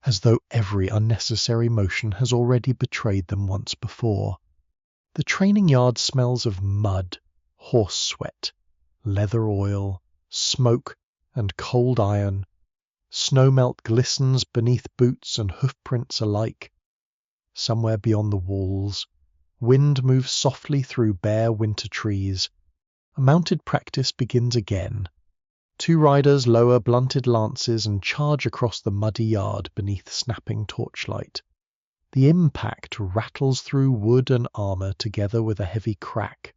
as though every unnecessary motion has already betrayed them once before. The training yard smells of mud, horse sweat, leather oil, smoke, and cold iron. Snowmelt glistens beneath boots and hoofprints alike. Somewhere beyond the walls, wind moves softly through bare winter trees. A mounted practice begins again. Two riders lower blunted lances and charge across the muddy yard beneath snapping torchlight. The impact rattles through wood and armor together with a heavy crack.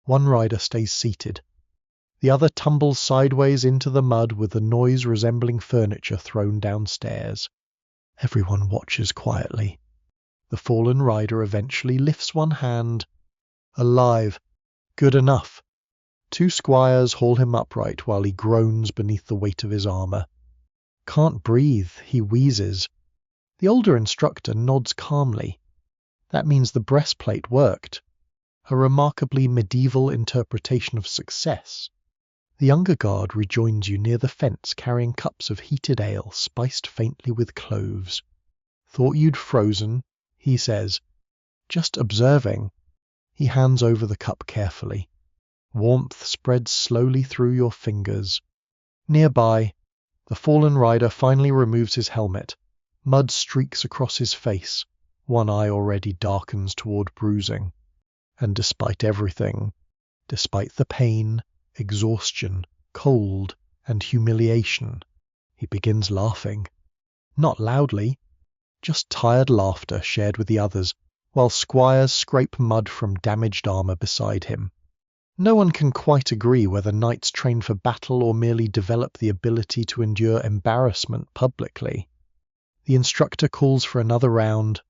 One rider stays seated. The other tumbles sideways into the mud with a noise resembling furniture thrown downstairs. Everyone watches quietly. The fallen rider eventually lifts one hand. Alive. Good enough. Two squires haul him upright while he groans beneath the weight of his armor. Can't breathe, he wheezes. The older instructor nods calmly. That means the breastplate worked. A remarkably medieval interpretation of success. The younger guard rejoins you near the fence carrying cups of heated ale spiced faintly with cloves. Thought you'd frozen, he says. Just observing. He hands over the cup carefully. Warmth spreads slowly through your fingers. Nearby, the fallen rider finally removes his helmet. Mud streaks across his face. One eye already darkens toward bruising. And despite everything, despite the pain, exhaustion, cold, and humiliation, he begins laughing. Not loudly, just tired laughter shared with the others, while squires scrape mud from damaged armor beside him. No one can quite agree whether knights train for battle or merely develop the ability to endure embarrassment publicly. The instructor calls for another round.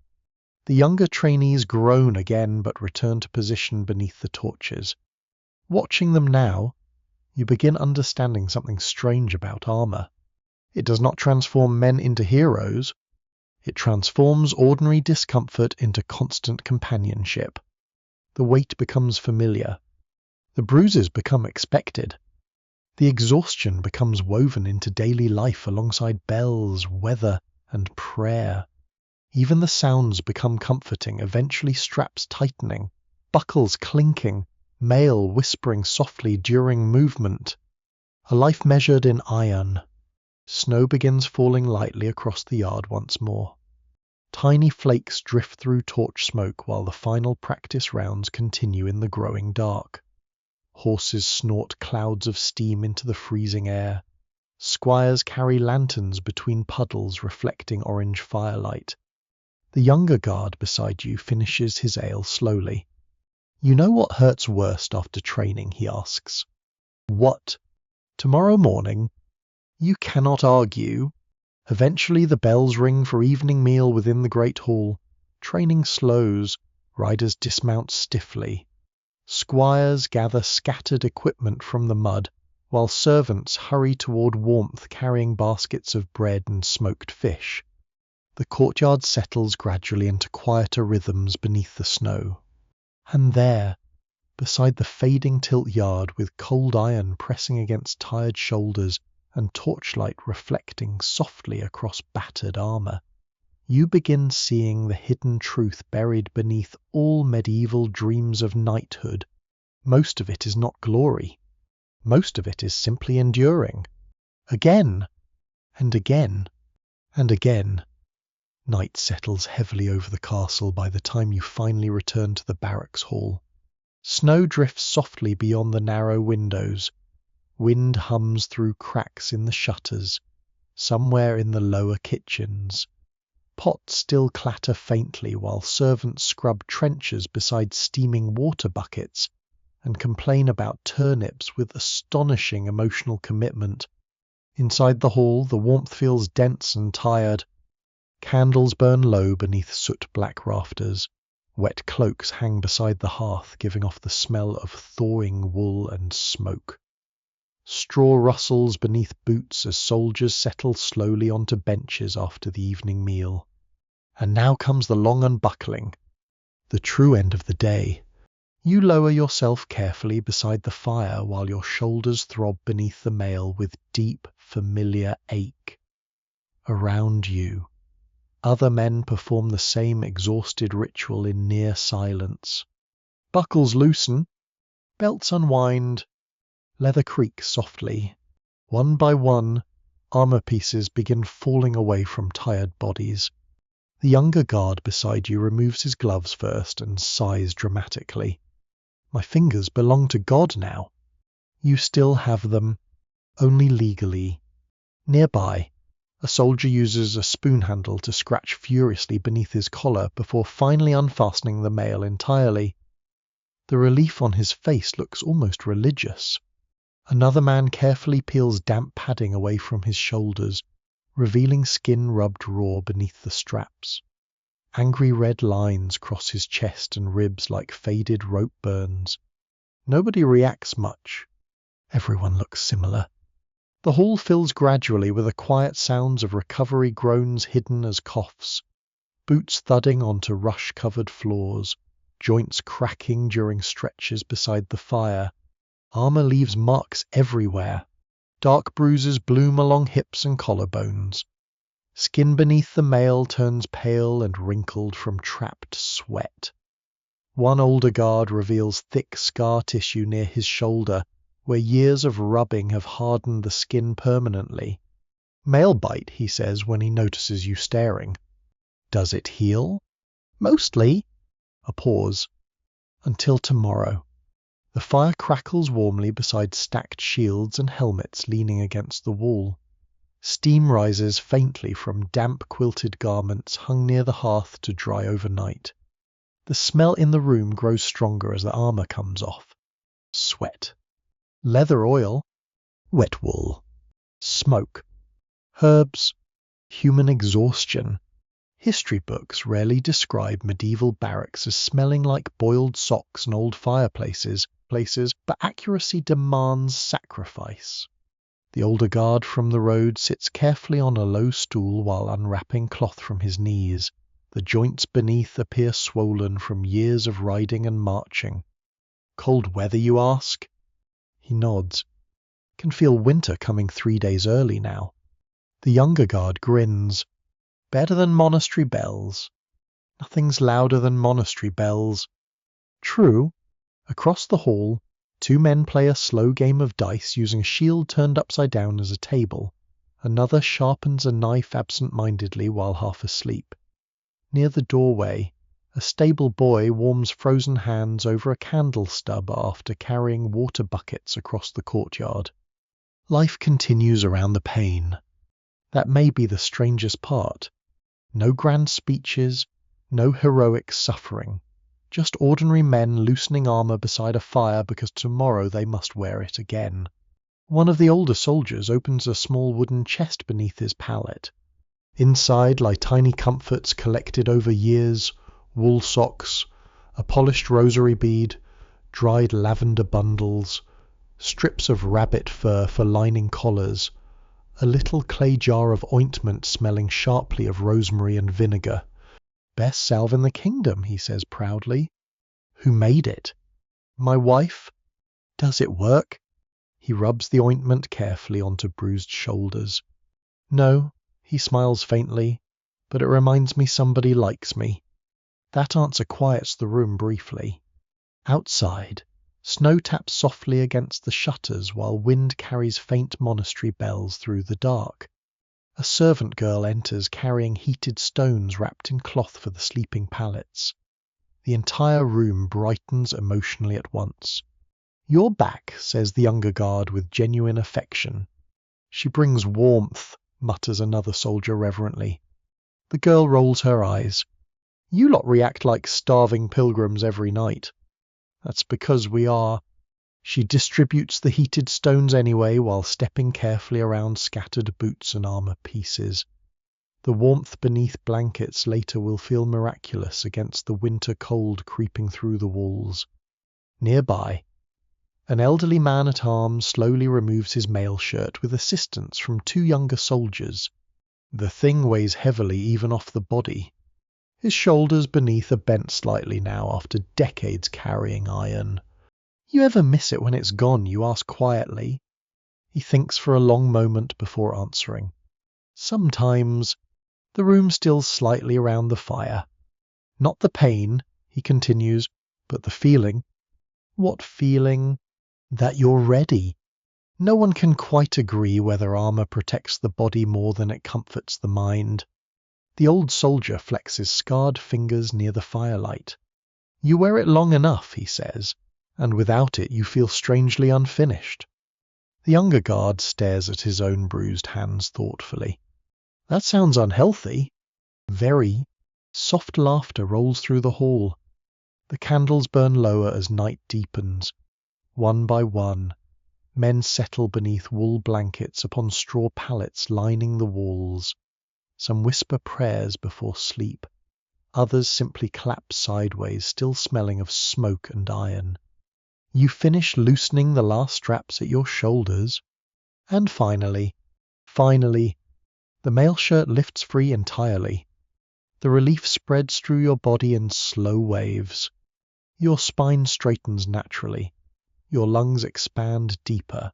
The younger trainees groan again but return to position beneath the torches. Watching them now, you begin understanding something strange about armor. It does not transform men into heroes. It transforms ordinary discomfort into constant companionship. The weight becomes familiar. The bruises become expected. The exhaustion becomes woven into daily life alongside bells, weather, and prayer. Even the sounds become comforting, eventually straps tightening, buckles clinking, mail whispering softly during movement. A life measured in iron. Snow begins falling lightly across the yard once more. Tiny flakes drift through torch smoke while the final practice rounds continue in the growing dark. Horses snort clouds of steam into the freezing air. Squires carry lanterns between puddles reflecting orange firelight. The younger guard beside you finishes his ale slowly. You know what hurts worst after training, he asks. What? Tomorrow morning? You cannot argue. Eventually the bells ring for evening meal within the great hall. Training slows. Riders dismount stiffly. Squires gather scattered equipment from the mud, while servants hurry toward warmth carrying baskets of bread and smoked fish. The courtyard settles gradually into quieter rhythms beneath the snow. And there, beside the fading tilt yard with cold iron pressing against tired shoulders and torchlight reflecting softly across battered armour, you begin seeing the hidden truth buried beneath all medieval dreams of knighthood. Most of it is not glory. Most of it is simply enduring. Again, and again, and again. Night settles heavily over the castle by the time you finally return to the barracks hall. Snow drifts softly beyond the narrow windows. Wind hums through cracks in the shutters, somewhere in the lower kitchens. Pots still clatter faintly while servants scrub trenches beside steaming water buckets and complain about turnips with astonishing emotional commitment. Inside the hall, the warmth feels dense and tired. Candles burn low beneath soot-black rafters. Wet cloaks hang beside the hearth, giving off the smell of thawing wool and smoke. Straw rustles beneath boots as soldiers settle slowly onto benches after the evening meal. And now comes the long unbuckling, the true end of the day. You lower yourself carefully beside the fire while your shoulders throb beneath the mail with deep, familiar ache. Around you, other men perform the same exhausted ritual in near silence. Buckles loosen, belts unwind, leather creaks softly. One by one, armor pieces begin falling away from tired bodies. The younger guard beside you removes his gloves first and sighs dramatically. My fingers belong to God now. You still have them, only legally. Nearby, a soldier uses a spoon handle to scratch furiously beneath his collar before finally unfastening the mail entirely. The relief on his face looks almost religious. Another man carefully peels damp padding away from his shoulders, revealing skin rubbed raw beneath the straps. Angry red lines cross his chest and ribs like faded rope burns. Nobody reacts much. Everyone looks similar. The hall fills gradually with the quiet sounds of recovery groans hidden as coughs, boots thudding onto rush-covered floors, joints cracking during stretches beside the fire. Armor leaves marks everywhere. Dark bruises bloom along hips and collarbones. Skin beneath the mail turns pale and wrinkled from trapped sweat. One older guard reveals thick scar tissue near his shoulder, where years of rubbing have hardened the skin permanently. Mail bite, he says when he notices you staring. Does it heal? Mostly. A pause. Until tomorrow. The fire crackles warmly beside stacked shields and helmets leaning against the wall. Steam rises faintly from damp quilted garments hung near the hearth to dry overnight. The smell in the room grows stronger as the armor comes off. Sweat. Leather oil. Wet wool. Smoke. Herbs. Human exhaustion. History books rarely describe medieval barracks as smelling like boiled socks and old fireplaces, but accuracy demands sacrifice. The older guard from the road sits carefully on a low stool while unwrapping cloth from his knees. The joints beneath appear swollen from years of riding and marching. Cold weather, you ask? He nods. Can feel winter coming 3 days early now. The younger guard grins. Better than monastery bells. Nothing's louder than monastery bells. True. Across the hall, 2 men play a slow game of dice using a shield turned upside down as a table. Another sharpens a knife absent-mindedly while half asleep. Near the doorway, a stable boy warms frozen hands over a candle stub after carrying water buckets across the courtyard. Life continues around the pane. That may be the strangest part. No grand speeches, no heroic suffering. Just ordinary men loosening armor beside a fire because tomorrow they must wear it again. One of the older soldiers opens a small wooden chest beneath his pallet. Inside lie tiny comforts collected over years, wool socks, a polished rosary bead, dried lavender bundles, strips of rabbit fur for lining collars, a little clay jar of ointment smelling sharply of rosemary and vinegar. "Best salve in the kingdom," he says proudly. "Who made it?" "My wife." "Does it work?" He rubs the ointment carefully onto bruised shoulders. "No," he smiles faintly, "but it reminds me somebody likes me." That answer quiets the room briefly. Outside, snow taps softly against the shutters while wind carries faint monastery bells through the dark. A servant girl enters carrying heated stones wrapped in cloth for the sleeping pallets. The entire room brightens emotionally at once. "You're back," says the younger guard with genuine affection. "She brings warmth," mutters another soldier reverently. The girl rolls her eyes. "You lot react like starving pilgrims every night." "That's because we are." She distributes the heated stones anyway while stepping carefully around scattered boots and armor pieces. The warmth beneath blankets later will feel miraculous against the winter cold creeping through the walls. Nearby, an elderly man-at-arms slowly removes his mail shirt with assistance from two younger soldiers. The thing weighs heavily even off the body. His shoulders beneath are bent slightly now after decades carrying iron. "You ever miss it when it's gone?" you ask quietly. He thinks for a long moment before answering. "Sometimes." The room stills slightly around the fire. "Not the pain," he continues, "but the feeling." "What feeling?" "That you're ready." No one can quite agree whether armor protects the body more than it comforts the mind. The old soldier flexes scarred fingers near the firelight. "You wear it long enough," he says, "and without it you feel strangely unfinished." The younger guard stares at his own bruised hands thoughtfully. "That sounds unhealthy." "Very." Soft laughter rolls through the hall. The candles burn lower as night deepens. One by one, men settle beneath wool blankets upon straw pallets lining the walls. Some whisper prayers before sleep. Others simply collapse sideways, still smelling of smoke and iron. You finish loosening the last straps at your shoulders. And finally, the mail shirt lifts free entirely. The relief spreads through your body in slow waves. Your spine straightens naturally. Your lungs expand deeper.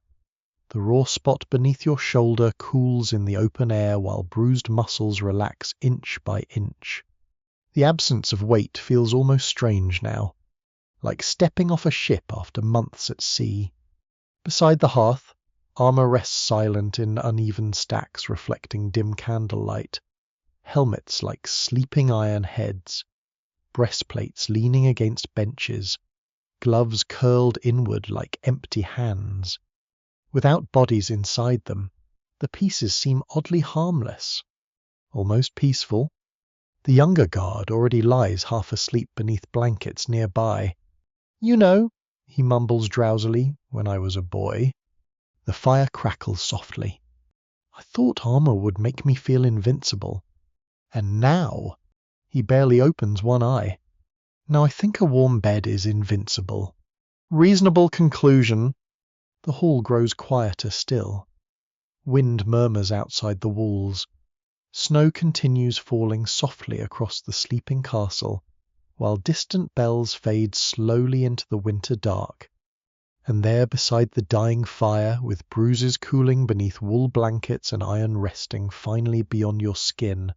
The raw spot beneath your shoulder cools in the open air while bruised muscles relax inch by inch. The absence of weight feels almost strange now, like stepping off a ship after months at sea. Beside the hearth, armor rests silent in uneven stacks reflecting dim candlelight. Helmets like sleeping iron heads, breastplates leaning against benches, gloves curled inward like empty hands. Without bodies inside them, the pieces seem oddly harmless, almost peaceful. The younger guard already lies half asleep beneath blankets nearby. "You know," he mumbles drowsily, "when I was a boy." The fire crackles softly. "I thought armor would make me feel invincible. And now," he barely opens one eye, "now I think a warm bed is invincible." Reasonable conclusion. The hall grows quieter still. Wind murmurs outside the walls. Snow continues falling softly across the sleeping castle, while distant bells fade slowly into the winter dark. And there beside the dying fire, with bruises cooling beneath wool blankets and iron resting finally beyond your skin,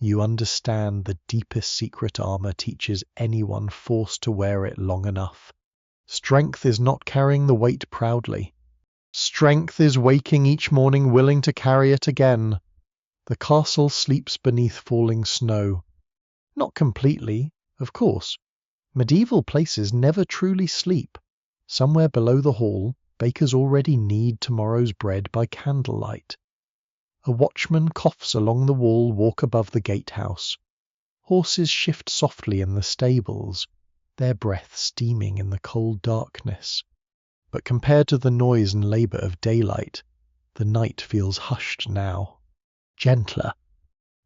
you understand the deepest secret armor teaches anyone forced to wear it long enough. Strength is not carrying the weight proudly. Strength is waking each morning willing to carry it again. The castle sleeps beneath falling snow. Not completely, of course. Medieval places never truly sleep. Somewhere below the hall, bakers already knead tomorrow's bread by candlelight. A watchman coughs along the wall walk above the gatehouse. Horses shift softly in the stables, their breath steaming in the cold darkness. But compared to the noise and labour of daylight, the night feels hushed now. Gentler.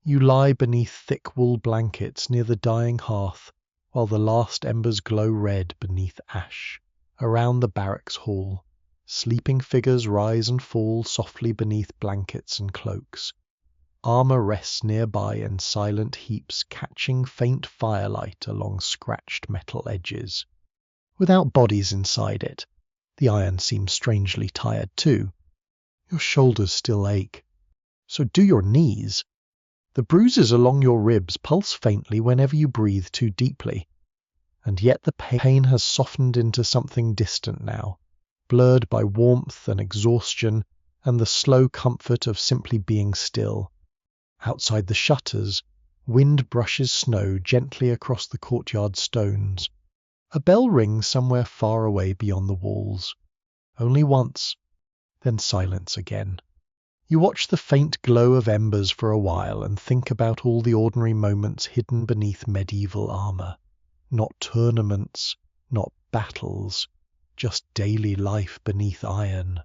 You lie beneath thick wool blankets near the dying hearth, while the last embers glow red beneath ash. Around the barracks hall, Sleeping figures rise and fall softly beneath blankets and cloaks. Armor rests nearby in silent heaps, catching faint firelight along scratched metal edges. Without bodies inside it, the iron seems strangely tired too. Your shoulders still ache. So do your knees. The bruises along your ribs pulse faintly whenever you breathe too deeply. And yet the pain has softened into something distant now, blurred by warmth and exhaustion and the slow comfort of simply being still. Outside the shutters, wind brushes snow gently across the courtyard stones. A bell rings somewhere far away beyond the walls. Only once, then silence again. You watch the faint glow of embers for a while and think about all the ordinary moments hidden beneath medieval armor. Not tournaments, not battles, just daily life beneath iron.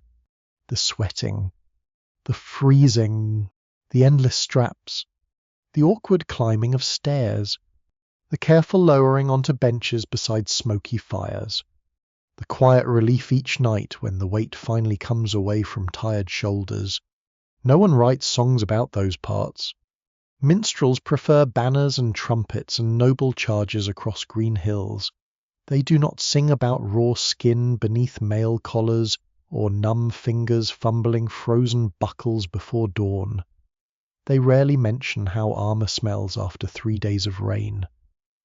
The sweating, the freezing, the endless straps, the awkward climbing of stairs, the careful lowering onto benches beside smoky fires, the quiet relief each night when the weight finally comes away from tired shoulders. No one writes songs about those parts. Minstrels prefer banners and trumpets and noble charges across green hills. They do not sing about raw skin beneath mail collars or numb fingers fumbling frozen buckles before dawn. They rarely mention how armor smells after 3 days of rain,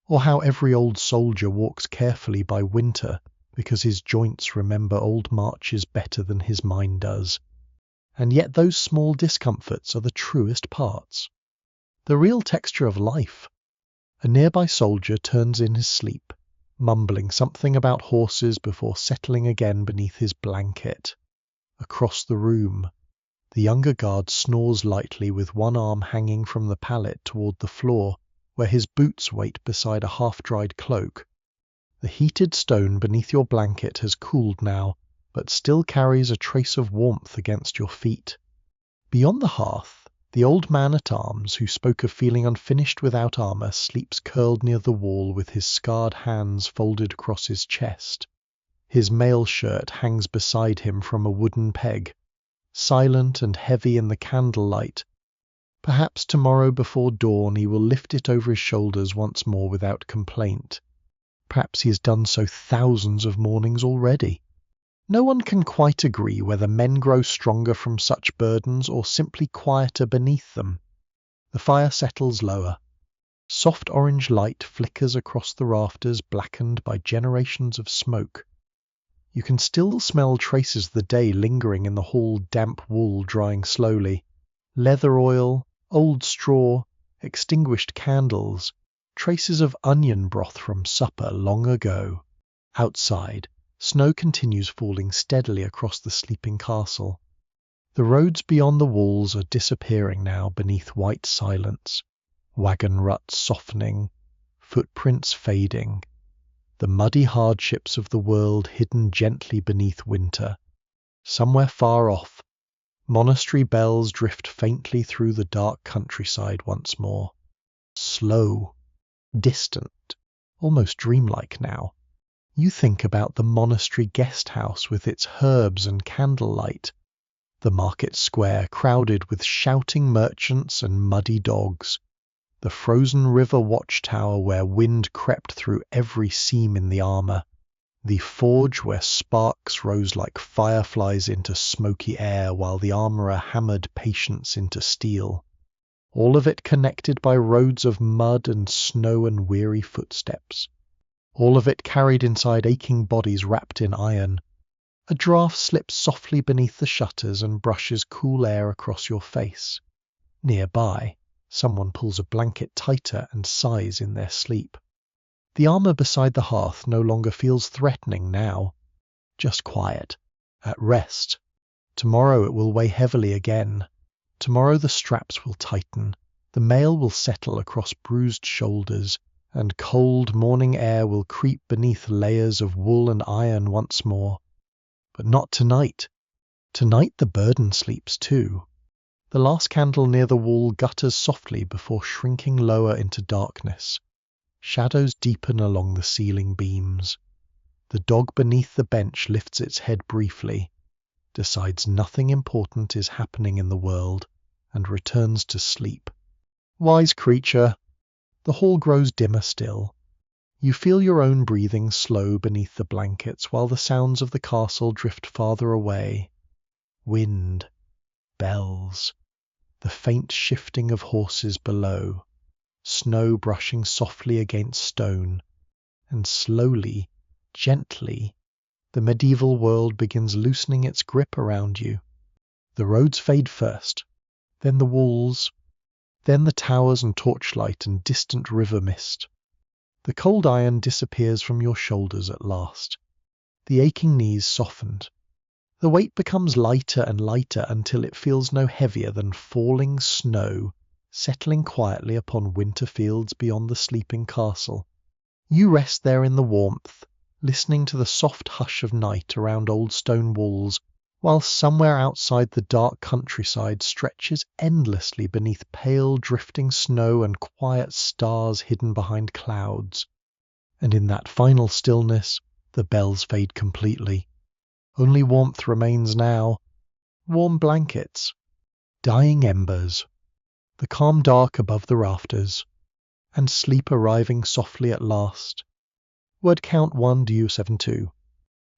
or how every old soldier walks carefully by winter because his joints remember old marches better than his mind does. And yet those small discomforts are the truest parts. The real texture of life. A nearby soldier turns in his sleep, mumbling something about horses before settling again beneath his blanket. Across the room, the younger guard snores lightly with one arm hanging from the pallet toward the floor, where his boots wait beside a half-dried cloak. The heated stone beneath your blanket has cooled now, but still carries a trace of warmth against your feet. Beyond the hearth, the old man-at-arms who spoke of feeling unfinished without armor sleeps curled near the wall with his scarred hands folded across his chest. His mail shirt hangs beside him from a wooden peg, silent and heavy in the candlelight. Perhaps tomorrow before dawn he will lift it over his shoulders once more without complaint. Perhaps he has done so thousands of mornings already. No one can quite agree whether men grow stronger from such burdens or simply quieter beneath them. The fire settles lower. Soft orange light flickers across the rafters blackened by generations of smoke. You can still smell traces of the day lingering in the hall, damp wool drying slowly. Leather oil, old straw, extinguished candles, traces of onion broth from supper long ago. Outside, snow continues falling steadily across the sleeping castle. The roads beyond the walls are disappearing now beneath white silence, wagon ruts softening, footprints fading, the muddy hardships of the world hidden gently beneath winter. Somewhere far off, monastery bells drift faintly through the dark countryside once more. Slow, distant, almost dreamlike now. You think about the monastery guest house with its herbs and candlelight, the market square crowded with shouting merchants and muddy dogs, the frozen river watchtower where wind crept through every seam in the armor, the forge where sparks rose like fireflies into smoky air while the armorer hammered patience into steel. All of it connected by roads of mud and snow and weary footsteps. All of it carried inside aching bodies wrapped in iron. A draught slips softly beneath the shutters and brushes cool air across your face. Nearby, someone pulls a blanket tighter and sighs in their sleep. The armor beside the hearth no longer feels threatening now. Just quiet, at rest. Tomorrow it will weigh heavily again. Tomorrow the straps will tighten, the mail will settle across bruised shoulders, and cold morning air will creep beneath layers of wool and iron once more. But not tonight. Tonight the burden sleeps too. The last candle near the wall gutters softly before shrinking lower into darkness. Shadows deepen along the ceiling beams. The dog beneath the bench lifts its head briefly, decides nothing important is happening in the world, and returns to sleep. Wise creature. The hall grows dimmer still. You feel your own breathing slow beneath the blankets while the sounds of the castle drift farther away. Wind, bells, the faint shifting of horses below, snow brushing softly against stone, and slowly, gently, the medieval world begins loosening its grip around you. The roads fade first, then the walls, then the towers and torchlight and distant river mist. The cold iron disappears from your shoulders at last. The aching knees softened. The weight becomes lighter and lighter until it feels no heavier than falling snow settling quietly upon winter fields beyond the sleeping castle. You rest there in the warmth, listening to the soft hush of night around old stone walls, while somewhere outside the dark countryside stretches endlessly beneath pale drifting snow and quiet stars hidden behind clouds. And in that final stillness, the bells fade completely. Only warmth remains now. Warm blankets, dying embers, the calm dark above the rafters, and sleep arriving softly at last. Word count 1 du72.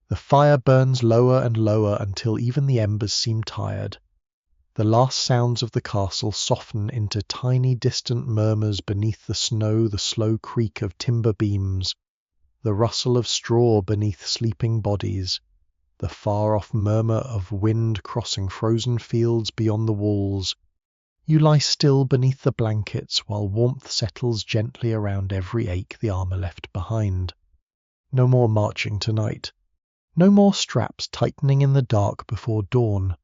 The fire burns lower and lower until even the embers seem tired. The last sounds of the castle soften into tiny distant murmurs beneath the snow, the slow creak of timber beams, the rustle of straw beneath sleeping bodies, the far-off murmur of wind crossing frozen fields beyond the walls. You lie still beneath the blankets while warmth settles gently around every ache the armor left behind. No more marching tonight. No more straps tightening in the dark before dawn.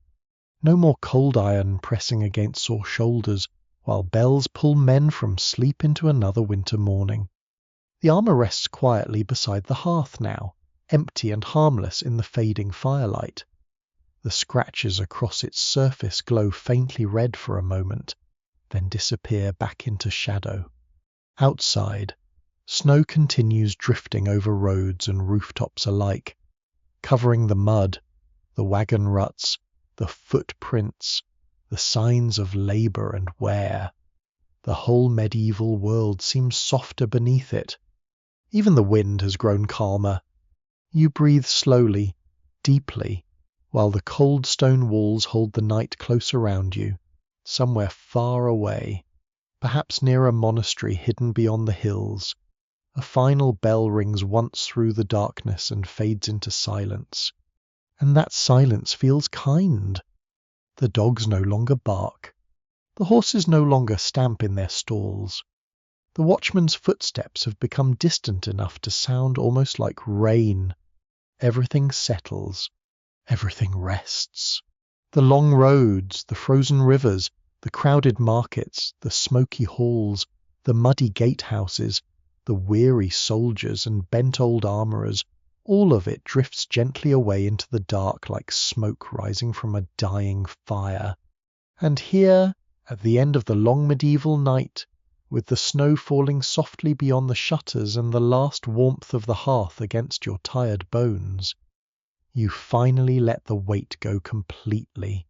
No more cold iron pressing against sore shoulders while bells pull men from sleep into another winter morning. The armor rests quietly beside the hearth now, empty and harmless in the fading firelight. The scratches across its surface glow faintly red for a moment, then disappear back into shadow. Outside, snow continues drifting over roads and rooftops alike, covering the mud, the wagon ruts, the footprints, the signs of labor and wear. The whole medieval world seems softer beneath it. Even the wind has grown calmer. You breathe slowly, deeply, while the cold stone walls hold the night close around you, somewhere far away, perhaps near a monastery hidden beyond the hills. A final bell rings once through the darkness and fades into silence. And that silence feels kind. The dogs no longer bark. The horses no longer stamp in their stalls. The watchman's footsteps have become distant enough to sound almost like rain. Everything settles. Everything rests. The long roads, the frozen rivers, the crowded markets, the smoky halls, the muddy gatehouses, the weary soldiers and bent old armourers, all of it drifts gently away into the dark like smoke rising from a dying fire. And here, at the end of the long medieval night, with the snow falling softly beyond the shutters and the last warmth of the hearth against your tired bones, you finally let the weight go completely.